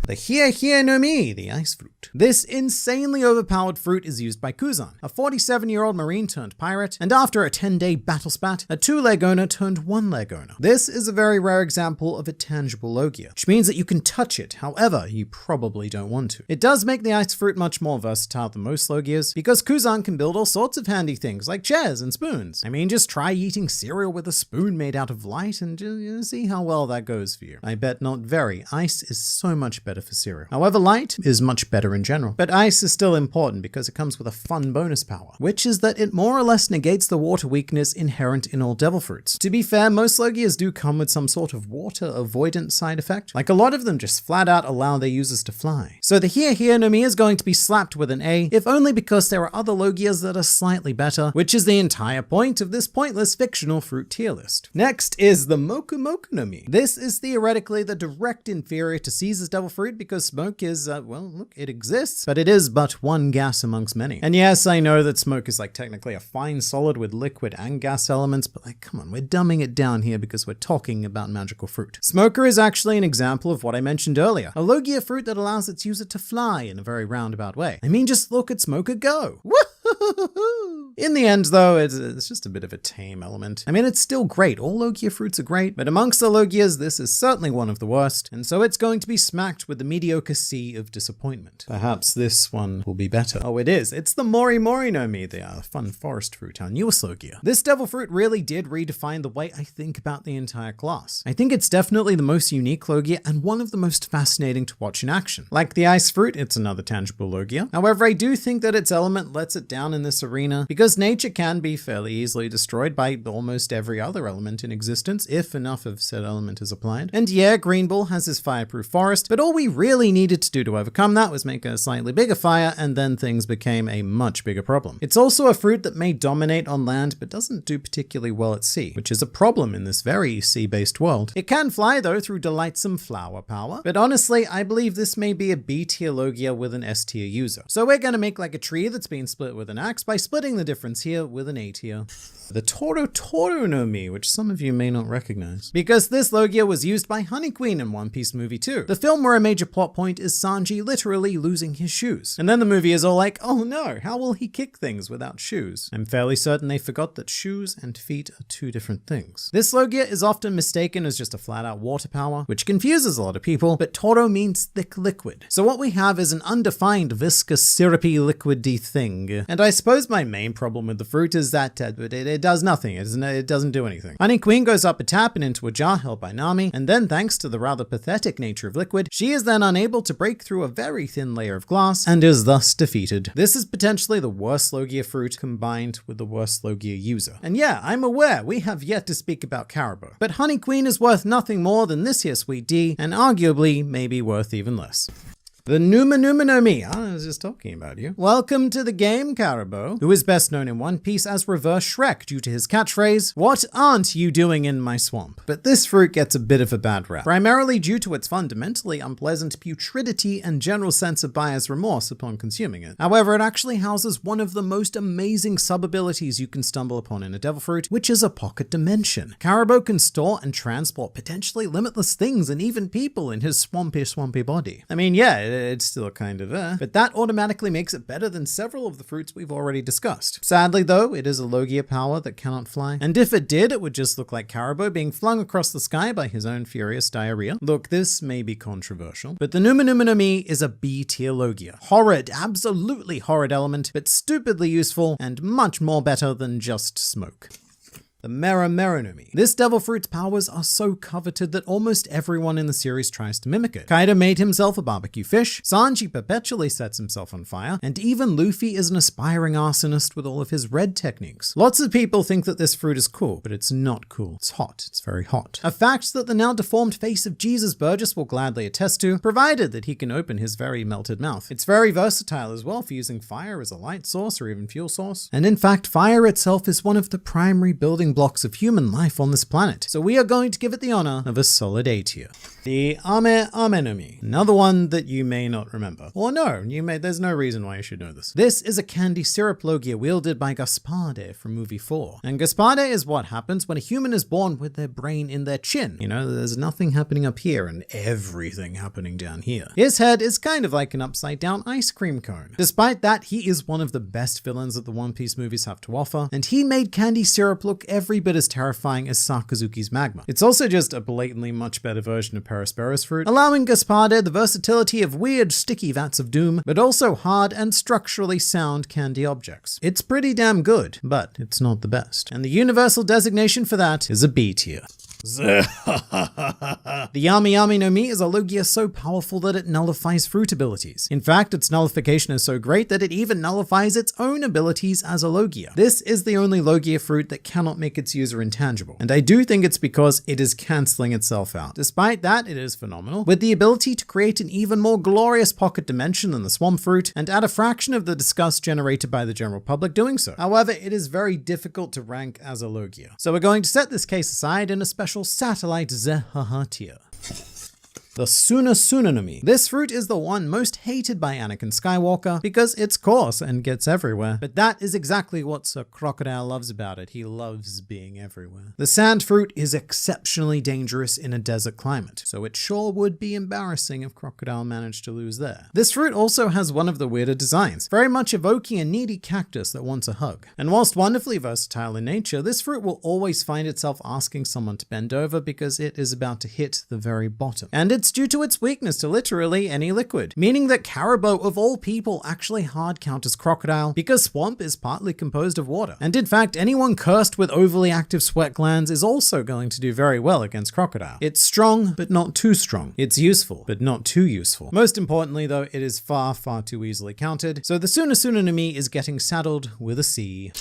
The Hiei no Mi, the ice fruit. This insanely overpowered fruit is used by Kuzan, a 47-year-old marine turned pirate, and after a 10-day battle spat, a 2-leg owner turned 1-leg owner. This is a very rare example of a tangible Logia, which means that you can touch it, however, you probably don't want to. It does make the ice fruit much more versatile than most Logias, because Kuzan can build all sorts of handy things like chairs and spoons. I mean, just try eating cereal with a spoon made out of light and just see how well that goes for you. I bet not very. Ice is so much better for cereal. However, light is much better in general. But ice is still important because it comes with a fun bonus power, which is that it more or less negates the water weakness inherent in all devil fruits. To be fair, most Logias do come with some sort of water avoidance side effect. Like a lot of them just flat out allow their users to fly. So the Hiei no Mi is going to be slapped with an A, if only because there are other Logias that are slightly better, which is the entire point of this pointless fictional fruit tier list. Next is the Moku Moku no Mi. This is theoretically the direct inferior to Caesar's devil fruit because smoke is, well, look, it exists, but it is but one gas amongst many. And yes, I know that smoke is like technically a fine solid with liquid and gas elements, but like, come on, we're dumbing it down here because we're talking about magical fruit. Smoker is actually an example of what I mentioned earlier, a Logia fruit that allows its user to fly in a very roundabout way. I mean, just look at Smoker go. In the end, though, it's just a bit of a tame element. I mean, it's still great. All Logia fruits are great, but amongst the Logias, this is certainly one of the worst, and so it's going to be smacked with the mediocre C of disappointment. Perhaps this one will be better. Oh, it is. It's the Mori Mori no Mi, the fun forest fruit, our newest Logia. This devil fruit really did redefine the way I think about the entire class. I think it's definitely the most unique Logia and one of the most fascinating to watch in action. Like the ice fruit, it's another tangible Logia. However, I do think that its element lets it down in this arena because nature can be fairly easily destroyed by almost every other element in existence if enough of said element is applied. And yeah, Green Bull has his fireproof forest, but all we really needed to do to overcome that was make a slightly bigger fire, and then things became a much bigger problem. It's also a fruit that may dominate on land but doesn't do particularly well at sea, which is a problem in this very sea-based world. It can fly though through delightsome flower power, but honestly, I believe this may be a B-tier Logia with an S-tier user. So we're gonna make like a tree that's been split with an axe by splitting the difference here with an A tier. The Toro Toro no Mi, which some of you may not recognize, because this Logia was used by Honey Queen in One Piece movie 2, the film where a major plot point is Sanji literally losing his shoes. And then the movie is all like, oh no, how will he kick things without shoes? I'm fairly certain they forgot that shoes and feet are two different things. This Logia is often mistaken as just a flat out water power, which confuses a lot of people, but Toro means thick liquid. So what we have is an undefined viscous syrupy liquidy thing. And I suppose my main problem with the fruit is that it does nothing. It doesn't do anything. Honey Queen goes up a tap and into a jar held by Nami, and then thanks to the rather pathetic nature of liquid, she is then unable to break through a very thin layer of glass and is thus defeated. This is potentially the worst Logia fruit combined with the worst Logia user. And yeah, I'm aware we have yet to speak about Caribou, but Honey Queen is worth nothing more than this here Sweet D, and arguably maybe worth even less. The Numa Numa no Mi. I was just talking about you. Welcome to the game, Caribou, who is best known in One Piece as Reverse Shrek due to his catchphrase, "What aren't you doing in my swamp?" But this fruit gets a bit of a bad rap, primarily due to its fundamentally unpleasant putridity and general sense of buyer's remorse upon consuming it. However, it actually houses one of the most amazing sub-abilities you can stumble upon in a devil fruit, which is a pocket dimension. Caribou can store and transport potentially limitless things and even people in his swampy body. I mean, yeah, it's still kind of but that automatically makes it better than several of the fruits we've already discussed. Sadly though, it is a Logia power that cannot fly, and if it did, it would just look like Caribou being flung across the sky by his own furious diarrhea. Look, this may be controversial, but the Numa Numa no Mi is a B-tier Logia. Horrid, absolutely horrid element, but stupidly useful and much more better than just smoke. The Mera Mera no Mi. This devil fruit's powers are so coveted that almost everyone in the series tries to mimic it. Kaido made himself a barbecue fish, Sanji perpetually sets himself on fire, and even Luffy is an aspiring arsonist with all of his red techniques. Lots of people think that this fruit is cool, but it's not cool. It's hot. It's very hot. A fact that the now deformed face of Jesus Burgess will gladly attest to, provided that he can open his very melted mouth. It's very versatile as well for using fire as a light source or even fuel source. And in fact, fire itself is one of the primary building blocks of human life on this planet, so we are going to give it the honor of a solid A tier. The Ame Amenomi, another one that you may not remember. Or no, there's no reason why you should know this. This is a candy syrup logia wielded by Gaspard from movie 4. And Gaspard is what happens when a human is born with their brain in their chin. You know, there's nothing happening up here and everything happening down here. His head is kind of like an upside down ice cream cone. Despite that, he is one of the best villains that the One Piece movies have to offer, and he made candy syrup look every bit as terrifying as Sakazuki's magma. It's also just a blatantly much better version of Perospero fruit, allowing Gaspard the versatility of weird sticky vats of doom, but also hard and structurally sound candy objects. It's pretty damn good, but it's not the best. And the universal designation for that is a B tier. The Yami Yami no Mi is a logia so powerful that it nullifies fruit abilities. In fact, its nullification is so great that it even nullifies its own abilities as a logia. This is the only logia fruit that cannot make its user intangible, and I do think it's because it is cancelling itself out. Despite that, it is phenomenal, with the ability to create an even more glorious pocket dimension than the swamp fruit, and add a fraction of the disgust generated by the general public doing so. However, it is very difficult to rank as a logia, so we're going to set this case aside in a special satellite Zehaha tier. The Suna Suna no Mi. This fruit is the one most hated by Anakin Skywalker because it's coarse and gets everywhere. But that is exactly what Sir Crocodile loves about it. He loves being everywhere. The sand fruit is exceptionally dangerous in a desert climate, so it sure would be embarrassing if Crocodile managed to lose there. This fruit also has one of the weirder designs, very much evoking a needy cactus that wants a hug. And whilst wonderfully versatile in nature, this fruit will always find itself asking someone to bend over because it is about to hit the very bottom. And it's due to its weakness to literally any liquid, meaning that Caribou of all people actually hard counters Crocodile because swamp is partly composed of water. And in fact, anyone cursed with overly active sweat glands is also going to do very well against Crocodile. It's strong, but not too strong. It's useful, but not too useful. Most importantly though, it is far, far too easily countered, so the Suna Suna no Mi is getting saddled with a C.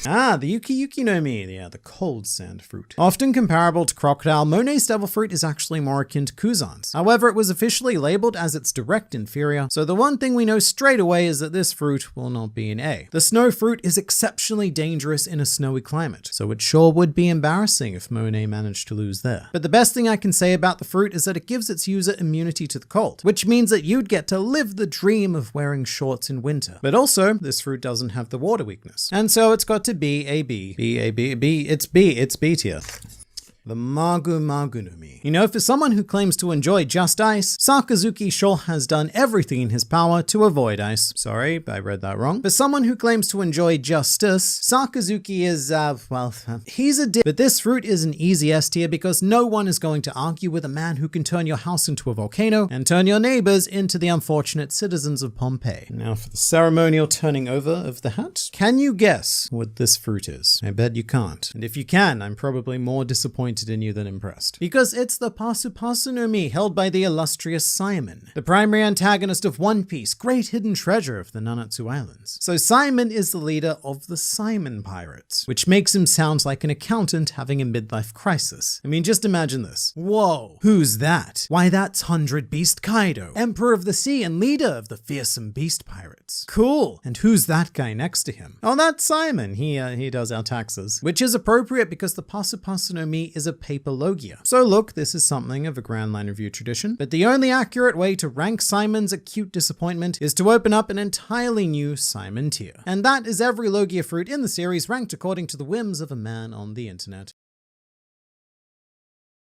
The Yuki Yuki no Mi, the cold sand fruit. Often comparable to Crocodile, Monet's devil fruit is actually more akin to Kuzan's. However, it was officially labeled as its direct inferior, so the one thing we know straight away is that this fruit will not be an A. The snow fruit is exceptionally dangerous in a snowy climate, so it sure would be embarrassing if Monet managed to lose there. But the best thing I can say about the fruit is that it gives its user immunity to the cold, which means that you'd get to live the dream of wearing shorts in winter. But also, this fruit doesn't have the water weakness, and so it's got to it's B tier. The Magu Magu no Mi. You know, for someone who claims to enjoy just ice, Sakazuki sure has done everything in his power to avoid ice. Sorry, I read that wrong. For someone who claims to enjoy justice, Sakazuki is, he's a dick. But this fruit is an easy S tier because no one is going to argue with a man who can turn your house into a volcano and turn your neighbors into the unfortunate citizens of Pompeii. Now for the ceremonial turning over of the hat. Can you guess what this fruit is? I bet you can't. And if you can, I'm probably more disappointed in you than impressed. Because it's the Pasu Pasu no Mi, held by the illustrious Simon, the primary antagonist of One Piece, great hidden treasure of the Nanatsu Islands. So Simon is the leader of the Simon Pirates, which makes him sound like an accountant having a midlife crisis. I mean, just imagine this. Whoa, who's that? Why, that's 100 Beast Kaido, Emperor of the Sea and leader of the fearsome Beast Pirates. Cool. And who's that guy next to him? Oh, that's Simon. He does our taxes, which is appropriate because the Pasu Pasu no Mi is a paper logia. So look, this is something of a Grand Line Review tradition, but the only accurate way to rank Simon's acute disappointment is to open up an entirely new Simon tier. And that is every logia fruit in the series ranked according to the whims of a man on the internet.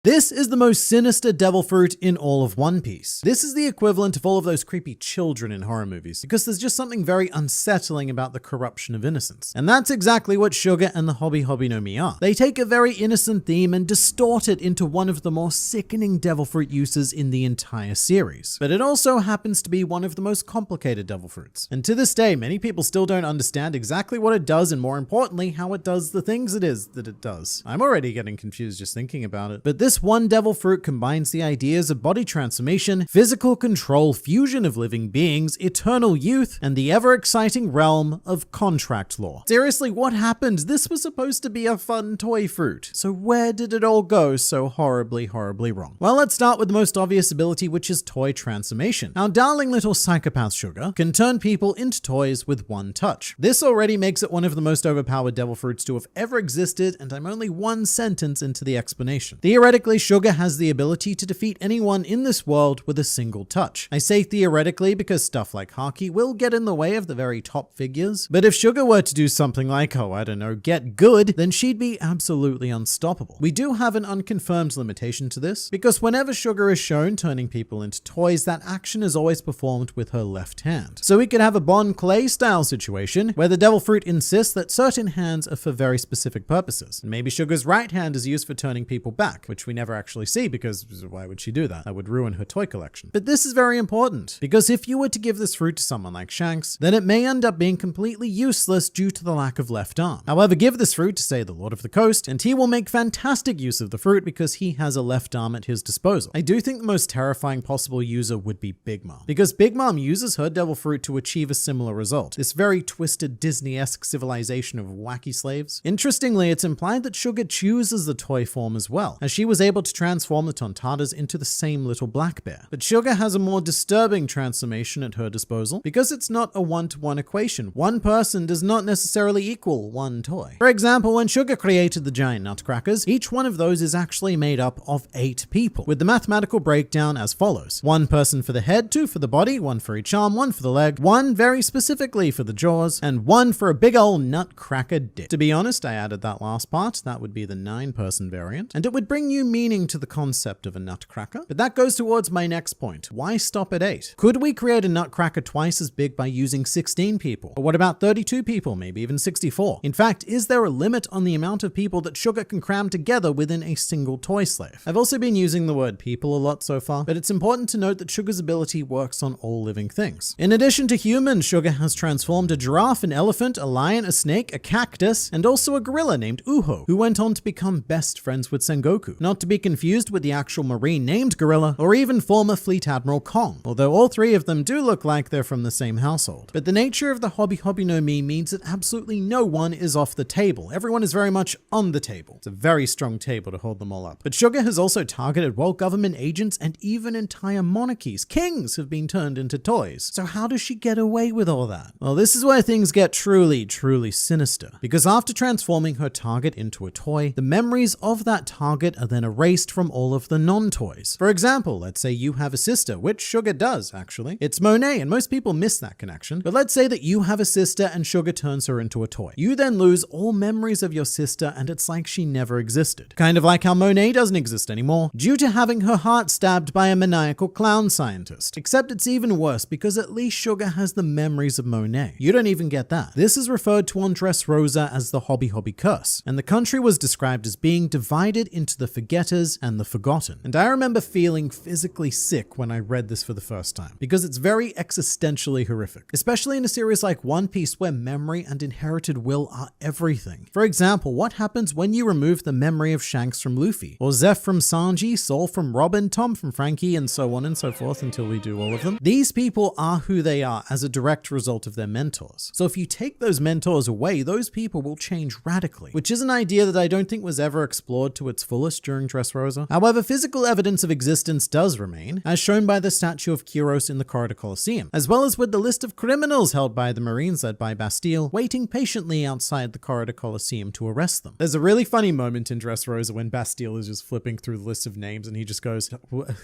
This is the most sinister devil fruit in all of One Piece. This is the equivalent of all of those creepy children in horror movies, because there's just something very unsettling about the corruption of innocence. And that's exactly what Sugar and the Hobby Hobby no Mi are. They take a very innocent theme and distort it into one of the more sickening devil fruit uses in the entire series. But it also happens to be one of the most complicated devil fruits. And to this day, many people still don't understand exactly what it does, and more importantly, how it does the things it is that it does. I'm already getting confused just thinking about it. But this This one devil fruit combines the ideas of body transformation, physical control, fusion of living beings, eternal youth, and the ever-exciting realm of contract law. Seriously, what happened? This was supposed to be a fun toy fruit. So where did it all go so horribly wrong? Well, let's start with the most obvious ability, which is toy transformation. Our darling little psychopath Sugar can turn people into toys with one touch. This already makes it one of the most overpowered devil fruits to have ever existed, and I'm only one sentence into the explanation. Theoretically, Sugar has the ability to defeat anyone in this world with a single touch. I say theoretically because stuff like Haki will get in the way of the very top figures, but if Sugar were to do something like, oh, I don't know, get good, then she'd be absolutely unstoppable. We do have an unconfirmed limitation to this, because whenever Sugar is shown turning people into toys, that action is always performed with her left hand. So we could have a Bon Clay style situation where the devil fruit insists that certain hands are for very specific purposes. And maybe Sugar's right hand is used for turning people back, which we never actually see because why would she do that? That would ruin her toy collection. But this is very important, because if you were to give this fruit to someone like Shanks, then it may end up being completely useless due to the lack of left arm. However, give this fruit to, say, the Lord of the Coast, and he will make fantastic use of the fruit because he has a left arm at his disposal. I do think the most terrifying possible user would be Big Mom, because Big Mom uses her devil fruit to achieve a similar result. This very twisted Disney-esque civilization of wacky slaves. Interestingly, it's implied that Sugar chooses the toy form as well, as she was able to transform the Tontatas into the same little black bear. But Sugar has a more disturbing transformation at her disposal, because it's not a one-to-one equation. One person does not necessarily equal one toy. For example, when Sugar created the giant nutcrackers, each one of those is actually made up of 8 people, with the mathematical breakdown as follows. 1 person for the head, 2 for the body, 1 for each arm, 1 for the leg, 1 very specifically for the jaws, and 1 for a big ol' nutcracker dick. To be honest, I added that last part. That would be the 9-person variant, and it would bring new meaning to the concept of a nutcracker. But that goes towards my next point. Why stop at 8? Could we create a nutcracker twice as big by using 16 people? Or what about 32 people, maybe even 64? In fact, is there a limit on the amount of people that Sugar can cram together within a single toy slave? I've also been using the word people a lot so far, but it's important to note that Sugar's ability works on all living things. In addition to humans, Sugar has transformed a giraffe, an elephant, a lion, a snake, a cactus, and also a gorilla named Uho, who went on to become best friends with Sengoku. Not to be confused with the actual marine named Gorilla, or even former Fleet Admiral Kong, although all 3 of them do look like they're from the same household. But the nature of the Hobby Hobby no Mi means that absolutely no one is off the table. Everyone is very much on the table. It's a very strong table to hold them all up. But Sugar has also targeted world government agents and even entire monarchies. Kings have been turned into toys. So how does she get away with all that? Well, this is where things get truly sinister. Because after transforming her target into a toy, the memories of that target are then erased from all of the non-toys. For example, let's say you have a sister, which Sugar does, actually. It's Monet, and most people miss that connection. But let's say that you have a sister and Sugar turns her into a toy. You then lose all memories of your sister, and it's like she never existed. Kind of like how Monet doesn't exist anymore, due to having her heart stabbed by a maniacal clown scientist. Except it's even worse, because at least Sugar has the memories of Monet. You don't even get that. This is referred to on Dressrosa as the Hobby Hobby curse, and the country was described as being divided into the forgetters and the forgotten. And I remember feeling physically sick when I read this for the first time, because it's very existentially horrific, especially in a series like One Piece where memory and inherited will are everything. For example, what happens when you remove the memory of Shanks from Luffy, or Zeph from Sanji, Saul from Robin, Tom from Frankie, and so on and so forth until we do all of them? These people are who they are as a direct result of their mentors. So if you take those mentors away, those people will change radically, which is an idea that I don't think was ever explored to its fullest during Dressrosa. However, physical evidence of existence does remain, as shown by the statue of Kyros in the Corridor Colosseum, as well as with the list of criminals held by the Marines led by Bastille, waiting patiently outside the Corridor Colosseum to arrest them. There's a really funny moment in Dressrosa when Bastille is just flipping through the list of names and he just goes,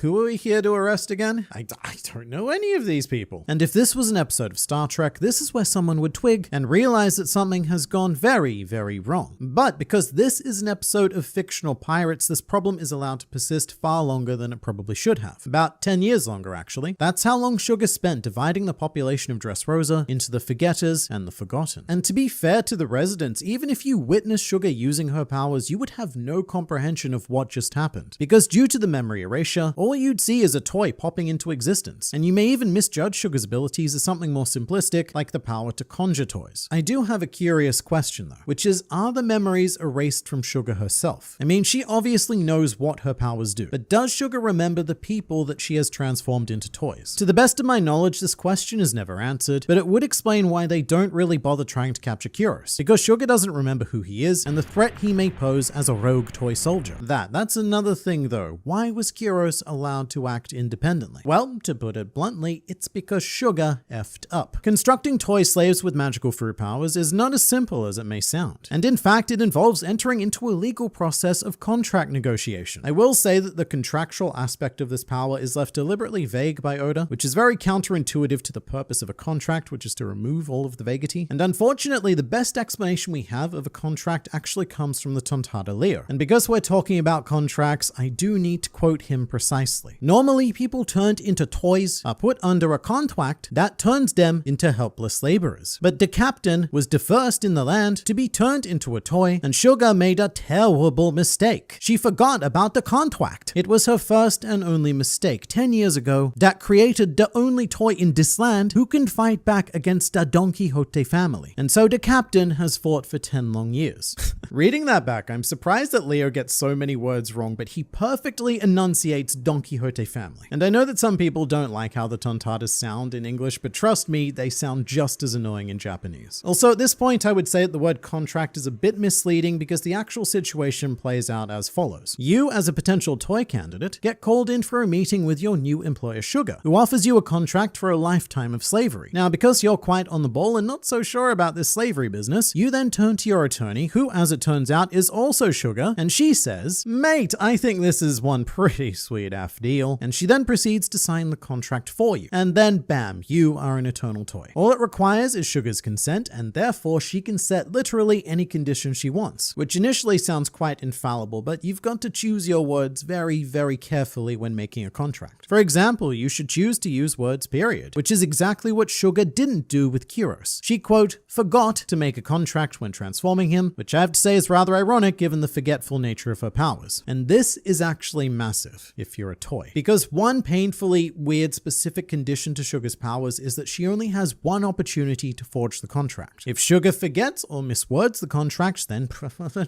"Who are we here to arrest again? I don't know any of these people." And if this was an episode of Star Trek, this is where someone would twig and realize that something has gone very wrong. But because this is an episode of fictional pirates, this problem is allowed to persist far longer than it probably should have. About 10 years longer, actually. That's how long Sugar spent dividing the population of Dressrosa into the forgetters and the forgotten. And to be fair to the residents, even if you witnessed Sugar using her powers, you would have no comprehension of what just happened. Because due to the memory erasure, all you'd see is a toy popping into existence. And you may even misjudge Sugar's abilities as something more simplistic, like the power to conjure toys. I do have a curious question though, which is, are the memories erased from Sugar herself? I mean, she obviously actually knows what her powers do. But does Sugar remember the people that she has transformed into toys? To the best of my knowledge, this question is never answered, but it would explain why they don't really bother trying to capture Kyros, because Sugar doesn't remember who he is and the threat he may pose as a rogue toy soldier. That's another thing though. Why was Kyros allowed to act independently? Well, to put it bluntly, it's because Sugar effed up. Constructing toy slaves with magical fruit powers is not as simple as it may sound, and in fact it involves entering into a legal process of contract negotiation. I will say that the contractual aspect of this power is left deliberately vague by Oda, which is very counterintuitive to the purpose of a contract, which is to remove all of the vagity. And unfortunately, the best explanation we have of a contract actually comes from the Tontada Leo. And because we're talking about contracts, I do need to quote him precisely. Normally, people turned into toys are put under a contract that turns them into helpless laborers. But the captain was the first in the land to be turned into a toy, and Sugar made a terrible mistake. She forgot about the contract. It was her first and only mistake 10 years ago that created the only toy in this land who can fight back against the Don Quixote family. And so the captain has fought for 10 long years. Reading that back, I'm surprised that Leo gets so many words wrong, but he perfectly enunciates Don Quixote family. And I know that some people don't like how the Tontadas sound in English, but trust me, they sound just as annoying in Japanese. Also, at this point, I would say that the word contract is a bit misleading because the actual situation plays out as follows. You, as a potential toy candidate, get called in for a meeting with your new employer Sugar, who offers you a contract for a lifetime of slavery. Now, because you're quite on the ball and not so sure about this slavery business, you then turn to your attorney, who, as it turns out, is also Sugar, and she says, "Mate, I think this is one pretty sweet aff deal," and she then proceeds to sign the contract for you. And then, bam, you are an eternal toy. All it requires is Sugar's consent, and therefore she can set literally any condition she wants, which initially sounds quite infallible, but you've got to choose your words very, very carefully when making a contract. For example, you should choose to use words period, which is exactly what Sugar didn't do with Kyros. She, quote, forgot to make a contract when transforming him, which I have to say is rather ironic given the forgetful nature of her powers. And this is actually massive if you're a toy, because one painfully weird specific condition to Sugar's powers is that she only has one opportunity to forge the contract. If Sugar forgets or miswords the contract, then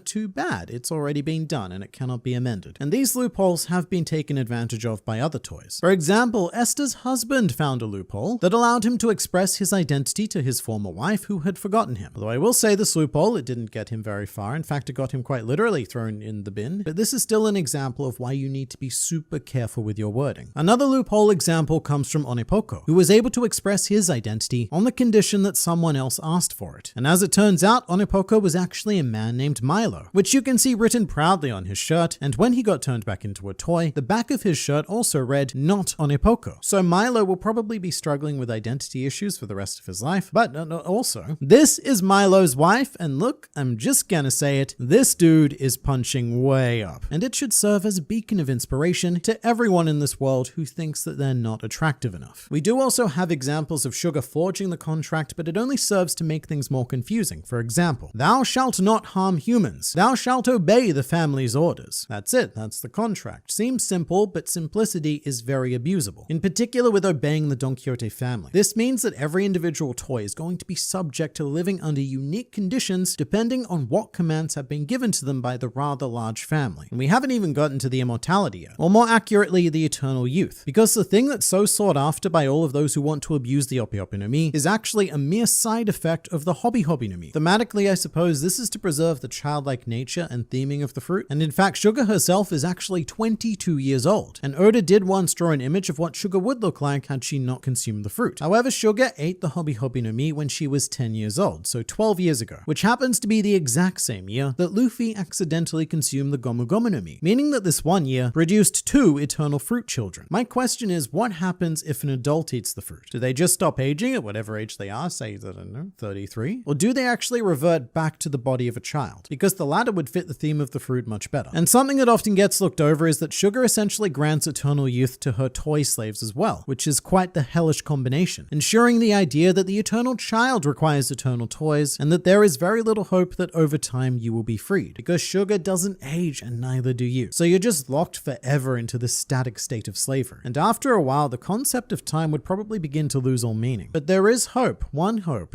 too bad, it's already been done and it cannot be amended. And these loopholes have been taken advantage of by other toys. For example, Esther's husband found a loophole that allowed him to express his identity to his former wife who had forgotten him. Although I will say this loophole, it didn't get him very far. In fact, it got him quite literally thrown in the bin. But this is still an example of why you need to be super careful with your wording. Another loophole example comes from Onipoko, who was able to express his identity on the condition that someone else asked for it. And as it turns out, Onipoko was actually a man named Milo, which you can see written proudly on his shirt, and when he got turned back into a toy, the back of his shirt also read, "Not Onipoko." So Milo will probably be struggling with identity issues for the rest of his life, but also, this is Milo's wife, and look, I'm just gonna say it, this dude is punching way up. And it should serve as a beacon of inspiration to everyone in this world who thinks that they're not attractive enough. We do also have examples of Sugar forging the contract, but it only serves to make things more confusing. For example, "Thou shalt not harm humans. Thou shalt obey the family's orders." That's it, that's the contract. Seems simple, but simplicity is very abusable. In particular with obeying the Don Quixote family. This means that every individual toy is going to be subject to living under unique conditions depending on what commands have been given to them by the rather large family. And we haven't even gotten to the immortality yet, or more accurately, the eternal youth. Because the thing that's so sought after by all of those who want to abuse the Ope Ope no Mi is actually a mere side effect of the Hobby Hobby no Mi. Thematically, I suppose this is to preserve the childlike nature and theming of the fruit. And in fact, Sugar herself is actually 22 years old. And Oda did once draw an image of what Sugar would look like had she not consumed the fruit. However, Sugar ate the Hobby Hobby no Mi when she was 10 years old, so 12 years ago, which happens to be the exact same year that Luffy accidentally consumed the Gomu Gomu no Mi, meaning that this one year produced 2 eternal fruit children. My question is, what happens if an adult eats the fruit? Do they just stop aging at whatever age they are, say, I don't know, 33? Or do they actually revert back to the body of a child? Because the latter would fit the theme of the fruit much better. And something that often gets looked over is that Sugar essentially grants eternal youth to her toy slaves as well, which is quite the hellish combination, ensuring the idea that the eternal child requires eternal toys, and that there is very little hope that over time you will be freed, because Sugar doesn't age and neither do you. So you're just locked forever into this static state of slavery. And after a while, the concept of time would probably begin to lose all meaning. But there is hope,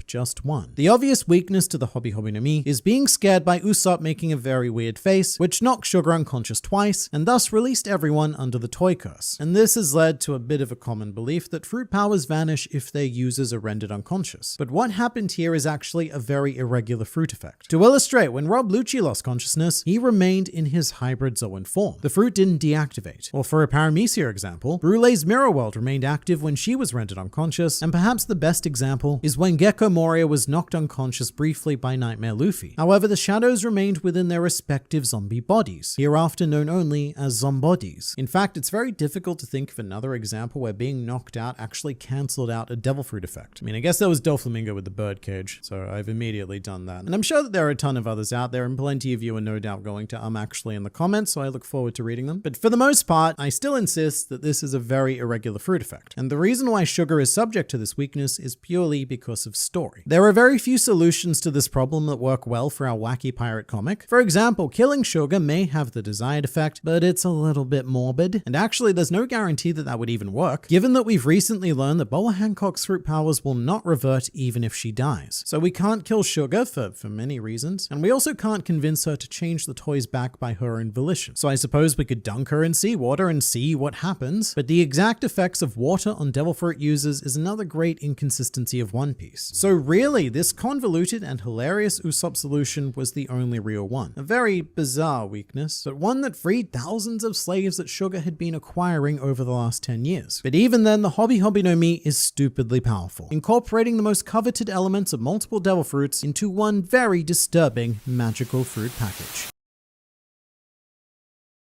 just one. The obvious weakness to the Hobby Hobby no Mi is being scared by Usopp making a very weird face, which knocks Sugar Sugar unconscious twice, and thus released everyone under the toy curse. And this has led to a bit of a common belief that fruit powers vanish if their users are rendered unconscious. But what happened here is actually a very irregular fruit effect. To illustrate, when Rob Lucci lost consciousness, he remained in his hybrid Zoan form. The fruit didn't deactivate. Or for a Paramecia example, Brulee's mirror world remained active when she was rendered unconscious, and perhaps the best example is when Gecko Moria was knocked unconscious briefly by Nightmare Luffy. However, the shadows remained within their respective zombie bodies, hereafter known only as Zombodies. In fact, it's very difficult to think of another example where being knocked out actually cancelled out a Devil Fruit effect. I mean, I guess there was Doflamingo with the birdcage, so I've immediately done that. And I'm sure that there are a ton of others out there, and plenty of you are no doubt going to actually in the comments, so I look forward to reading them. But for the most part, I still insist that this is a very irregular fruit effect. And the reason why Sugar is subject to this weakness is purely because of story. There are very few solutions to this problem that work well for our wacky pirate comic. For example, killing Sugar may have the desired effect, but it's a little bit morbid. And actually, there's no guarantee that that would even work, given that we've recently learned that Boa Hancock's fruit powers will not revert even if she dies. So we can't kill Sugar for many reasons, and we also can't convince her to change the toys back by her own volition. So I suppose we could dunk her in seawater and see what happens, but the exact effects of water on Devil Fruit users is another great inconsistency of One Piece. So really, this convoluted and hilarious Usopp solution was the only real one. A very bizarre weakness, but one that freed thousands of slaves that Sugar had been acquiring over the last 10 years. But even then, the Hobby Hobby no Mi is stupidly powerful, incorporating the most coveted elements of multiple Devil Fruits into one very disturbing magical fruit package.